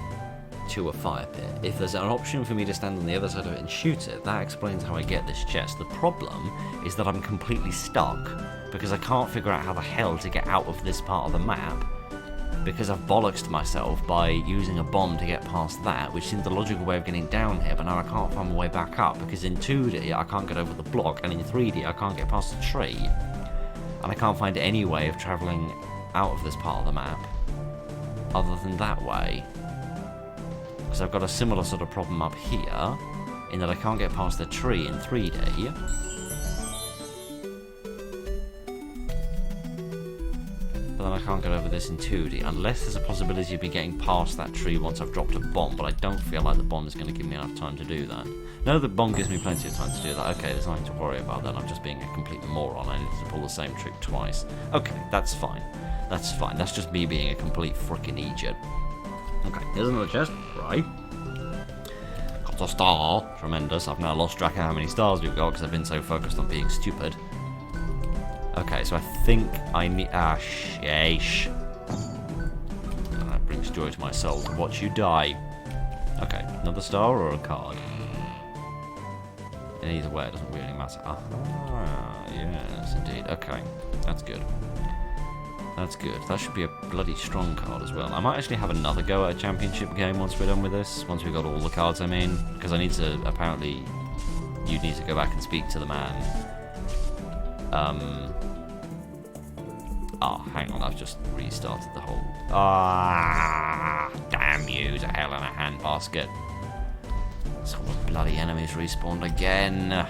to a fire pit. If there's an option for me to stand on the other side of it and shoot it, that explains how I get this chest. The problem is that I'm completely stuck, because I can't figure out how the hell to get out of this part of the map. Because I've bollocksed myself by using a bomb to get past that, which seemed the logical way of getting down here, but now I can't find my way back up, because in 2D I can't get over the block, and in 3D I can't get past the tree. And I can't find any way of travelling out of this part of the map, other than that way. Because I've got a similar sort of problem up here, in that I can't get past the tree in 3D. But then I can't get over this in 2D, unless there's a possibility of me getting past that tree once I've dropped a bomb, but I don't feel like the bomb is going to give me enough time to do that. No, the bomb gives me plenty of time to do that. Okay, there's nothing to worry about then, I'm just being a complete moron. I need to pull the same trick twice. Okay, that's fine. That's fine. That's just me being a complete frickin' idiot. Okay, here's another chest. Right. Got a star. Tremendous. I've now lost track of how many stars we've got because I've been so focused on being stupid. Okay, so I think I need... Ah, sheesh. That brings joy to my soul to watch you die. Okay, another star or a card? In either way, it doesn't really matter. Ah, yes, indeed. Okay, that's good. That's good. That should be a bloody strong card as well. I might actually have another go at a championship game once we're done with this. Once we've got all the cards, I mean. Because I need to, apparently... You need to go back and speak to the man. Oh, hang on, I've just restarted the whole... Ah, damn you, to hell in a handbasket. So the bloody enemies respawned again.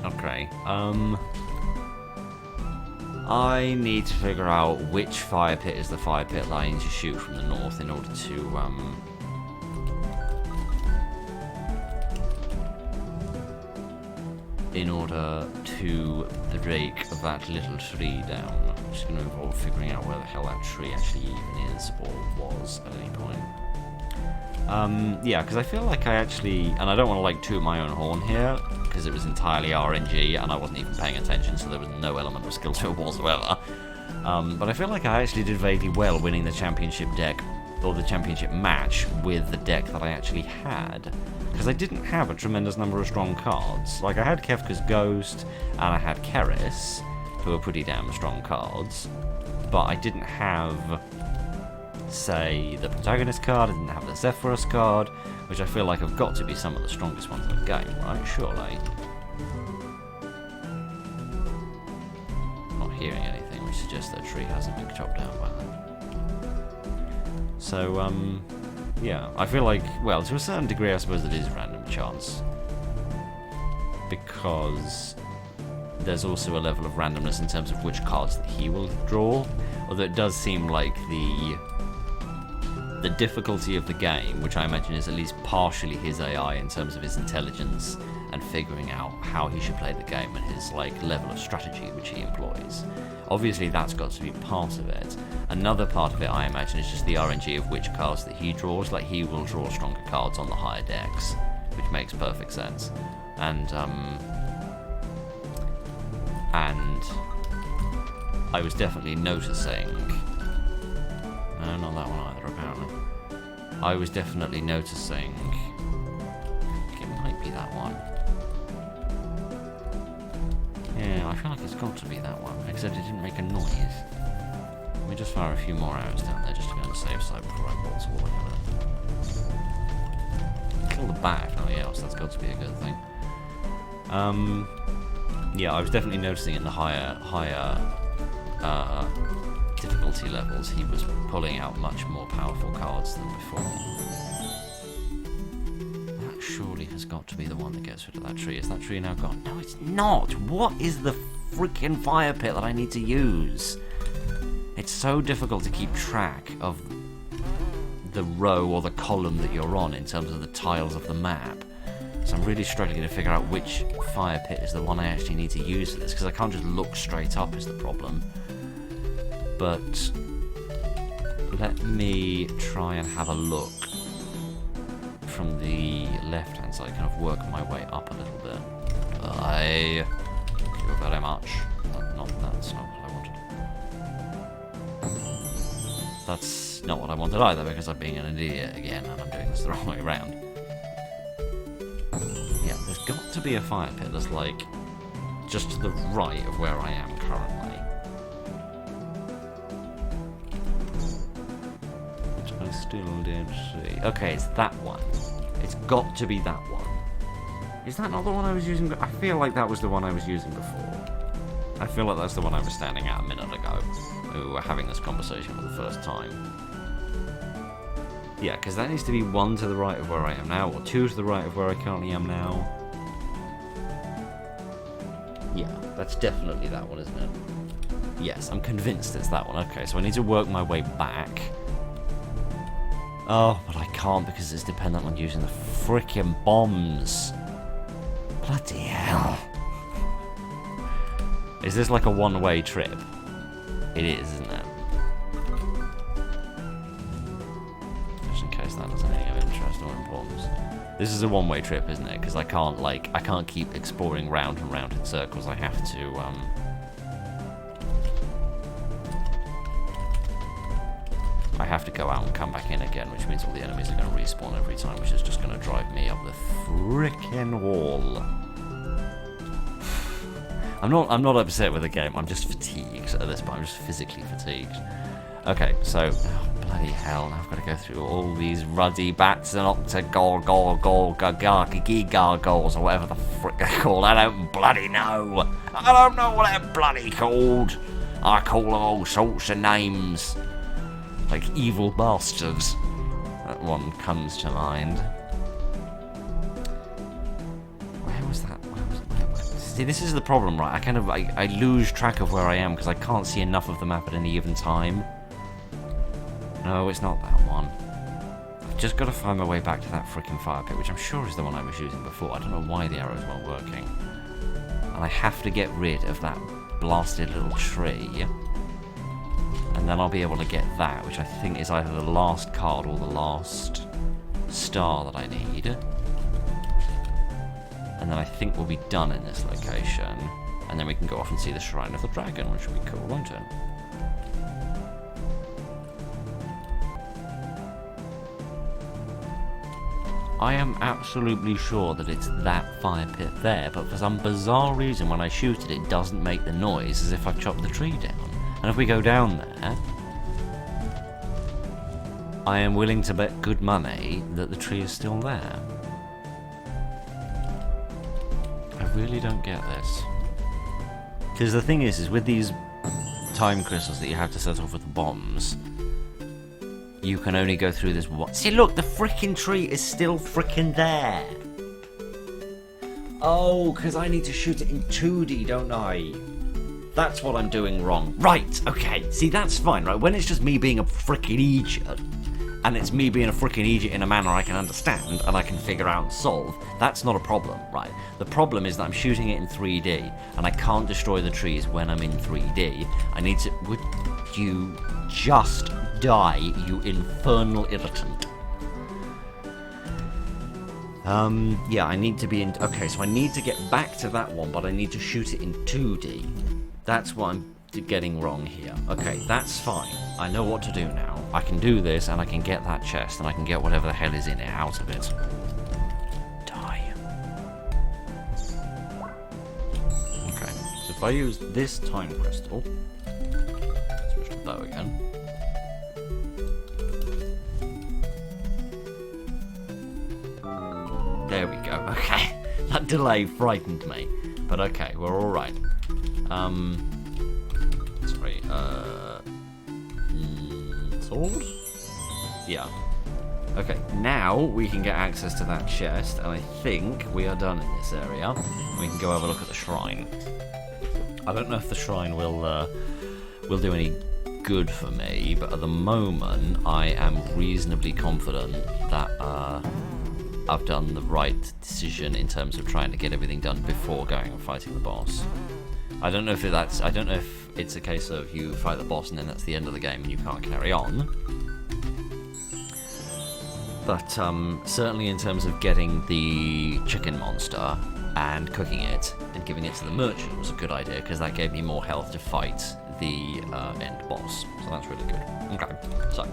Okay, I need to figure out which fire pit is the fire pit that I need to shoot from the north in order to, break that little tree down, which is going to involve figuring out where the hell that tree actually even is, or was at any point. Yeah, because I feel like I actually, and I don't want to like toot my own horn here, because it was entirely RNG, and I wasn't even paying attention, so there was no element of skill to it whatsoever. But I feel like I actually did vaguely well winning the championship deck, or the championship match, with the deck that I actually had. Because I didn't have a tremendous number of strong cards. Like, I had Kefka's Ghost, and I had Keris, who are pretty damn strong cards. But I didn't have, say, the protagonist card, I didn't have the Zephyrus card, which I feel like have got to be some of the strongest ones in the game, right? Surely. Not hearing anything, which suggests that tree hasn't been chopped down by then. So, yeah, I feel like, well, to a certain degree, I suppose it is random chance. Because there's also a level of randomness in terms of which cards that he will draw. Although it does seem like the difficulty of the game, which I imagine is at least partially his AI in terms of his intelligence and figuring out how he should play the game and his like level of strategy which he employs. Obviously that's got to be part of it. Another part of it, I imagine, is just the RNG of which cards that he draws. Like, he will draw stronger cards on the higher decks, which makes perfect sense. And I was definitely noticing... No, not that one either, apparently. I was definitely noticing... It might be that one. Yeah, I feel like it's got to be that one, except it didn't make a noise. Let me just fire a few more arrows down there just to be on the safe side before I bolt all over. Kill the bat, oh yeah, so that's got to be a good thing. Yeah, I was definitely noticing in the higher difficulty levels, he was pulling out much more powerful cards than before. That surely has got to be the one that gets rid of that tree. Is that tree now gone? No, it's not! What is the freaking fire pit that I need to use? It's so difficult to keep track of the row or the column that you're on in terms of the tiles of the map. So I'm really struggling to figure out which fire pit is the one I actually need to use for this, because I can't just look straight up is the problem. But let me try and have a look from the left-hand side, kind of work my way up a little bit. Thank you very much. That's not what I wanted. That's not what I wanted either, because I'm being an idiot again, and I'm doing this the wrong way around. Yeah, there's got to be a fire pit that's, like, just to the right of where I am currently. Which I still don't see. Okay, it's that one. It's got to be that one. Is that not the one I was using? I feel like that was the one I was using before. I feel like that's the one I was standing at a minute ago. We were having this conversation for the first time. Yeah, because that needs to be one to the right of where I am now, or two to the right of where I currently am now. Yeah, that's definitely that one, isn't it? Yes, I'm convinced it's that one. Okay, so I need to work my way back. Oh, but I can't because it's dependent on using the frickin' bombs. Bloody hell. Is this like a one-way trip? It is, isn't it? Just in case that has any interest or importance. This is a one-way trip, isn't it? Because I can't keep exploring round and round in circles. I have to, I have to go out and come back in again, which means all the enemies are going to respawn every time, which is just going to drive me up the frickin' wall. I'm not upset with the game, I'm just fatigued at this point, I'm just physically fatigued. Okay, so, oh, bloody hell, now I've got to go through all these ruddy bats and gargoyles, or whatever the frick they're called. I don't bloody know. I don't know what they're bloody called. I call them all sorts of names. Like evil bastards. That one comes to mind. Where was that? See, this is the problem, right? I lose track of where I am because I can't see enough of the map at any given time. No, it's not that one. I've just got to find my way back to that freaking fire pit, which I'm sure is the one I was using before. I don't know why the arrows weren't working. And I have to get rid of that blasted little tree. And then I'll be able to get that, which I think is either the last card or the last star that I need. And then I think we'll be done in this location. And then we can go off and see the Shrine of the Dragon, which will be cool, won't it? I am absolutely sure that it's that fire pit there, but for some bizarre reason when I shoot it, it doesn't make the noise as if I've chopped the tree down. And if we go down there, I am willing to bet good money that the tree is still there. I really don't get this. Because the thing is with these time crystals that you have to set off with the bombs, you can only go through this one. See, look, the frickin' tree is still frickin' there. Oh, because I need to shoot it in 2D, don't I? That's what I'm doing wrong. Right, okay. See, that's fine, right? When it's just me being a freaking idiot, and it's me being a freaking idiot in a manner I can understand, and I can figure out and solve, that's not a problem, right? The problem is that I'm shooting it in 3D, and I can't destroy the trees when I'm in 3D. I need to... Would you just die, you infernal irritant? Yeah, I need to be in... Okay, so I need to get back to that one, but I need to shoot it in 2D. That's what I'm getting wrong here. Okay, that's fine. I know what to do now. I can do this, and I can get that chest, and I can get whatever the hell is in it out of it. Die. Okay, so if I use this time crystal... Switch to bow again. There we go. Okay. That delay frightened me. But okay, we're alright. Sorry, sword? Yeah. Okay, now we can get access to that chest, and I think we are done in this area. We can go have a look at the shrine. I don't know if the shrine will do any good for me, but at the moment I am reasonably confident that I've done the right decision in terms of trying to get everything done before going and fighting the boss. I don't know if it's a case of you fight the boss and then that's the end of the game and you can't carry on. But certainly in terms of getting the chicken monster and cooking it and giving it to the merchant was a good idea, because that gave me more health to fight the end boss. So that's really good. Okay, so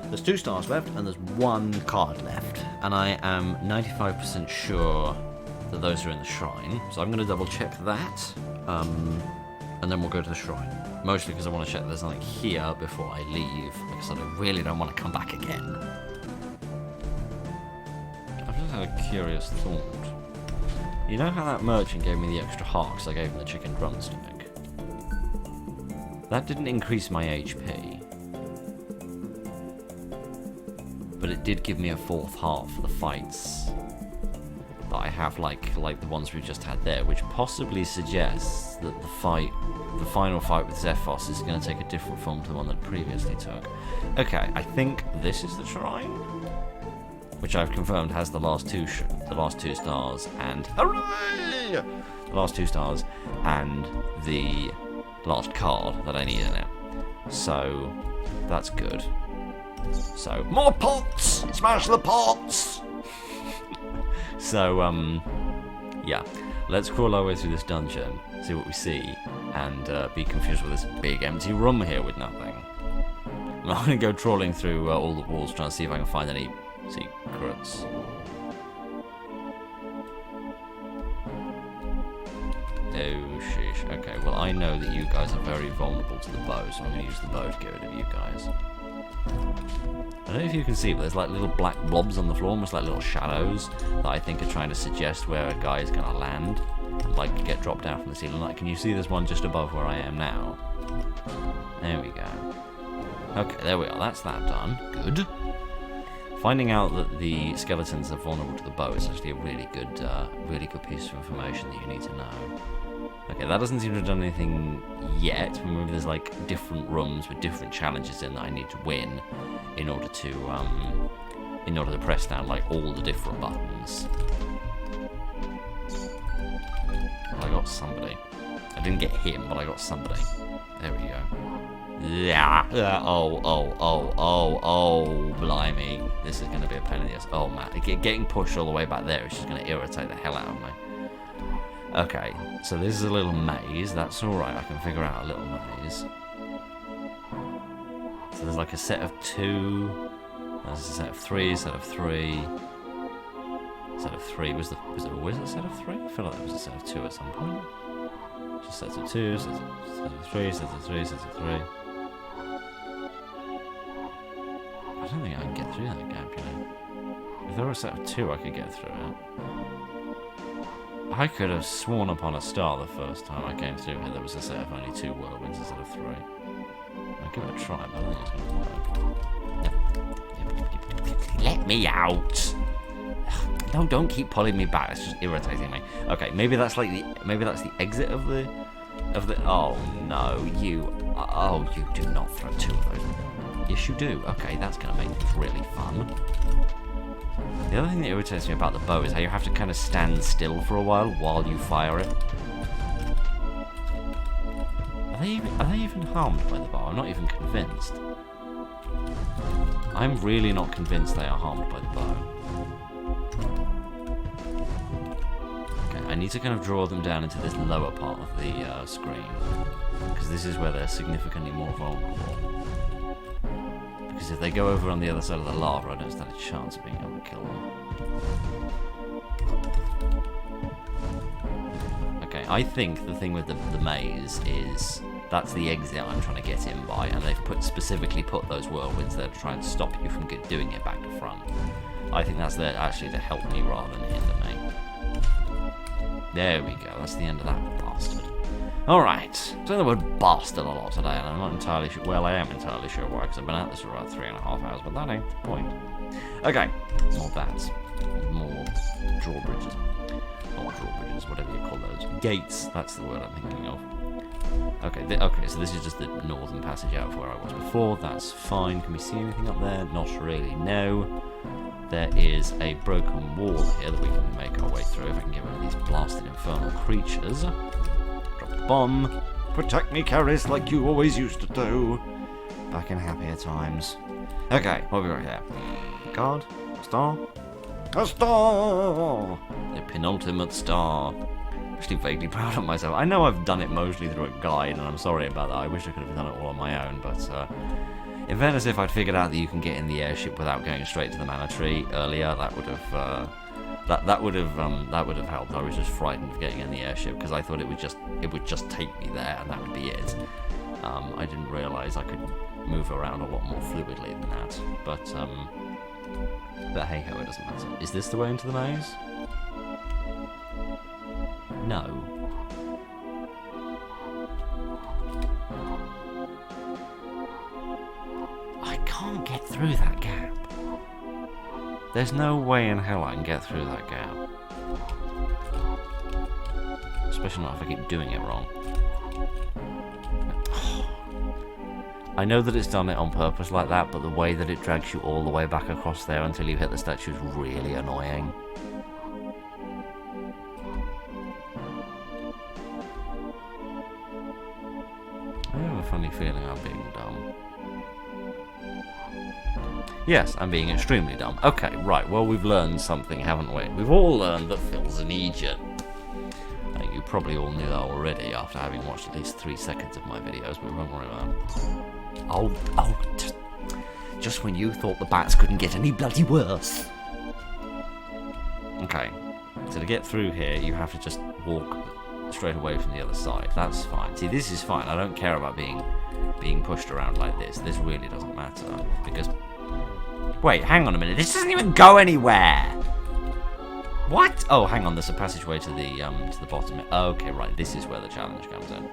there's 2 stars left and there's 1 card left, and I am 95% sure that those are in the shrine, so I'm going to double check that, and then we'll go to the shrine. Mostly because I want to check there's nothing here before I leave, because I really don't want to come back again. I've just had a curious thought. You know how that merchant gave me the extra heart because I gave him the chicken drumstick? That didn't increase my HP. But it did give me a 4th heart for the fights that I have, like the ones we just had there, which possibly suggests that the final fight with Zephos is going to take a different form to the one that it previously took. Okay, I think this is the shrine, which I've confirmed has the last two stars and hooray! The last 2 stars and the last card that I need in it. So that's good. So, more pots! Smash the pots! So, yeah. Let's crawl our way through this dungeon, see what we see, and be confused with this big empty room here with nothing. I'm going to go trawling through all the walls, trying to see if I can find any secrets. Oh, sheesh. Okay, well, I know that you guys are very vulnerable to the bow, so I'm going to use the bow to get rid of you guys. I don't know if you can see, but there's like little black blobs on the floor, almost like little shadows, that I think are trying to suggest where a guy is going to land, and like get dropped down from the ceiling. Like, can you see this one just above where I am now? There we go. Okay, there we are. That's that done. Good. Finding out that the skeletons are vulnerable to the bow is actually a really good piece of information that you need to know. Okay, that doesn't seem to have done anything yet. Maybe there's like different rooms with different challenges in that I need to win in order to press down like all the different buttons. Well, I got somebody. I didn't get him, but I got somebody. There we go. Yeah. Oh, blimey. This is going to be a pain in the ass. Oh, man. Getting pushed all the way back there is just going to irritate the hell out of me. Okay, so this is a little maze. That's alright, I can figure out a little maze. So there's like a set of 2. There's a set of 3, set of 3. Set of 3. Was there always a set of 3? I feel like there was a set of 2 at some point. Just sets of 2, sets of 3, sets of 3, sets of 3. I don't think I can get through that gap, you know. If there were a set of 2, I could get through it. I could have sworn upon a star the first time I came through here there was a set of only 2 whirlwinds instead of 3. I'll give it a try, but I don't think it's going to work. Let me out! Don't keep pulling me back. It's just irritating me. Okay, maybe that's the exit of the of the... Oh, no, you... Oh, you do not throw 2 of those. Yes, you do. Okay, that's going to make this really fun. The other thing that irritates me about the bow is how you have to kind of stand still for a while you fire it. Are they even harmed by the bow? I'm not even convinced. I'm really not convinced they are harmed by the bow. Okay, I need to kind of draw them down into this lower part of the screen, because this is where they're significantly more vulnerable. Because if they go over on the other side of the lava, I don't stand a chance of being able to kill them. Okay, I think the thing with the maze is that's the exit I'm trying to get in by, and they've specifically put those whirlwinds there to try and stop you from doing it back to front. I think that's there actually to help me rather than hinder me. There we go, that's the end of that bastard. Alright, I'm saying the word bastard a lot today, and I'm not entirely sure, well, I am entirely sure why, because I've been at this for about 3.5 hours, but that ain't the point. Okay, more bats. More drawbridges. Not drawbridges, whatever you call those. Gates, that's the word I'm thinking of. Okay, okay, so this is just the northern passage out of where I was before, that's fine. Can we see anything up there? Not really, no. There is a broken wall here that we can make our way through if I can get rid of these blasted infernal creatures. Drop the bomb. Protect me, Charhills, like you always used to do. Back in happier times. Okay, what have we got here? Guard? Star? A star! The penultimate star. Actually vaguely proud of myself. I know I've done it mostly through a guide, and I'm sorry about that. I wish I could have done it all on my own, but in fairness, if I'd figured out that you can get in the airship without going straight to the mana tree earlier, that would have that would have helped. I was just frightened of getting in the airship because I thought it would just take me there and that would be it. I didn't realise I could move around a lot more fluidly than that. But hey ho, it doesn't matter. Is this the way into the maze? No. I can't get through that gap. There's no way in hell I can get through that gap. Especially not if I keep doing it wrong. I know that it's done it on purpose like that, but the way that it drags you all the way back across there until you hit the statue is really annoying. I have a funny feeling I'm being dumb. Yes, I'm being extremely dumb. Okay, right, well we've learned something, haven't we? We've all learned that Phil's an idiot. I think you probably all knew that already after having watched at least 3 seconds of my videos, but we won't worry about it. Oh, just when you thought the bats couldn't get any bloody worse. Okay, so to get through here, you have to just walk straight away from the other side. That's fine. See, this is fine. I don't care about being pushed around like this. This really doesn't matter, because... Wait, hang on a minute. This doesn't even go anywhere! What? Oh, hang on. There's a passageway to the bottom. Okay, right. This is where the challenge comes in.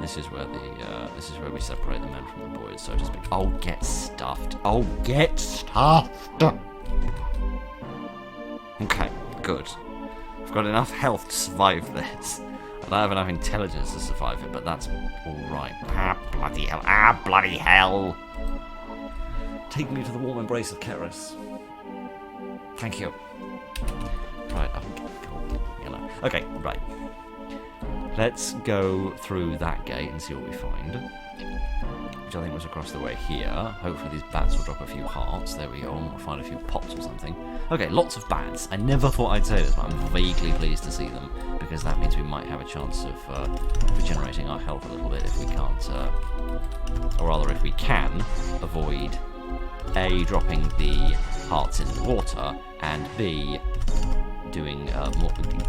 This is where we separate the men from the boys, so to speak. Oh, get stuffed. Oh, get stuffed! Okay, good. I've got enough health to survive this. I don't have enough intelligence to survive it, but that's alright. Ah, bloody hell. Ah, bloody hell! Take me to the warm embrace of Charhills. Thank you. Right, okay, right. Let's go through that gate and see what we find. Which I think was across the way here. Hopefully these bats will drop a few hearts. There we go, and we'll find a few pots or something. Okay, lots of bats. I never thought I'd say this, but I'm vaguely pleased to see them, because that means we might have a chance of regenerating our health a little bit if we can't, or rather if we can, avoid A, dropping the hearts into the water, and B,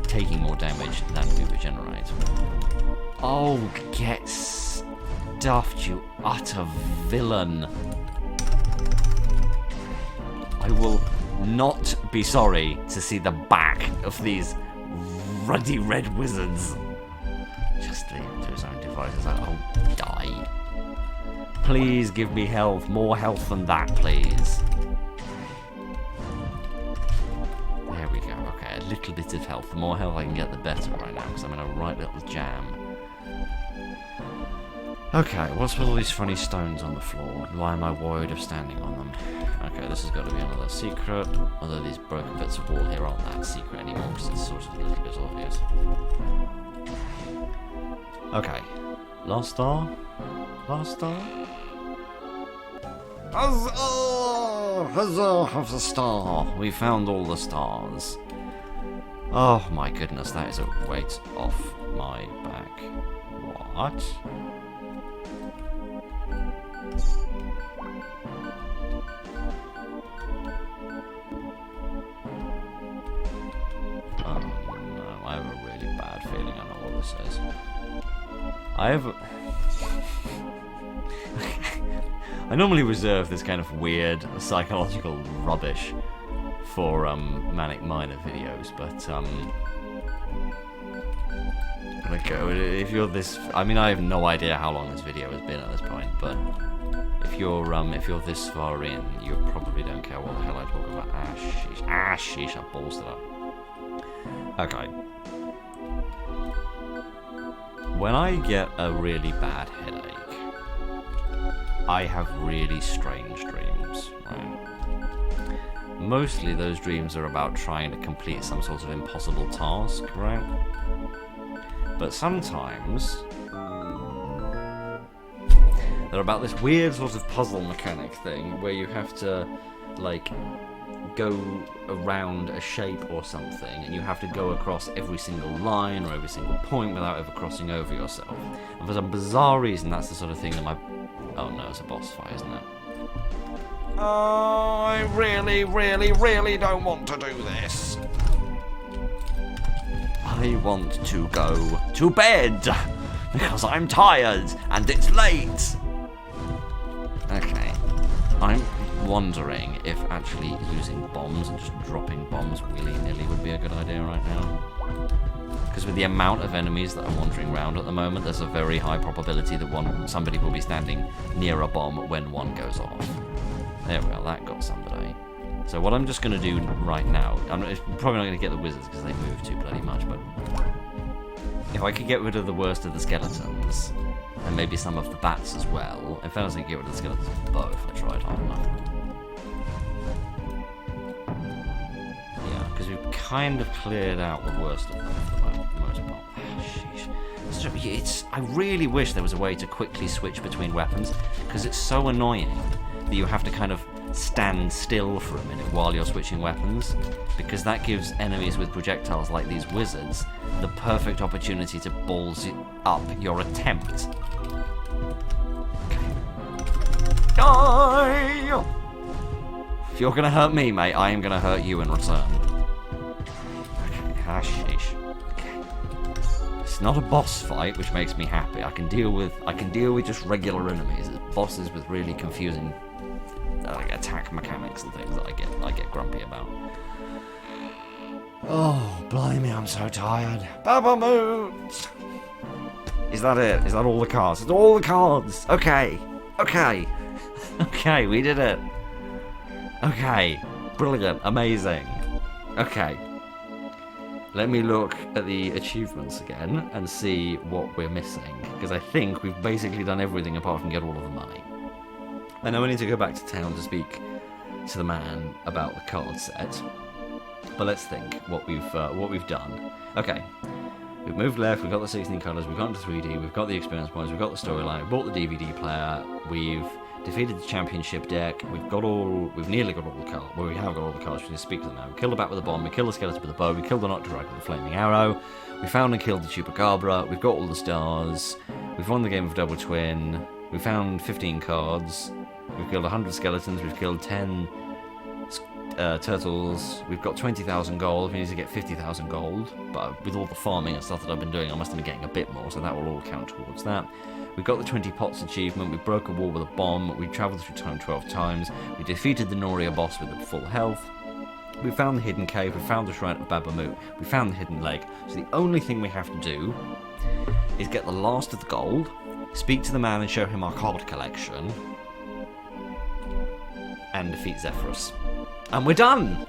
taking more damage than we regenerate. Oh, get stuffed, you utter villain. I will not be sorry to see the back of these ruddy red wizards. Just leave him to his own devices. I'll die. Please give me health. More health than that, please. There we go. Okay, at little bit of health. The more health I can get, the better right now, because I'm in a right little jam. Okay, what's with all these funny stones on the floor? Why am I worried of standing on them? Okay, this has got to be another secret. Although these broken bits of wall here aren't that secret anymore, because it's sort of a little bit obvious. Okay. Last star? Last star? Huzzah! Huzzah of the star! We found all the stars. Oh my goodness, that is a weight off my back. What? Oh no, I have a really bad feeling I know what this is. I normally reserve this kind of weird psychological rubbish for Manic Miner videos, but if you're this, I mean, I have no idea how long this video has been at this point, but if you're this far in, you probably don't care what the hell I talk about. Ah sheesh, I balls it up. Okay. When I get a really bad headache, I have really strange dreams, right? Mostly those dreams are about trying to complete some sort of impossible task, right? But sometimes they're about this weird sort of puzzle mechanic thing where you have to, like, go around a shape or something, and you have to go across every single line or every single point without ever crossing over yourself. And for some bizarre reason, that's the sort of thing that oh no, it's a boss fight, isn't it? Oh, I really, really, really don't want to do this. I want to go to bed because I'm tired and it's late. Okay, I'm wondering if actually using bombs and just dropping bombs willy-nilly would be a good idea right now. Because with the amount of enemies that are wandering around at the moment, there's a very high probability that somebody will be standing near a bomb when one goes off. There we are, that got somebody. So what I'm just going to do right now, I'm probably not going to get the wizards because they move too bloody much, but if I could get rid of the worst of the skeletons, and maybe some of the bats as well, in fairness I could get rid of the skeletons of both, I tried hard enough. Yeah, because we've kind of cleared out the worst of them for the most part. Sheesh. I really wish there was a way to quickly switch between weapons, because it's so annoying that you have to kind of stand still for a minute while you're switching weapons, because that gives enemies with projectiles like these wizards the perfect opportunity to balls up your attempt. Die! If you're gonna hurt me, mate, I am gonna hurt you in return. Okay, sheesh. Okay. It's not a boss fight, which makes me happy. I can deal with just regular enemies. It's bosses with really confusing like attack mechanics and things that I get grumpy about. Oh, blimey, I'm so tired. Baba Moot! Is that it? Is that all the cards? It's all the cards! Okay. Okay, we did it. Okay. Brilliant. Amazing. Okay. Let me look at the achievements again and see what we're missing, because I think we've basically done everything apart from get all of the money. I know I need to go back to town to speak to the man about the card set, but let's think what we've done. Okay, we've moved left, we've got the 16 colours, we've gone to 3D, we've got the experience points, we've got the storyline, we bought the DVD player, we've defeated the championship deck, we've nearly got all the cards, well we have got all the cards, we need to speak to them now. We killed the bat with a bomb, we killed the skeleton with a bow, we killed the Nocturag with a flaming arrow, we found and killed the Chupacabra, we've got all the stars, we've won the game of Double Twin, we found 15 cards, we've killed 100 skeletons, we've killed 10 turtles, we've got 20,000 gold, we need to get 50,000 gold, but with all the farming and stuff that I've been doing, I must have been getting a bit more, so that will all count towards that. We've got the 20 pots achievement, we broke a wall with a bomb, we travelled through time 12 times, we defeated the Noria boss with a full health, we found the hidden cave, we found the shrine of Babamoot, we found the hidden lake, so the only thing we have to do is get the last of the gold, speak to the man and show him our card collection, and defeat Zephyrus. And we're done!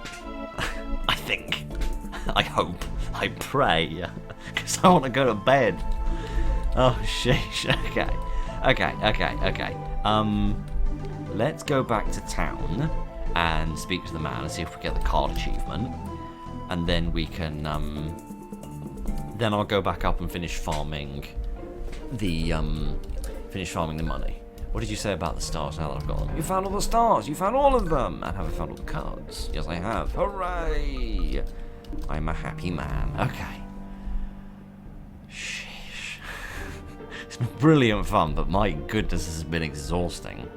I think. I hope. I pray. Because I want to go to bed. Oh, sheesh. Okay. Let's go back to town and speak to the man and see if we get the card achievement. And then we can, then I'll go back up and finish farming the money. What did you say about the stars now that I've got them? You found all the stars! You found all of them! And have I found all the cards? Yes, I have. Hooray! I'm a happy man. Okay. Sheesh. It's been brilliant fun, but my goodness, this has been exhausting.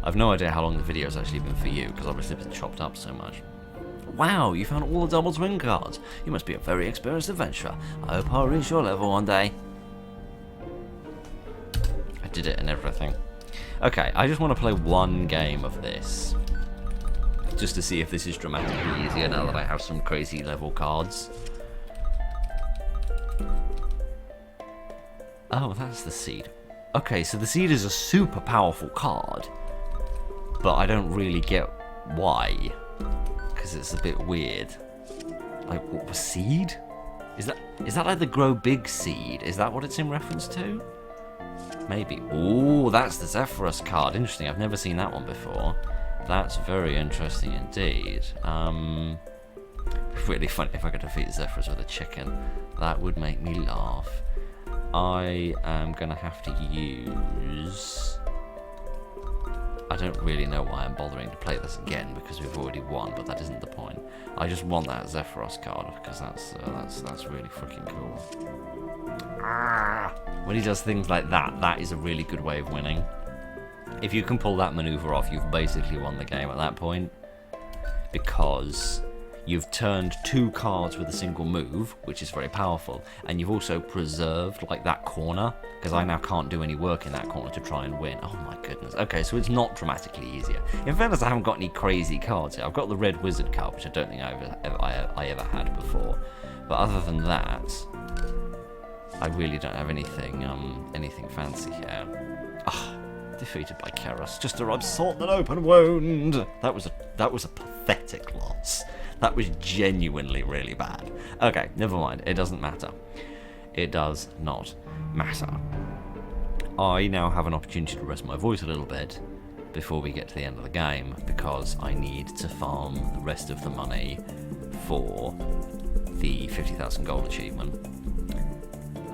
I've no idea how long the video's actually been for you, because obviously it's been chopped up so much. Wow, you found all the double twin cards. You must be a very experienced adventurer. I hope I'll reach your level one day. I did it and everything. Okay, I just want to play one game of this. Just to see if this is dramatically easier now that I have some crazy level cards. Oh, that's the seed. Okay, so the seed is a super powerful card. But I don't really get why. Because it's a bit weird. Like, what was seed? Is that like the grow big seed? Is that what it's in reference to? Maybe. Ooh, that's the Zephyrus card. Interesting. I've never seen that one before. That's very interesting indeed. Really funny if I could defeat Zephyrus with a chicken. That would make me laugh. I am gonna have to use... I don't really know why I'm bothering to play this again because we've already won, but that isn't the point. I just want that Zephyrus card because that's really freaking cool. When he does things like that, that is a really good way of winning. If you can pull that maneuver off, you've basically won the game at that point, because you've turned two cards with a single move, which is very powerful, and you've also preserved like that corner, because I now can't do any work in that corner to try and win. Oh my goodness. Okay, so it's not dramatically easier. In fairness, I haven't got any crazy cards here. I've got the red wizard card, which I don't think I ever had before. But other than that, I really don't have anything fancy here. Ah, defeated by Keros. Just a rub salt in an open wound. That was a pathetic loss. That was genuinely really bad. Okay, never mind. It doesn't matter. It does not matter. I now have an opportunity to rest my voice a little bit before we get to the end of the game, because I need to farm the rest of the money for the 50,000 gold achievement.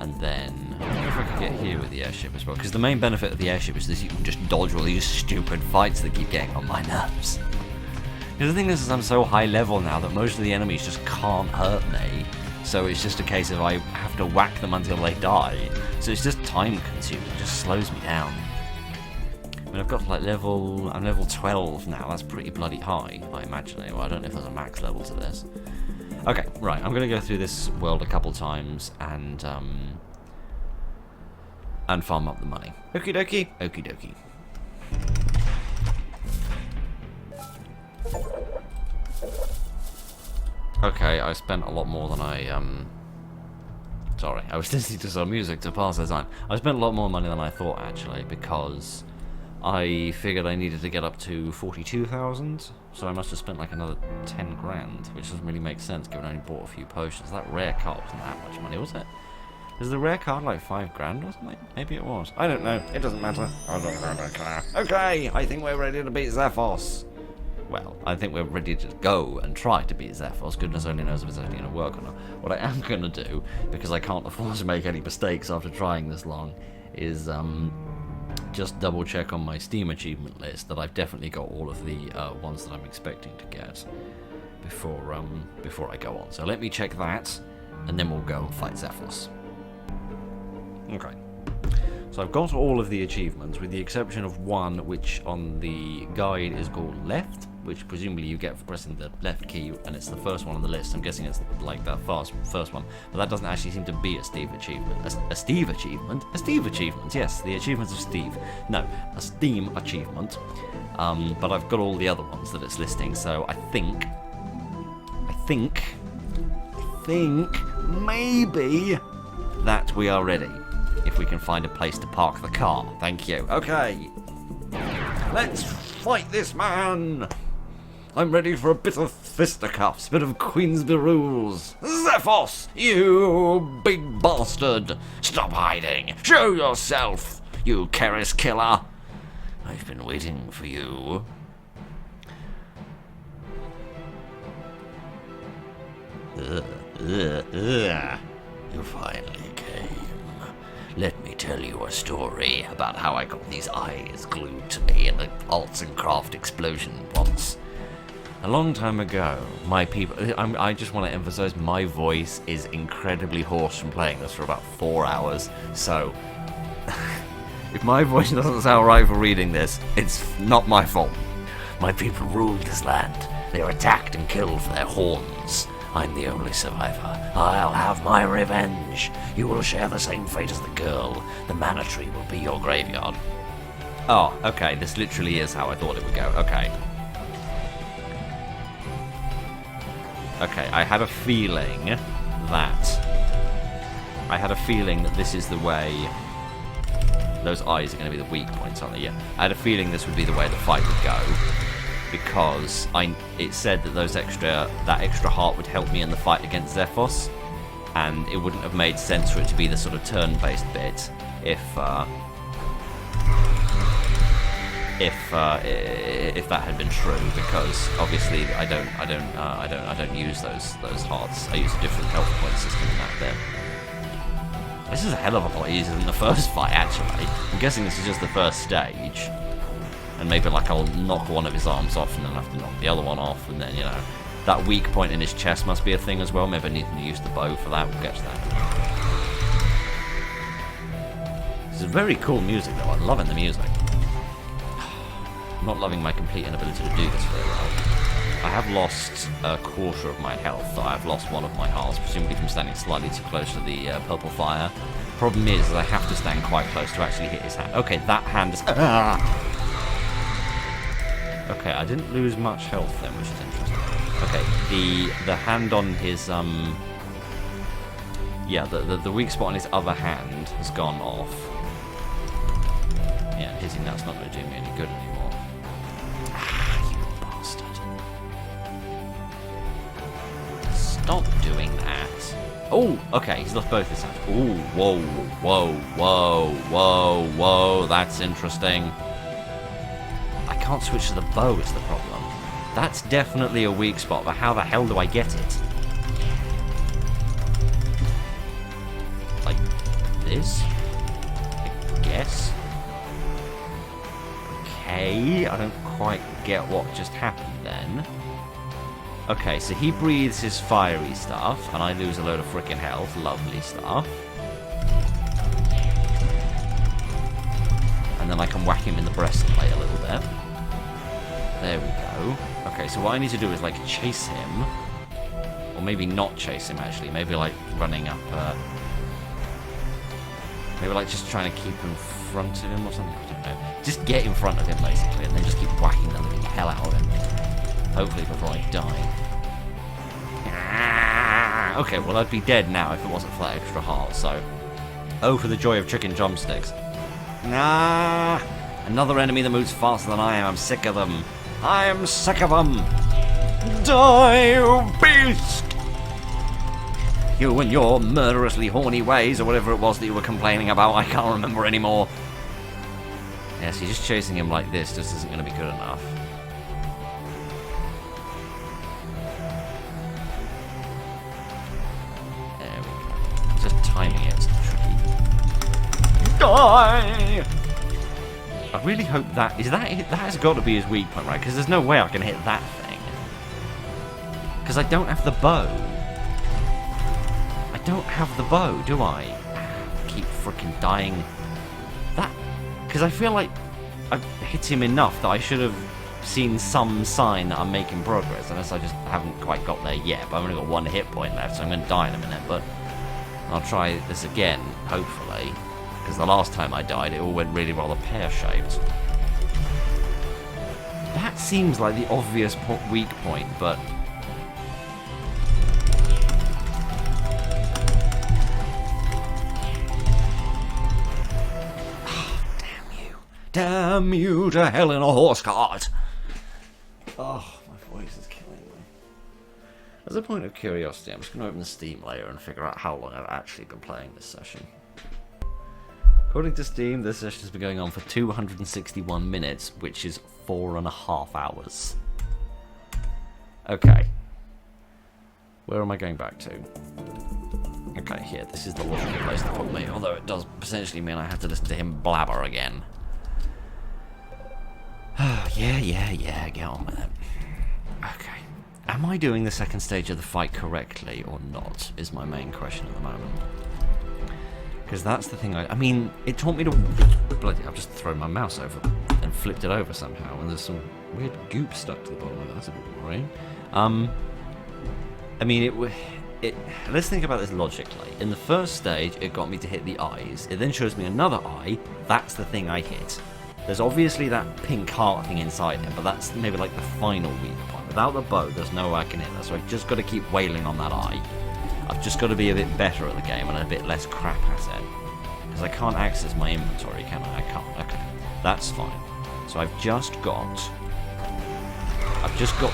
And then, I wonder if I could get here with the airship as well, because the main benefit of the airship is that you can just dodge all these stupid fights that keep getting on my nerves. Because the thing is I'm so high level now that most of the enemies just can't hurt me, so it's just a case of I have to whack them until they die. So it's just time consuming, it just slows me down. I mean, I've got like I'm level 12 now, that's pretty bloody high, I imagine. Well, I don't know if there's a max level to this. Okay, right, I'm gonna go through this world a couple times and farm up the money. Okie dokie, okie dokie. Okay, I spent a lot more than sorry, I was listening to some music to pass the time. I spent a lot more money than I thought, actually, because I figured I needed to get up to 42,000, so I must have spent like another 10 grand, which doesn't really make sense given I only bought a few potions. That rare card wasn't that much money, was it? Is the rare card like 5 grand or something? Maybe it was. I don't know. It doesn't matter. I don't care. Okay, I think we're ready to beat Zephos. Well, I think we're ready to go and try to beat Zephos. Goodness only knows if it's actually going to work or not. What I am going to do, because I can't afford to make any mistakes after trying this long, is just double check on my Steam achievement list that I've definitely got all of the ones that I'm expecting to get before I go on. So let me check that, and then we'll go and fight Zephos. Okay. So I've got all of the achievements, with the exception of one which on the guide is called left, which presumably you get for pressing the left key, and it's the first one on the list. I'm guessing it's like that first one, but that doesn't actually seem to be a Steve achievement. A Steve achievement? A Steve achievement, yes, the achievements of Steve. No, a Steam achievement. But I've got all the other ones that it's listing, so I think maybe that we are ready. If we can find a place to park the car. Thank you. Okay. Let's fight this man. I'm ready for a bit of fisticuffs, bit of Queensberry rules. Zephos, you big bastard! Stop hiding! Show yourself, you Keris killer! I've been waiting for you. You finally came. Let me tell you a story about how I got these eyes glued to me in an arts and craft explosion once. A long time ago, my people... I just want to emphasize my voice is incredibly hoarse from playing this for about 4 hours, so... if my voice doesn't sound right for reading this, it's not my fault. My people ruled this land. They were attacked and killed for their horns. I'm the only survivor. I'll have my revenge. You will share the same fate as the girl. The mana tree will be your graveyard. Oh, okay, this literally is how I thought it would go. Okay. Okay, I had a feeling that this is the way... Those eyes are going to be the weak points, aren't they? Yeah. I had a feeling this would be the way the fight would go. Because it said that that extra heart would help me in the fight against Zephos, and it wouldn't have made sense for it to be the sort of turn-based bit if that had been true. Because obviously I don't use those hearts. I use a different health point system than that there. This is a hell of a lot easier than the first fight, actually. I'm guessing this is just the first stage. And maybe like I'll knock one of his arms off and then have to knock the other one off, and then, you know, that weak point in his chest must be a thing as well. Maybe I need to use the bow for that. We'll get to that. This is very cool music though. I'm loving the music. I'm not loving my complete inability to do this very well. I have lost a quarter of my health. I've lost one of my hearts, presumably from standing slightly too close to the purple fire. Problem is that I have to stand quite close to actually hit his hand. Okay, that hand is... Okay, I didn't lose much health then, which is interesting. Okay, the hand on his yeah, the weak spot on his other hand has gone off. Yeah, hitting that's not going to do me any good anymore. Ah, you bastard! Stop doing that. Oh, okay, he's lost both his hands. Ooh, whoa, whoa, whoa, whoa, whoa. That's interesting. I can't switch to the bow is the problem. That's definitely a weak spot, but how the hell do I get it? Like this? I guess? Okay, I don't quite get what just happened then. Okay, so he breathes his fiery stuff, and I lose a load of frickin' health. Lovely stuff. And then I can whack him in the breastplate a little bit. There we go. Okay, so what I need to do is, like, chase him. Or maybe not chase him, actually. Maybe, like, running up, maybe, like, just trying to keep in front of him or something. I don't know. Just get in front of him, basically, and then just keep whacking the living hell out of him. Hopefully before I die. Ah! Okay, well, I'd be dead now if it wasn't for that extra heart, so... Oh, for the joy of chicken drumsticks. Nah! Another enemy that moves faster than I am. I'm sick of them. I am sick of them. Die, you beast! You and your murderously horny ways, or whatever it was that you were complaining about, I can't remember anymore. Yeah, so just chasing him like this just isn't going to be good enough. There we go. Just timing it's tricky. Die! I really hope that has got to be his weak point, right? Because there's no way I can hit that thing. Because I don't have the bow. I don't have the bow, do I? Keep freaking dying. Because I feel like I've hit him enough that I should have seen some sign that I'm making progress, unless I just haven't quite got there yet. But I've only got one hit point left, so I'm going to die in a minute. But I'll try this again, hopefully. Because the last time I died, it all went really rather pear-shaped. That seems like the obvious weak point, but... Damn you to hell in a horse cart! Oh, my voice. As a point of curiosity, I'm just going to open the Steam layer and figure out how long I've actually been playing this session. According to Steam, this session has been going on for 261 minutes, which is 4.5 hours. Okay. Where am I going back to? Okay, here, this is the logical place to put me, although it does potentially mean I have to listen to him blabber again. Yeah, get on with it. Okay. Am I doing the second stage of the fight correctly or not, is my main question at the moment. Because that's the thing I mean, it taught me to... Bloody, I've just thrown my mouse over and flipped it over somehow, and there's some weird goop stuck to the bottom of it. That's a bit worrying. I mean, let's think about this logically. In the first stage, it got me to hit the eyes. It then shows me another eye. That's the thing I hit. There's obviously that pink heart thing inside him, but that's maybe like the final weak point. Without the bow, there's no way I can hit that, so I've just got to keep wailing on that eye. I've just got to be a bit better at the game and a bit less crap at it. Because I can't access my inventory, can I? I can't. Okay, that's fine. So I've just got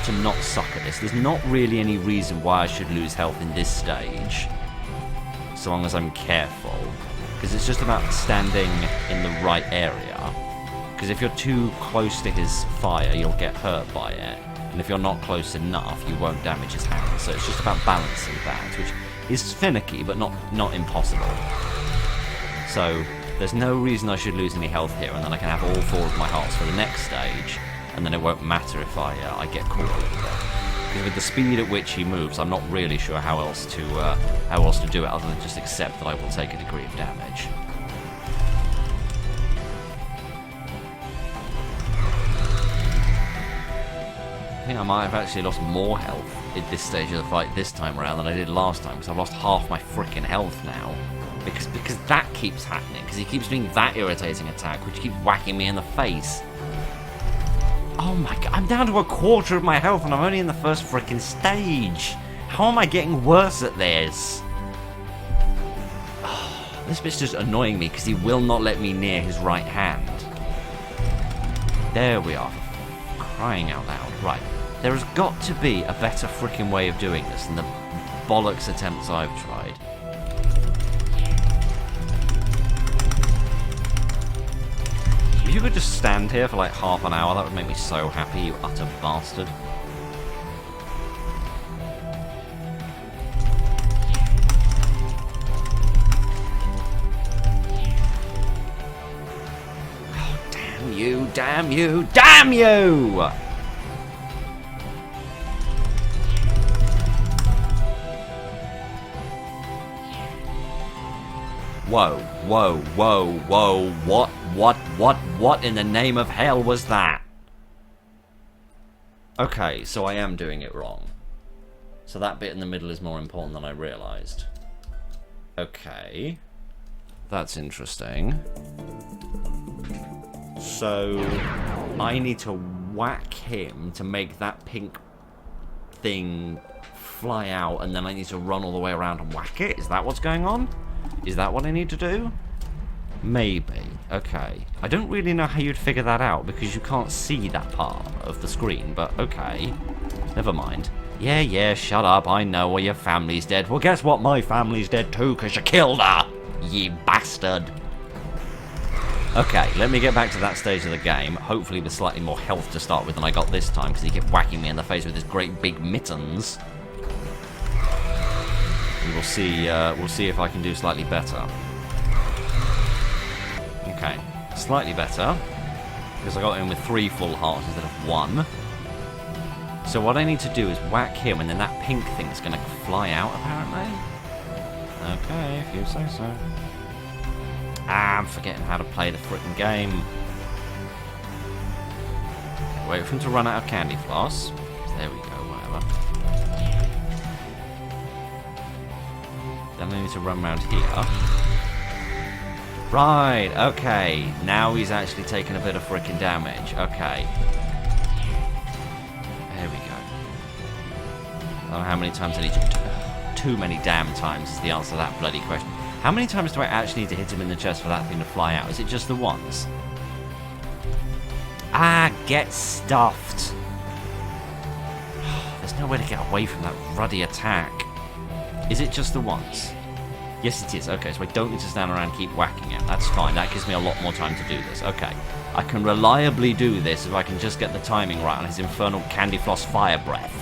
to not suck at this. There's not really any reason why I should lose health in this stage, so long as I'm careful. Because it's just about standing in the right area. Because if you're too close to his fire, you'll get hurt by it. And if you're not close enough, you won't damage his hands. So it's just about balancing that, which is finicky, but not impossible. So there's no reason I should lose any health here, and then I can have all 4 of my hearts for the next stage, and then it won't matter if I get caught a little bit. Because with the speed at which he moves, I'm not really sure how else to do it other than just accept that I will take a degree of damage. I think I might have actually lost more health at this stage of the fight this time around than I did last time, because I've lost half my freaking health now. Because that keeps happening, because he keeps doing that irritating attack, which keeps whacking me in the face. Oh my god, I'm down to a quarter of my health and I'm only in the first freaking stage. How am I getting worse at this? Oh, this bit's just annoying me because he will not let me near his right hand. There we are. Crying out loud. Right. There has got to be a better freaking way of doing this than the bollocks attempts I've tried. If you could just stand here for like half an hour, that would make me so happy, you utter bastard. Oh, damn you, damn you, damn you! Whoa, whoa, whoa, whoa, what in the name of hell was that? Okay, so I am doing it wrong. So that bit in the middle is more important than I realised. Okay. That's interesting. So I need to whack him to make that pink thing fly out, and then I need to run all the way around and whack it? Is that what's going on? Is that what I need to do? Maybe. Okay. I don't really know how you'd figure that out because you can't see that part of the screen, but okay. Never mind. Yeah, shut up. I know your family's dead. Well, guess what? My family's dead too because you killed her, ye bastard. Okay, let me get back to that stage of the game, hopefully with slightly more health to start with than I got this time because he kept whacking me in the face with his great big mittens. And we'll see if I can do slightly better. Okay, slightly better, because I got him with 3 full hearts instead of 1. So what I need to do is whack him, and then that pink thing's going to fly out, apparently. Okay, if you say so. Ah, I'm forgetting how to play the frickin' game. Okay, wait for him to run out of candy floss. There we go, whatever. Then I need to run around here. Right, okay. Now he's actually taken a bit of freaking damage. Okay. There we go. I don't know how many times I need to... Too many damn times is the answer to that bloody question. How many times do I actually need to hit him in the chest for that thing to fly out? Is it just the once? Ah, get stuffed. There's no way to get away from that ruddy attack. Is it just the once? Yes, it is. Okay, so I don't need to stand around and keep whacking it. That's fine. That gives me a lot more time to do this. Okay. I can reliably do this if I can just get the timing right on his infernal candy floss fire breath.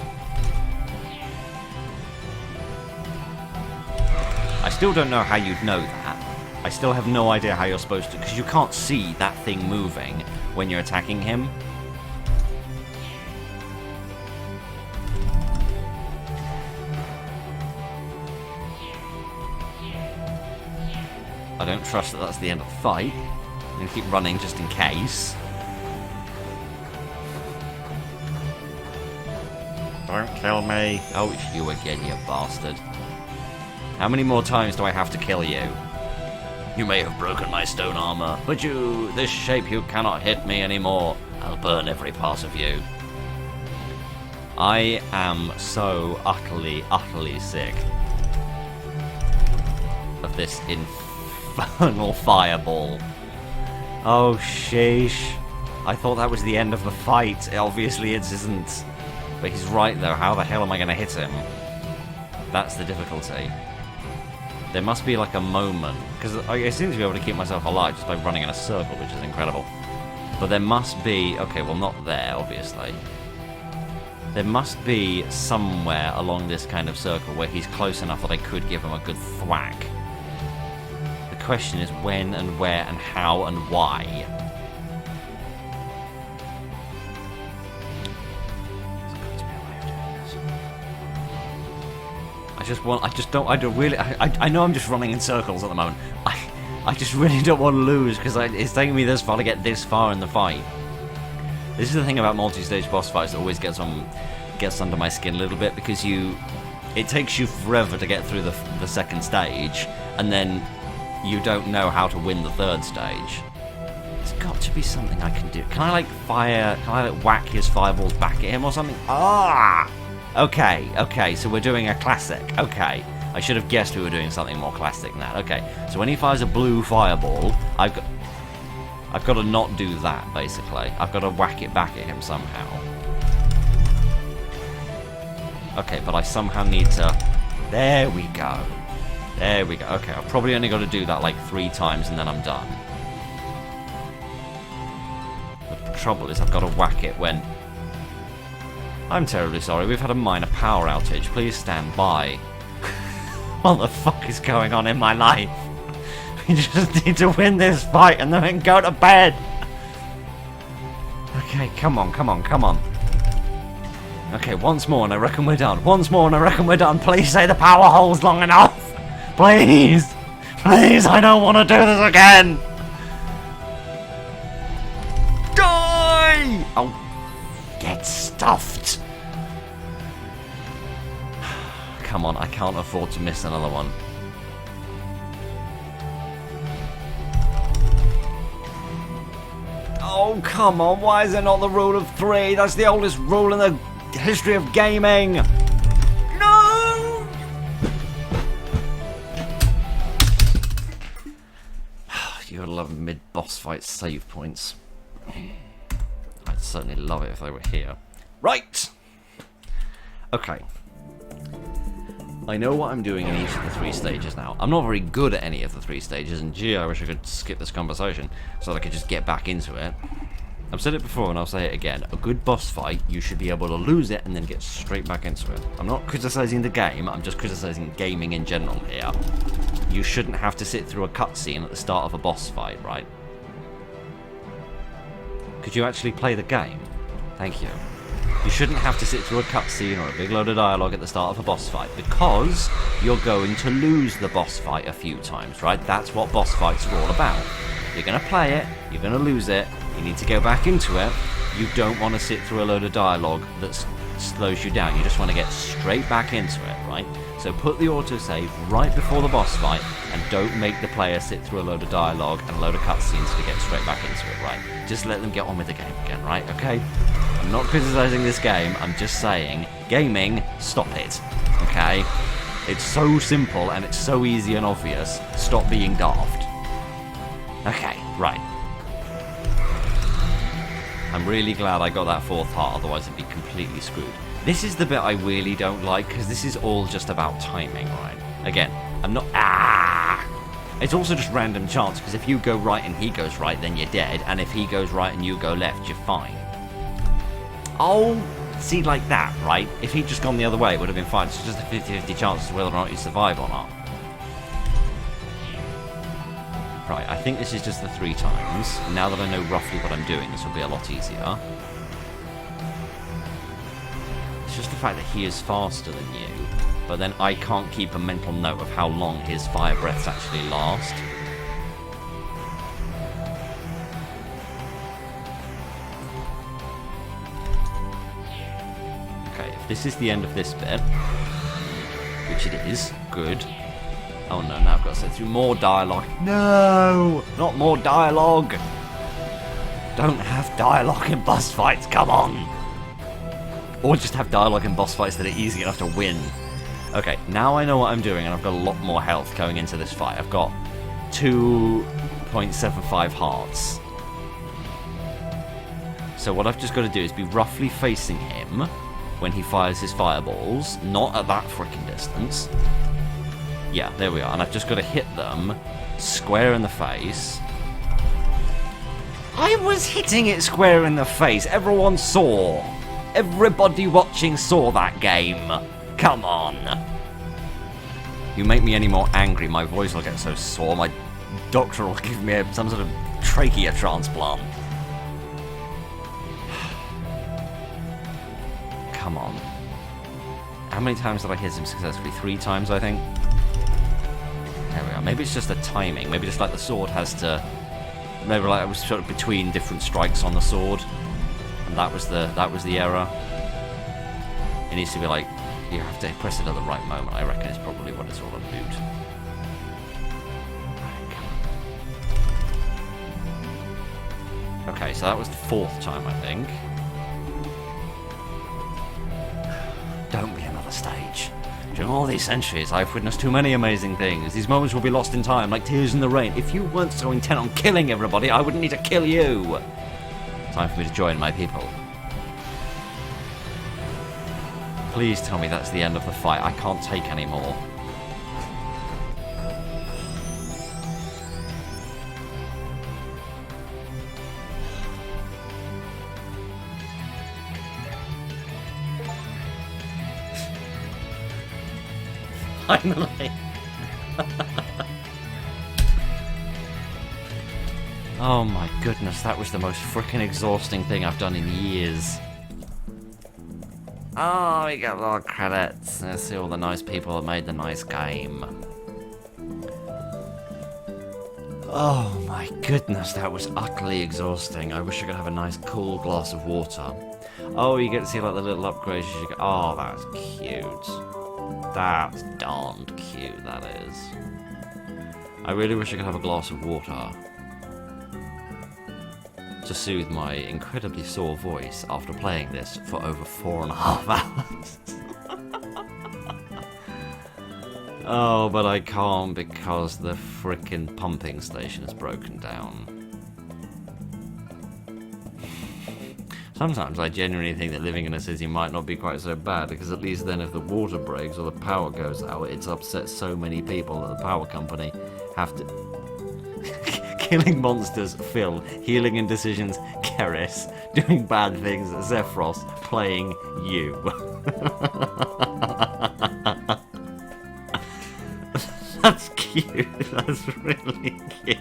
I still don't know how you'd know that. I still have no idea how you're supposed to, because you can't see that thing moving when you're attacking him. I don't trust that that's the end of the fight. I'm going to keep running just in case. Don't kill me. Oh, it's you again, you bastard. How many more times do I have to kill you? You may have broken my stone armor, but this shape, you cannot hit me anymore. I'll burn every part of you. I am so utterly, utterly sick of this infernal fireball. Oh, sheesh. I thought that was the end of the fight. Obviously it isn't. But he's right, though. How the hell am I going to hit him? That's the difficulty. There must be, like, a moment. Because I seem to be able to keep myself alive just by running in a circle, which is incredible. But there must be... Okay, well, not there, obviously. There must be somewhere along this kind of circle where he's close enough that I could give him a good thwack. The question is when and where and how and why. I know I'm just running in circles at the moment. I just really don't want to lose because it's taking me this far to get this far in the fight. This is the thing about multi-stage boss fights that always gets under my skin a little bit, because it takes you forever to get through the second stage, and then you don't know how to win the third stage. There's got to be something I can do. Can I whack his fireballs back at him or something? Ah! Okay, so we're doing a classic. Okay, I should have guessed we were doing something more classic than that. Okay, so when he fires a blue fireball, I've got to not do that, basically. I've got to whack it back at him somehow. Okay, but I somehow need to... There we go. There we go. Okay, I've probably only got to do that like 3 times and then I'm done. But the trouble is I've got to whack it when... I'm terribly sorry, we've had a minor power outage. Please stand by. What the fuck is going on in my life? We just need to win this fight and then we can go to bed. Okay, come on. Okay, once more and I reckon we're done. Please say the power holds long enough. Please, I don't want to do this again. Die! Oh. Get stuffed! Come on, I can't afford to miss another one. Oh, come on, why is it not the rule of 3? That's the oldest rule in the history of gaming! No! You gotta love mid-boss fight save points. I'd certainly love it if they were here. Right! Okay. I know what I'm doing in each of the 3 stages now. I'm not very good at any of the 3 stages, and gee, I wish I could skip this conversation so that I could just get back into it. I've said it before and I'll say it again. A good boss fight, you should be able to lose it and then get straight back into it. I'm not criticising the game, I'm just criticising gaming in general here. You shouldn't have to sit through a cutscene at the start of a boss fight, right? Could you actually play the game? Thank you. You shouldn't have to sit through a cutscene or a big load of dialogue at the start of a boss fight, because you're going to lose the boss fight a few times, right? That's what boss fights are all about. You're going to play it, you're going to lose it, you need to go back into it. You don't want to sit through a load of dialogue that slows you down. You just want to get straight back into it, right? So put the autosave right before the boss fight, and don't make the player sit through a load of dialogue and a load of cutscenes to get straight back into it, right? Just let them get on with the game again, right? Okay? I'm not criticising this game, I'm just saying, gaming, stop it. Okay? It's so simple and it's so easy and obvious. Stop being daft. Okay, right. I'm really glad I got that 4th heart, otherwise I'd be completely screwed. This is the bit I really don't like, because this is all just about timing, right? Again, I'm not... It's also just random chance, because if you go right and he goes right, then you're dead, and if he goes right and you go left, you're fine. Oh, see, like that, right? If he'd just gone the other way, it would have been fine. It's just a 50-50 chance as to whether or not you survive or not. Right, I think this is just the 3 times. Now that I know roughly what I'm doing, this will be a lot easier. It's just the fact that he is faster than you, but then I can't keep a mental note of how long his fire breaths actually last. Okay, if this is the end of this bit, which it is, good. Oh no, now I've got to sit through more dialogue. No! Not more dialogue! Don't have dialogue in boss fights, come on! Or just have dialogue in boss fights that are easy enough to win. Okay, now I know what I'm doing and I've got a lot more health going into this fight. I've got 2.75 hearts. So what I've just got to do is be roughly facing him when he fires his fireballs, not at that freaking distance. Yeah, there we are. And I've just got to hit them square in the face. I was hitting it square in the face. Everyone saw. Everybody watching saw that game. Come on. You make me any more angry, my voice will get so sore. My doctor will give me some sort of trachea transplant. Come on. How many times did I hit him successfully? 3 times, I think. There we are. Maybe it's just a timing. Maybe just like the sword has to... Maybe like I was sort of between different strikes on the sword. And that was the error. It needs to be like... You have to press it at the right moment. I reckon it's probably what it's all about. Okay, so that was the 4th time, I think. Don't be another stage. During all these centuries, I've witnessed too many amazing things. These moments will be lost in time, like tears in the rain. If you weren't so intent on killing everybody, I wouldn't need to kill you. Time for me to join my people. Please tell me that's the end of the fight. I can't take any more. Finally. Oh my goodness, that was the most frickin' exhausting thing I've done in years. Oh, we got more credits. Let's see all the nice people that made the nice game. Oh my goodness, that was utterly exhausting. I wish I could have a nice cool glass of water. Oh, you get to see like the little upgrades as you go. Oh, that's cute. That's darned cute, that is. I really wish I could have a glass of water to soothe my incredibly sore voice after playing this for over 4.5 hours. Oh, but I can't because the frickin' pumping station is broken down. Sometimes I genuinely think that living in a city might not be quite so bad, because at least then if the water breaks or the power goes out, it's upset so many people that the power company have to... Killing monsters, Phil. Healing in decisions, Keris. Doing bad things, Zephyros. Playing you. That's cute. That's really cute.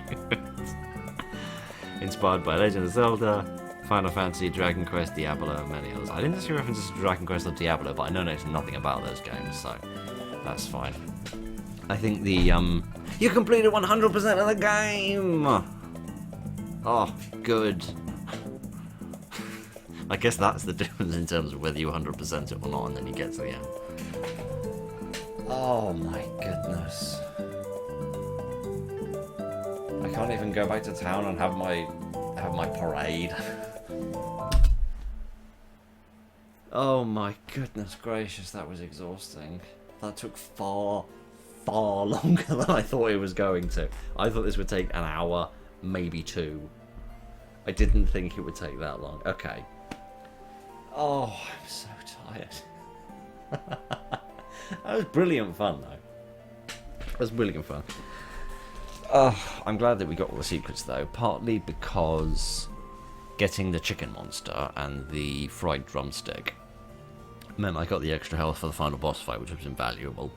Inspired by Legend of Zelda, Final Fantasy, Dragon Quest, Diablo, and many others. I didn't see references to Dragon Quest or Diablo, but I know next to nothing about those games, so that's fine. I think the, You completed 100% of the game! Oh, good. I guess that's the difference in terms of whether you 100% it or not, and then you get to the end. Oh my goodness. I can't even go back to town and have my parade. Oh my goodness gracious, that was exhausting. That took far longer than I thought it was going to. I thought this would take an hour, maybe 2. I didn't think it would take that long. Okay. Oh, I'm so tired. That was brilliant fun, though. That was brilliant fun. I'm glad that we got all the secrets, though, partly because getting the chicken monster and the fried drumstick meant I got the extra health for the final boss fight, which was invaluable,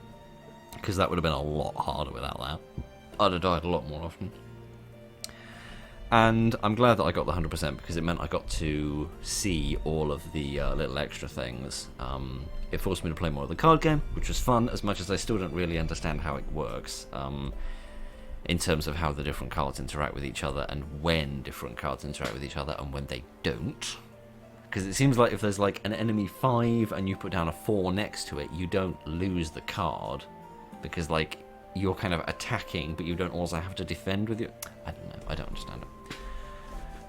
because that would have been a lot harder without that. I'd have died a lot more often. And I'm glad that I got the 100% because it meant I got to see all of the little extra things. It forced me to play more of the card game, which was fun, as much as I still don't really understand how it works, in terms of how the different cards interact with each other and when different cards interact with each other and when they don't. Because it seems like if there's like an enemy 5 and you put down a 4 next to it, you don't lose the card, because like you're kind of attacking, but you don't also have to defend with your... I don't know, I don't understand it.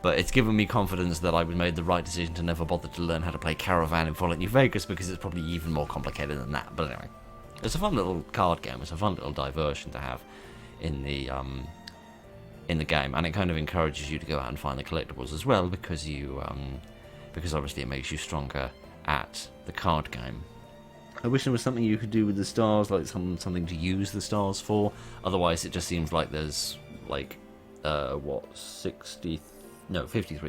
But it's given me confidence that I made the right decision to never bother to learn how to play Caravan in Fallout New Vegas, because it's probably even more complicated than that. But anyway, it's a fun little card game. It's a fun little diversion to have in the game, and it kind of encourages you to go out and find the collectibles as well, because you because obviously it makes you stronger at the card game. I wish there was something you could do with the stars, like something to use the stars for. Otherwise, it just seems like there's like 53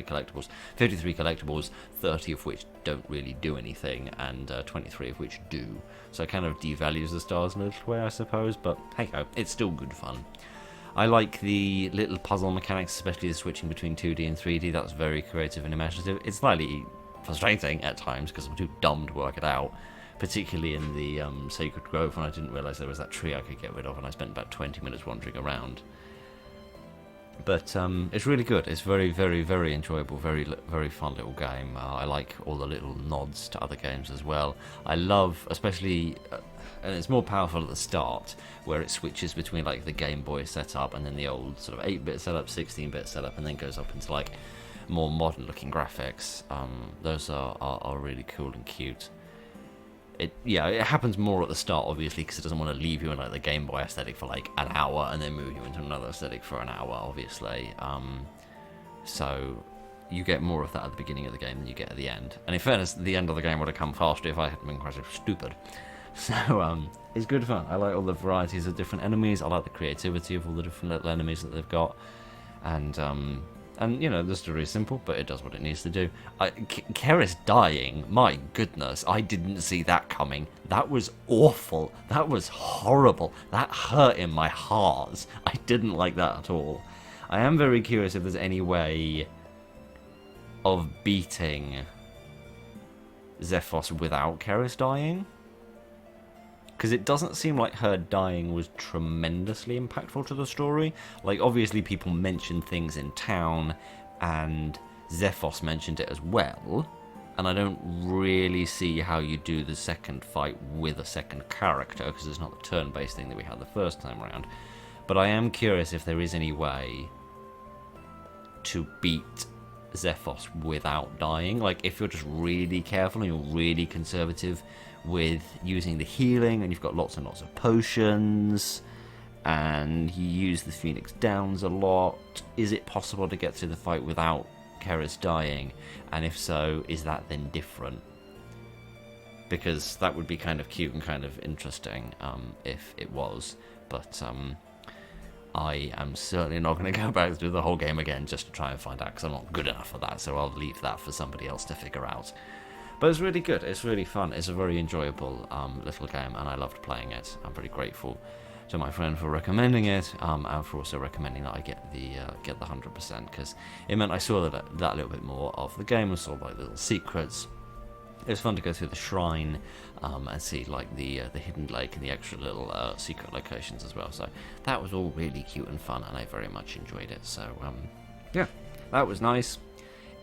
collectibles. 53 collectibles, 30 of which don't really do anything, and 23 of which do. So it kind of devalues the stars in a little way, I suppose, but hey ho, it's still good fun. I like the little puzzle mechanics, especially the switching between 2D and 3D. That's very creative and imaginative. It's slightly frustrating at times because I'm too dumb to work it out, particularly in the Sacred Grove, when I didn't realise there was that tree I could get rid of, and I spent about 20 minutes wandering around. But it's really good. It's very, very, very enjoyable, very, very fun little game. I like all the little nods to other games as well. I love, especially, and it's more powerful at the start, where it switches between like the Game Boy setup and then the old sort of 8-bit setup, 16-bit setup, and then goes up into like more modern-looking graphics. Those are really cool and cute. It happens more at the start, obviously, because it doesn't want to leave you in like the Game Boy aesthetic for like an hour and then move you into another aesthetic for an hour, obviously. So you get more of that at the beginning of the game than you get at the end. And in fairness, the end of the game would have come faster if I hadn't been quite so stupid. So it's good fun. I like all the varieties of different enemies. I like the creativity of all the different little enemies that they've got. And you know, the story is simple, but it does what it needs to do. Keris dying, my goodness, I didn't see that coming. That was awful. That was horrible. That hurt in my heart. I didn't like that at all. I am very curious if there's any way of beating Zephos without Keris dying. Because it doesn't seem like her dying was tremendously impactful to the story. Like, obviously people mentioned things in town, and Zephos mentioned it as well, and I don't really see how you do the second fight with a second character, because it's not the turn-based thing that we had the first time around. But I am curious if there is any way to beat Zephos without dying. Like, if you're just really careful and you're really conservative with using the healing, and you've got lots and lots of potions, and you use the Phoenix Downs a lot, is it possible to get through the fight without Keris dying? And if so, is that then different? Because that would be kind of cute and kind of interesting if it was. But I am certainly not going to go back through the whole game again just to try and find out, because I'm not good enough for that, so I'll leave that for somebody else to figure out. But it's really good, it's really fun, it's a very enjoyable little game, and I loved playing it. I'm very grateful to my friend for recommending it, and for also recommending that I get the 100%, because it meant I saw that little bit more of the game, and saw like little secrets. It was fun to go through the shrine and see like the hidden lake and the extra little secret locations as well. So that was all really cute and fun, and I very much enjoyed it. So yeah, that was nice.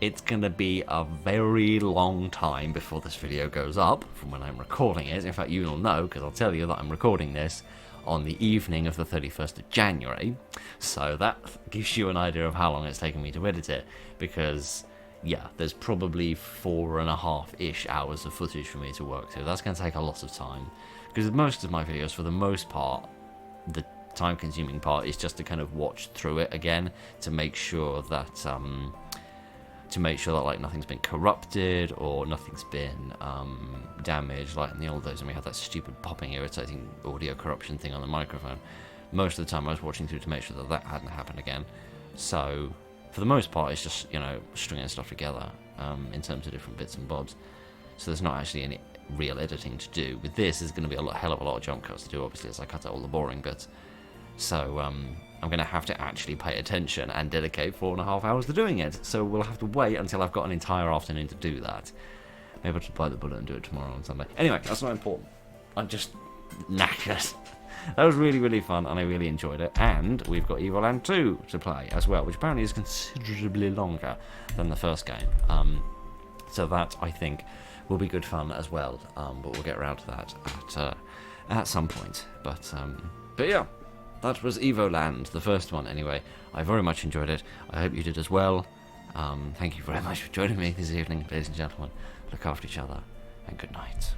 It's going to be a very long time before this video goes up from when I'm recording it. In fact, you'll know, because I'll tell you that I'm recording this on the evening of the 31st of January. So that gives you an idea of how long it's taken me to edit it, because yeah, there's probably 4.5-ish hours of footage for me to work through. That's going to take a lot of time, because most of my videos, for the most part, the time-consuming part is just to kind of watch through it again to make sure that to make sure that like nothing's been corrupted or nothing's been damaged, like in the old days when we had that stupid popping, irritating audio corruption thing on the microphone. Most of the time I was watching through to make sure that that hadn't happened again. So for the most part, it's just, you know, stringing stuff together in terms of different bits and bobs. So there's not actually any real editing to do. With this, there's going to be a hell of a lot of jump cuts to do, obviously, as I cut out all the boring bits. So I'm going to have to actually pay attention and dedicate 4.5 hours to doing it. So we'll have to wait until I've got an entire afternoon to do that. Maybe I'll just bite the bullet and do it tomorrow on Sunday. Anyway, that's not important. I'm just knackered. That was really, really fun, and I really enjoyed it. And we've got Evoland 2 to play as well, which apparently is considerably longer than the first game. So that, I think, will be good fun as well. But we'll get around to that at some point. But yeah, that was Evoland, the first one anyway. I very much enjoyed it. I hope you did as well. Thank you very much for joining me this evening, ladies and gentlemen. Look after each other, and good night.